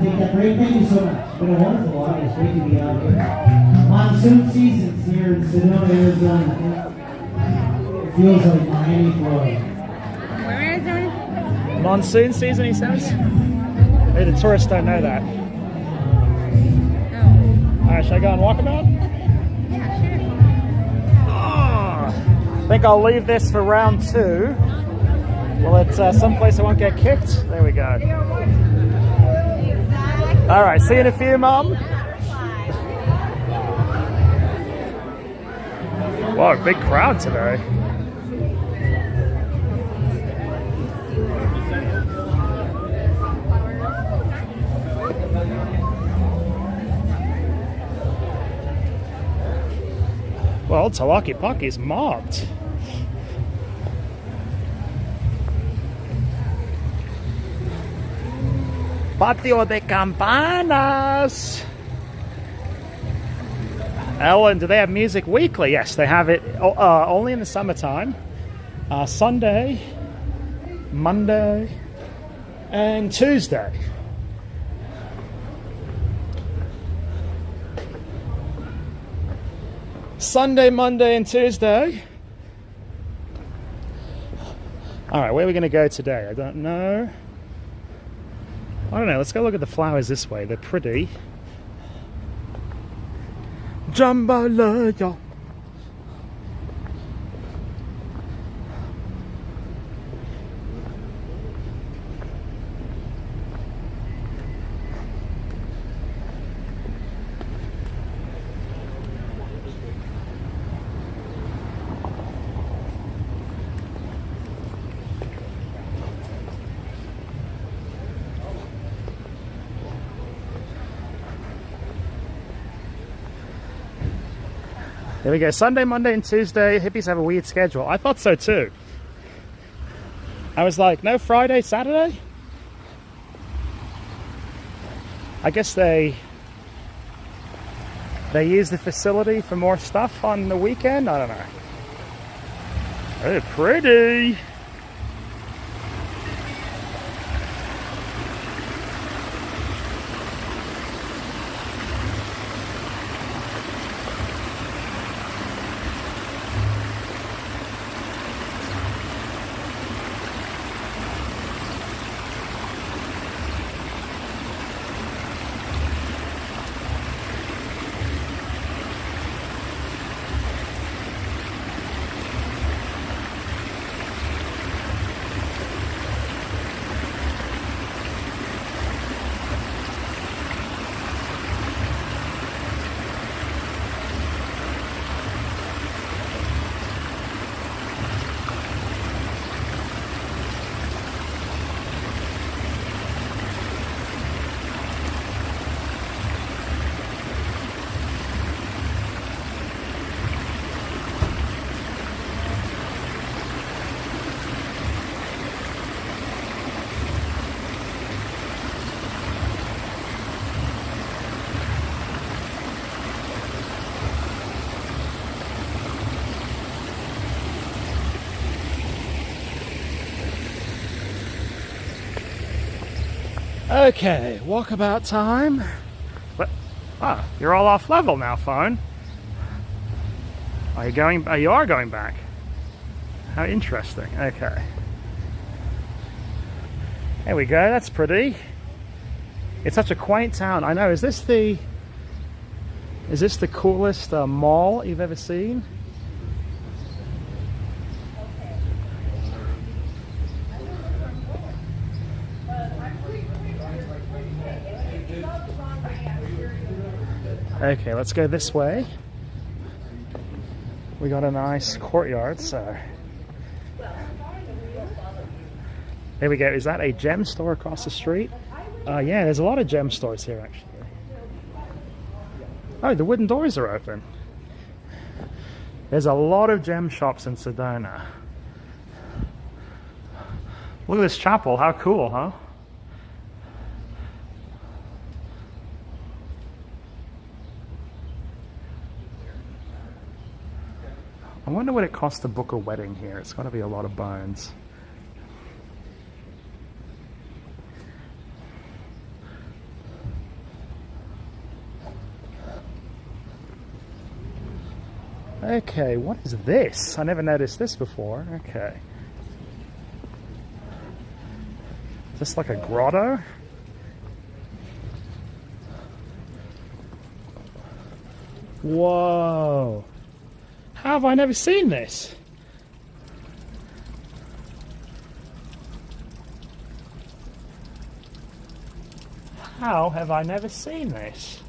E: Take that break. Thank you so much. It's been a wonderful August. Great to be out here. Monsoon season's here in Sedona, Arizona. It feels like Miami, Florida.
C: Where is it?
B: Monsoon season, he says. Maybe the tourists don't know that.
C: Oh.
B: Alright, should I go on walkabout?
C: Yeah, sure.
B: Oh, I think I'll leave this for round 2. Well, it's someplace I won't get kicked. There we go. Alright, see you in a few, Mum. Whoa, big crowd today. Well, Talaki Paki's mobbed. Patio de Campanas. Ellen, do they have music weekly? Yes, they have it only in the summertime. Sunday, Monday, and Tuesday. Sunday, Monday, and Tuesday. Alright, where are we going to go today? I don't know. I don't know, let's go look at the flowers this way. They're pretty. Jambalaya. There we go. Sunday, Monday, and Tuesday. Hippies have a weird schedule. I thought so too. I was like, no Friday, Saturday? I guess they use the facility for more stuff on the weekend? I don't know. They're pretty. Okay, walkabout time. But you're all off level now, phone. Are you going? You are going back. How interesting. Okay. There we go. That's pretty. It's such a quaint town. I know. Is this the coolest mall you've ever seen? Okay, let's go this way. We got a nice courtyard, so there we go. Is that a gem store across the street? Yeah, there's a lot of gem stores here, actually. Oh, the wooden doors are open. There's a lot of gem shops in Sedona. Look at this chapel. How cool, huh? I wonder what it costs to book a wedding here. It's got to be a lot of bones. Okay, what is this? I never noticed this before. Okay. Is this like a grotto? Whoa. How have I never seen this? How have I never seen this?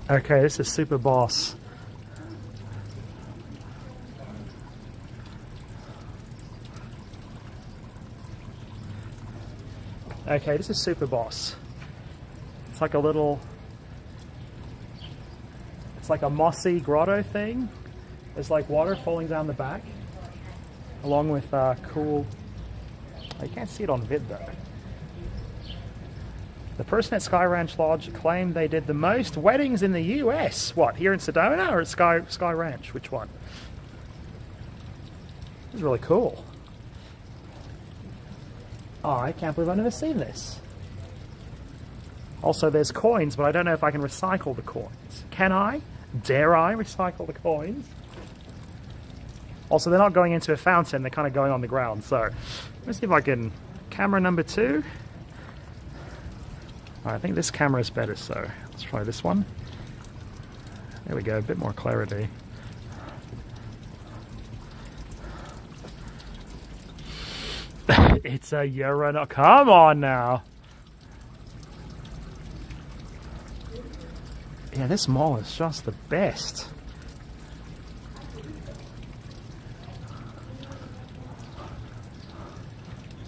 B: Okay, this is super boss. Okay, this is super boss. It's like a little... It's like a mossy grotto thing. There's like water falling down the back. Along with cool... Oh, you can't see it on vid though. The person at Sky Ranch Lodge claimed they did the most weddings in the US. What, here in Sedona or at Sky Ranch? Which one? This is really cool. Oh, I can't believe I've never seen this. Also, there's coins, but I don't know if I can recycle the coins. Can I? Dare I recycle the coins? Also, they're not going into a fountain, they're kind of going on the ground. So, let's see if I can... Camera number 2. I think this camera is better, so let's try this one. There we go, a bit more clarity. It's a urinal. Come on now. Yeah, this mall is just the best.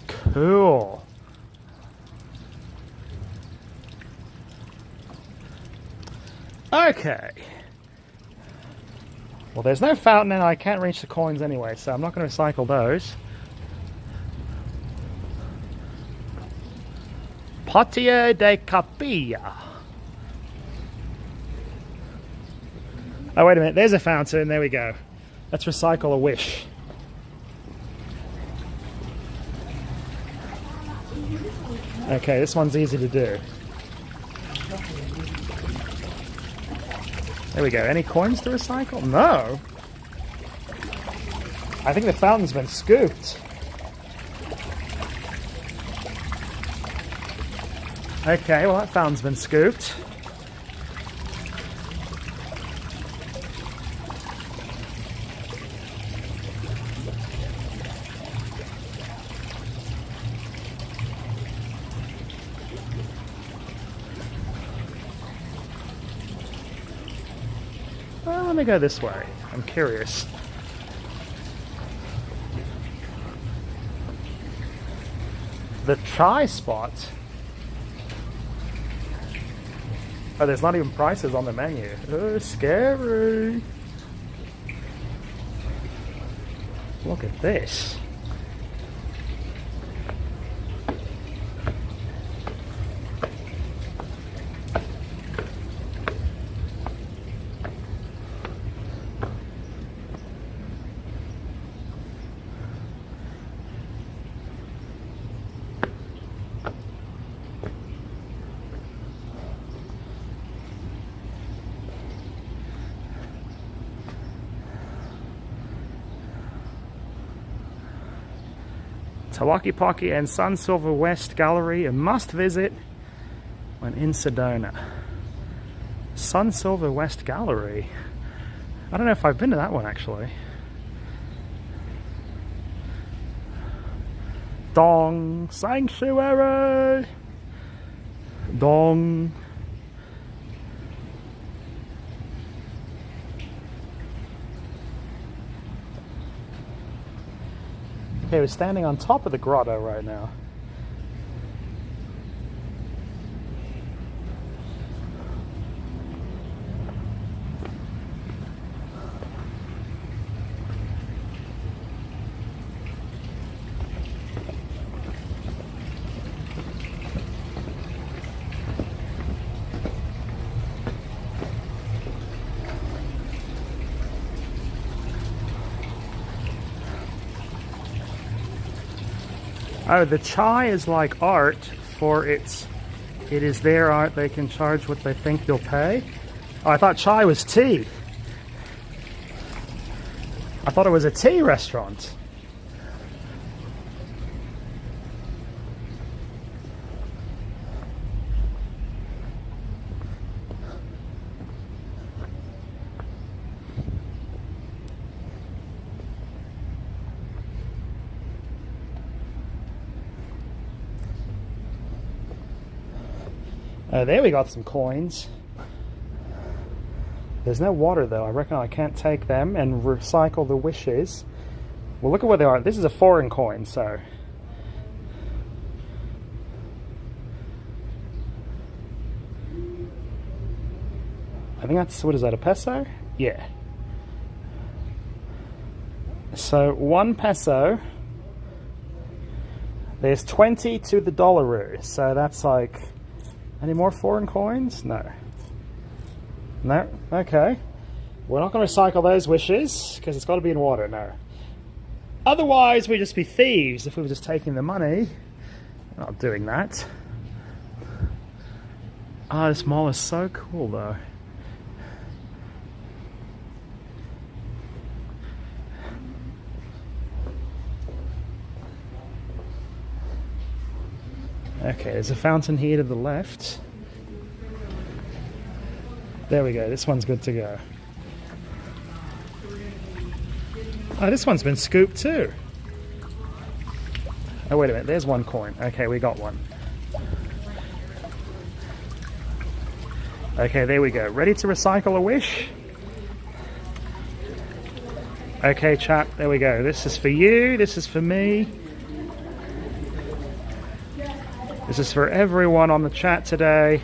B: Cool. Okay. Well, there's no fountain and I can't reach the coins anyway, so I'm not going to recycle those. Patio de Capilla. Oh, wait a minute. There's a fountain. There we go. Let's recycle a wish. Okay, this one's easy to do. There we go. Any coins to recycle? No. I think the fountain's been scooped. Okay, well that fountain's been scooped. Well, let me go this way. I'm curious. The chai spot. Oh, there's not even prices on the menu. Oh, scary. Look at this. Tawaki Paki and Sun Silver West Gallery, a must visit when in Sedona. Sun Silver West Gallery. I don't know if I've been to that one actually. Dong Sanctuary. Dong. Okay, we're standing on top of the grotto right now. Oh, the chai is like art for its It is their art. They can charge what they think you'll pay. Oh, I thought chai was tea. I thought it was a tea restaurant. There we got some coins. There's no water though. I reckon I can't take them and recycle the wishes. Well, look at what they are. This is a foreign coin, so. I think that's, what is that, a peso? Yeah. So 1 peso, there's 20 to the dollaroo. So that's like, any more foreign coins? No. No? Okay. We're not going to recycle those wishes, because it's got to be in water, no. Otherwise, we'd just be thieves if we were just taking the money. We're not doing that. Ah, this mall is so cool, though. Okay, there's a fountain here to the left. There we go, this one's good to go. Oh, this one's been scooped too. Oh, wait a minute, there's 1 coin. Okay, we got one. Okay, there we go. Ready to recycle a wish? Okay, chat, there we go. This is for you, this is for me. This is for everyone on the chat today.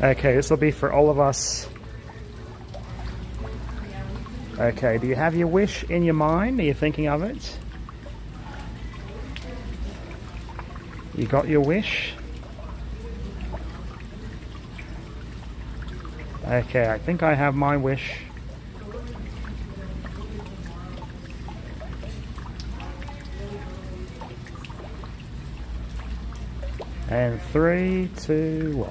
B: Okay, this will be for all of us. Okay, do you have your wish in your mind? Are you thinking of it? You got your wish? Okay, I think I have my wish. And 3, 2, 1.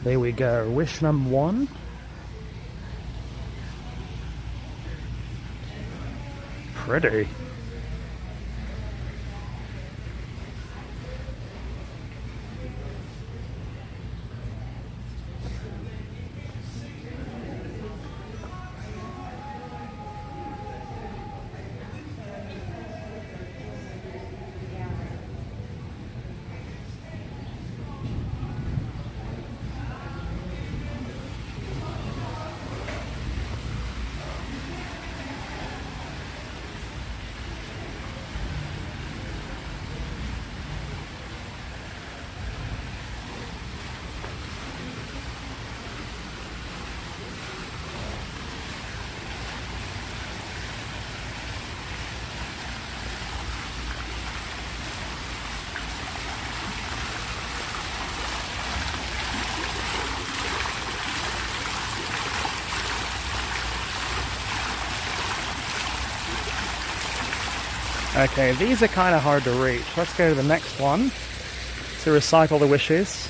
B: There we go. Wish number 1. Pretty. Okay, these are kind of hard to reach. Let's go to the next one to recycle the wishes.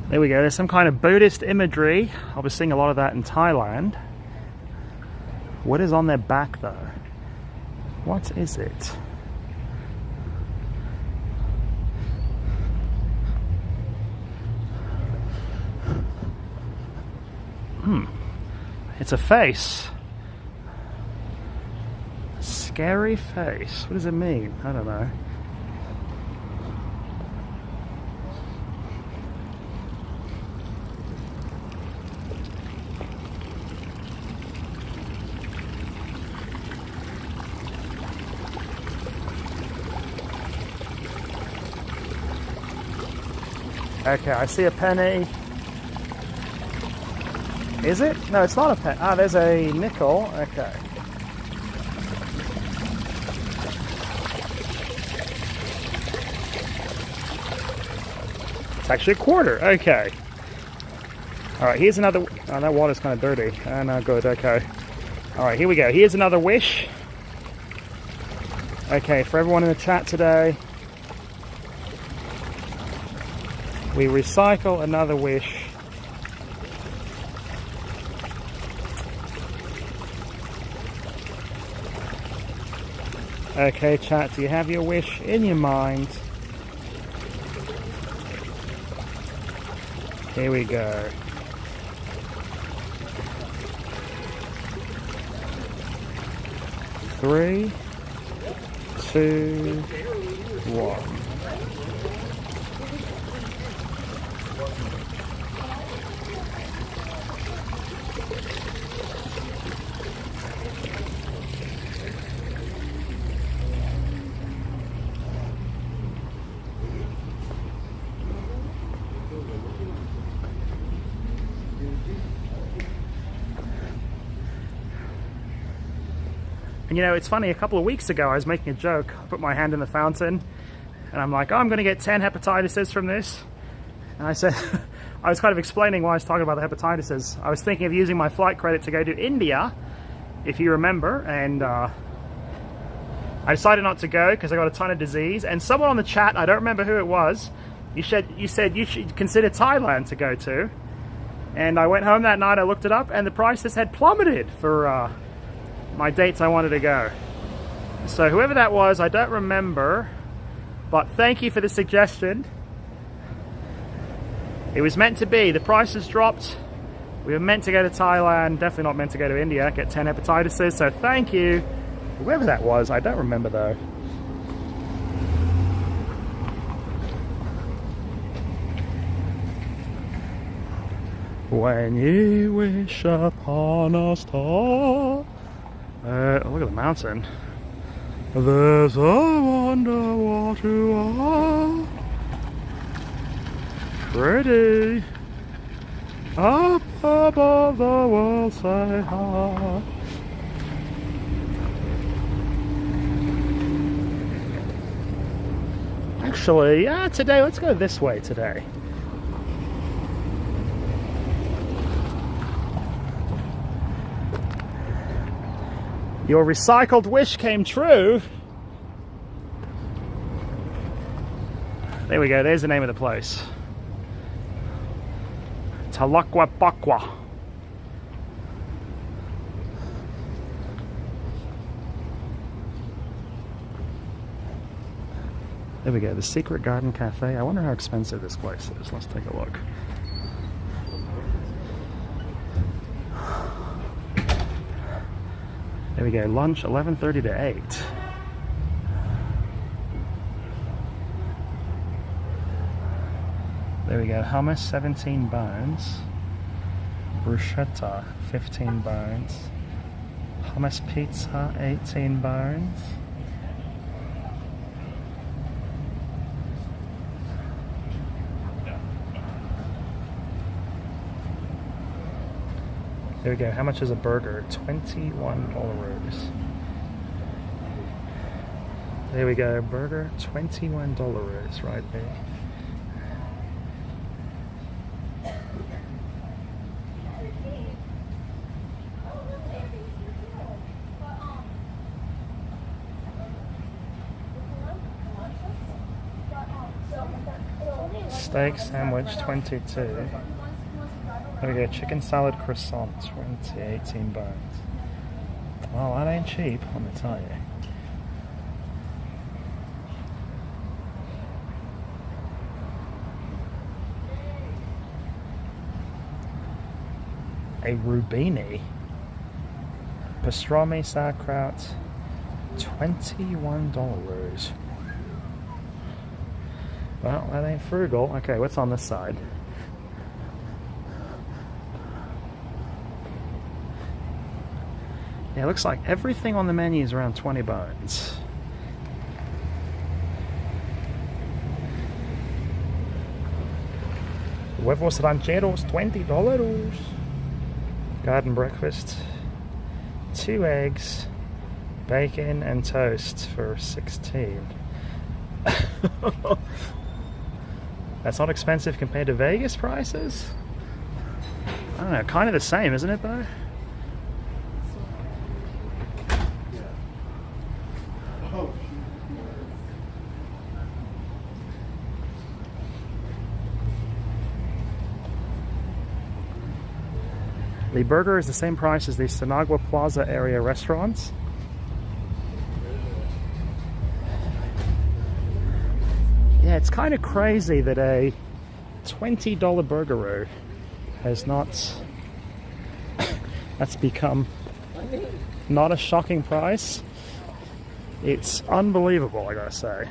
B: There we go, there's some kind of Buddhist imagery. I'll be seeing a lot of that in Thailand. What is on their back though? What is it? It's a face. Scary face. What does it mean? I don't know. Okay, I see a penny. Is it? No, it's not a penny. Ah, there's a nickel. Okay. It's actually a quarter. Okay. Alright, here's another... Oh, that water's kind of dirty. Oh, no, good. Okay. Alright, here we go. Here's another wish. Okay, for everyone in the chat today, we recycle another wish. Okay, chat, do you have your wish in your mind? Here we go. Three, two, one. And you know, it's funny, a couple of weeks ago I was making a joke. I put my hand in the fountain and I'm like, oh, I'm going to get 10 hepatitises from this. And I said, I was kind of explaining why I was talking about the hepatitises. I was thinking of using my flight credit to go to India, if you remember, and I decided not to go because I got a ton of disease. And someone on the chat, I don't remember who it was, you said you should consider Thailand to go to. And I went home that night, I looked it up, and the prices had plummeted for my dates I wanted to go. So whoever that was, I don't remember, but thank you for the suggestion. It was meant to be. The prices dropped. We were meant to go to Thailand, definitely not meant to go to India, get 10 hepatitises, so thank you. Whoever that was, I don't remember though. When you wish upon a star. Look at the mountain. There's a wonder what you are. Pretty. Up above the world, say hi. Actually, today, let's go this way today. Your recycled wish came true. There we go, there's the name of the place. Talakwa Pakwa. There we go, the Secret Garden Cafe. I wonder how expensive this place is. Let's take a look. There we go, lunch 11:30 to 8. There we go, hummus 17 bones. Bruschetta 15 bones. Hummus pizza 18 bones. There we go, how much is a burger? $21. There we go, burger, $21 right there. Steak sandwich, 22. There we go, chicken salad croissant, 18 bones. Well, that ain't cheap, let me tell you. A rubini. Pastrami, sauerkraut, $21. Well, that ain't frugal. Okay, what's on this side? Yeah, it looks like everything on the menu is around 20 bones. Huevos rancheros, $20. Garden breakfast. 2 eggs, bacon and toast for 16. That's not expensive compared to Vegas prices? I don't know, kind of the same, isn't it though? The burger is the same price as the Sedona Plaza area restaurants. Yeah, it's kind of crazy that a $20 burgeroo has not... that's become not a shocking price. It's unbelievable, I gotta say.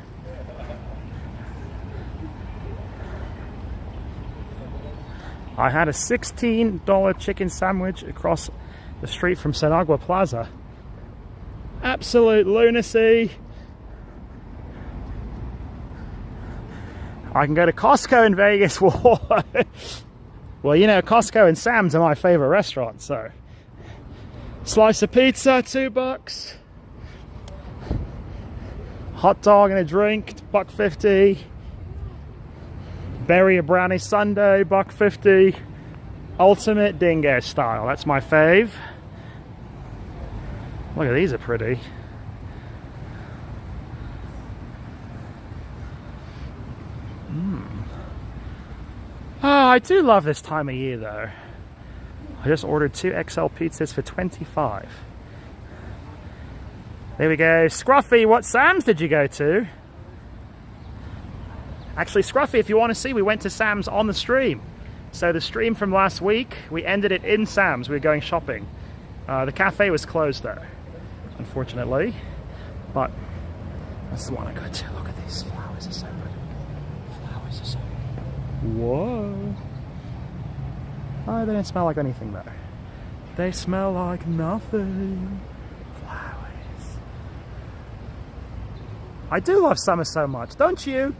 B: I had a $16 chicken sandwich across the street from Sedona Plaza. Absolute lunacy. I can go to Costco in Vegas. Well, you know, Costco and Sam's are my favorite restaurants, so. Slice of pizza, $2. Hot dog and a drink, $1.50. Berry a brownie sundae, $1.50. Ultimate Dingo style, that's my fave. Look at these, are pretty. Oh, I do love this time of year though. I just ordered 2 XL pizzas for $25. There we go. Scruffy, what Sam's did you go to? Actually, Scruffy, if you want to see, we went to Sam's on the stream. So the stream from last week, we ended it in Sam's. We were going shopping. The cafe was closed though, unfortunately. But that's the one I go to. Look at these flowers, are so pretty. Flowers are so pretty. Whoa. Oh, they don't smell like anything though. They smell like nothing. Flowers. I do love summer so much, don't you?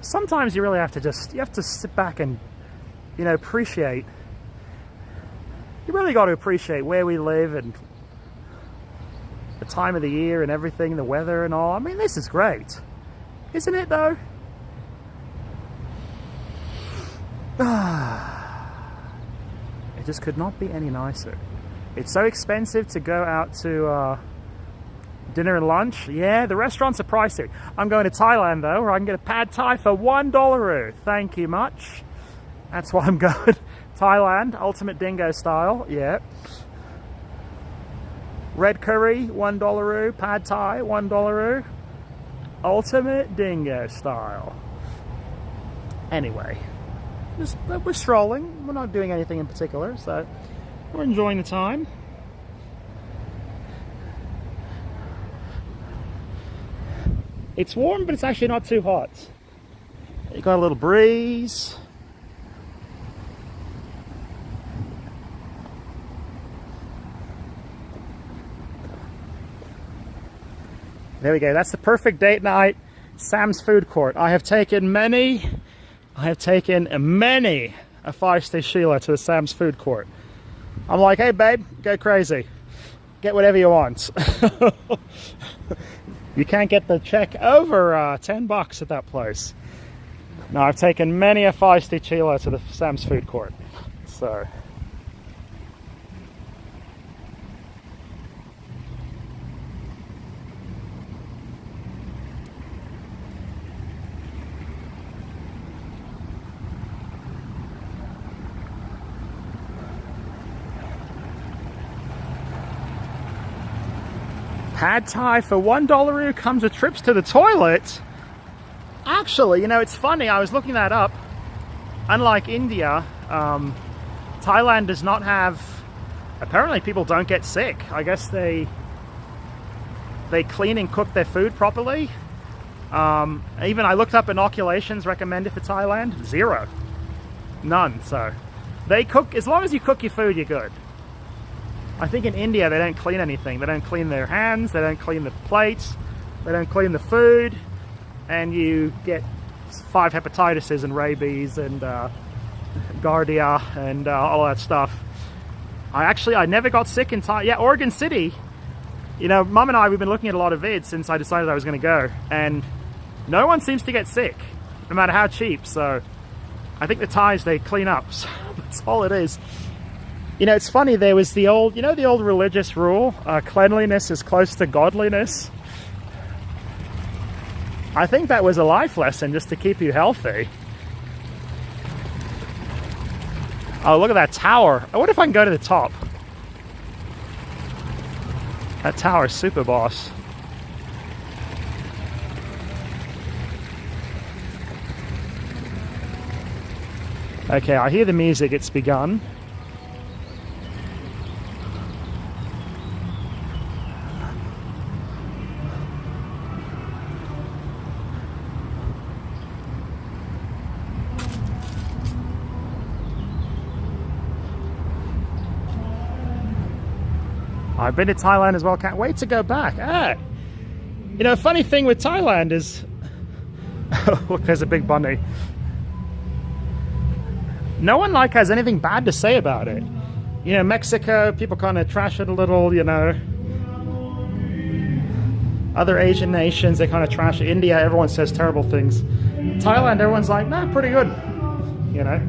B: Sometimes you really have to you have to sit back and, you know, appreciate. You really got to appreciate where we live and the time of the year and everything, the weather and all. I mean, this is great. Isn't it though? It just could not be any nicer. It's so expensive to go out to dinner and lunch. Yeah, the restaurants are pricey. I'm going to Thailand though, where I can get a pad thai for $1. Thank you much. That's why I'm going. Thailand, ultimate Dingo style. Yeah. Red curry, $1. Pad thai, $1. Ultimate Dingo style. Anyway, we're strolling. We're not doing anything in particular, so we're enjoying the time. It's warm, but it's actually not too hot. You got a little breeze. There we go. That's the perfect date night. Sam's food court. I have taken many a 5-star Sheila to the Sam's food court. I'm like, hey babe, go crazy. Get whatever you want. You can't get the check over $10 at that place. No, I've taken many a 5-star Sheila to the Sam's food court. So. Pad Thai for $1 comes with trips to the toilet. Actually, you know, it's funny, I was looking that up. Unlike India, Thailand does not have, apparently people don't get sick. I guess they they clean and cook their food properly. Even I looked up inoculations recommended for Thailand. 0. None. So they cook, as long as you cook your food, you're good. I think in India they don't clean anything. They don't clean their hands, they don't clean the plates, they don't clean the food, and you get 5 hepatitises and rabies and Gardia and all that stuff. I never got sick in Thailand. Yeah, Oregon City. You know, Mum and I, we've been looking at a lot of vids since I decided I was going to go, and no one seems to get sick, no matter how cheap. So I think the Thais, they clean up. So that's all it is. You know, it's funny, there was the old, you know, the old religious rule, cleanliness is close to godliness. I think that was a life lesson just to keep you healthy. Oh, look at that tower. I wonder if I can go to the top. That tower is super, boss. Okay, I hear the music, it's begun. I've been to Thailand as well, can't wait to go back. You know, funny thing with Thailand is, look, there's a big bunny. No one has anything bad to say about it. You know, Mexico, people kind of trash it a little, you know. Other Asian nations, they kind of trash it. India, everyone says terrible things. Thailand, everyone's like, nah, pretty good, you know.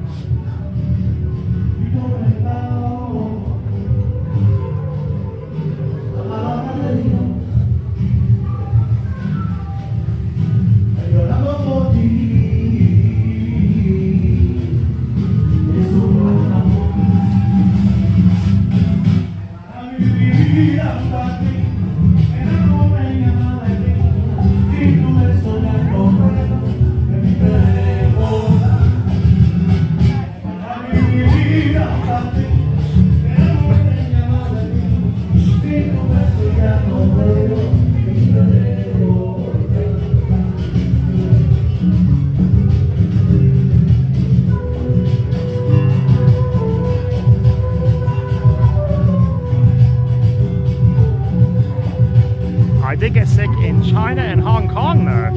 B: I did get sick in China and Hong Kong though.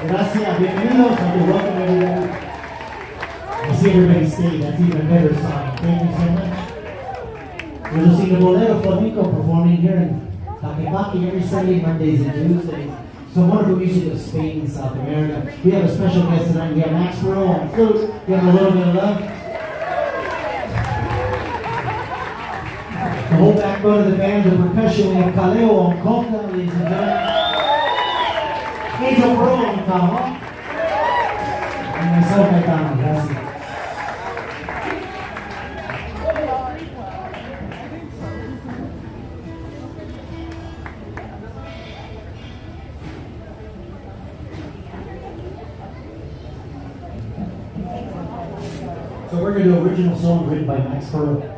E: Gracias, bienvenidos, and welcome everyone. I see everybody stayed, that's even better song. Thank you so much. We're listening to Bolero Flamenco performing here in Takepaki every Sunday, Mondays, and Tuesdays. Some wonderful music of Spain and South America. We have a special guest tonight. We have Max Burrow on flute. Give him a little bit of love. The whole backbone of the band, the percussion, we have Kaleo on conga, ladies and gentlemen. Angel Pro on cajon. And myself, Gaetano. Gracias. So we're going to do an original song written by Max Burrow.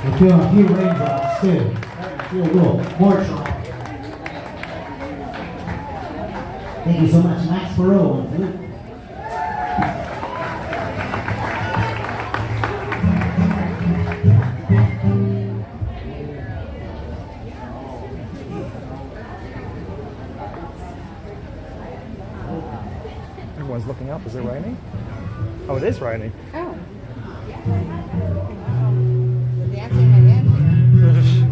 E: We're feeling a few raindrops too. Feel a little more trouble. Thank you so much, Max Perot.
B: Everyone's looking up. Is it raining? Oh, it is raining.
C: Oh. The dancing might end here.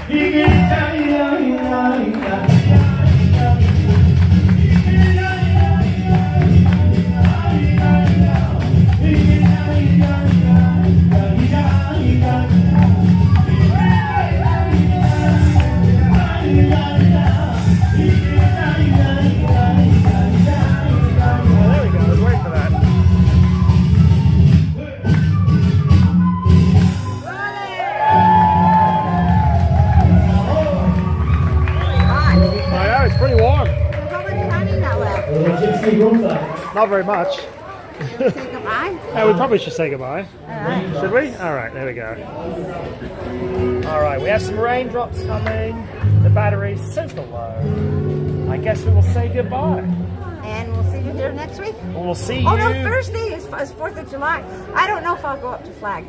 B: There we go. Let's wait for that. I know, it's pretty warm.
C: How much time is that left?
E: Gypsy Roomba.
B: Not very much.
C: Say goodbye.
B: We probably should say goodbye.
C: Alright.
B: Should we? Alright, there we go. Alright, we have some raindrops coming. The battery's super low. I guess we will say goodbye.
C: And we'll see you here next week.
B: We'll see you.
C: Oh no, Thursday is 4th of July. I don't know if I'll go up to Flag,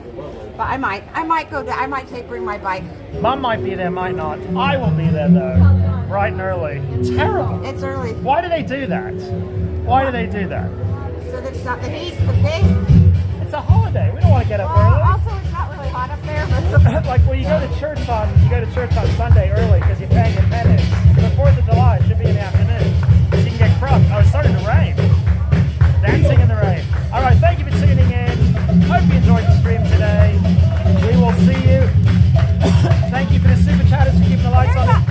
C: but I might. I might go there. I might bring my bike.
B: Mum might be there, might not. I will be there though. Bright and early. Terrible.
C: It's early,
B: Why do they do that? Why do they do that?
C: so that it's not the heat, the day.
B: It's a holiday. We don't want to get up early.
C: Also, it's not really hot up there, but
B: Like when you go to church on Sunday early because you're paying your penance. The 4th of July should be in the afternoon because you can get crushed. Oh, it's starting to rain. Dancing in the rain. All right, thank you for tuning in. Hope you enjoyed the stream today. We will see you. Thank you for the super chatters for keeping the lights on.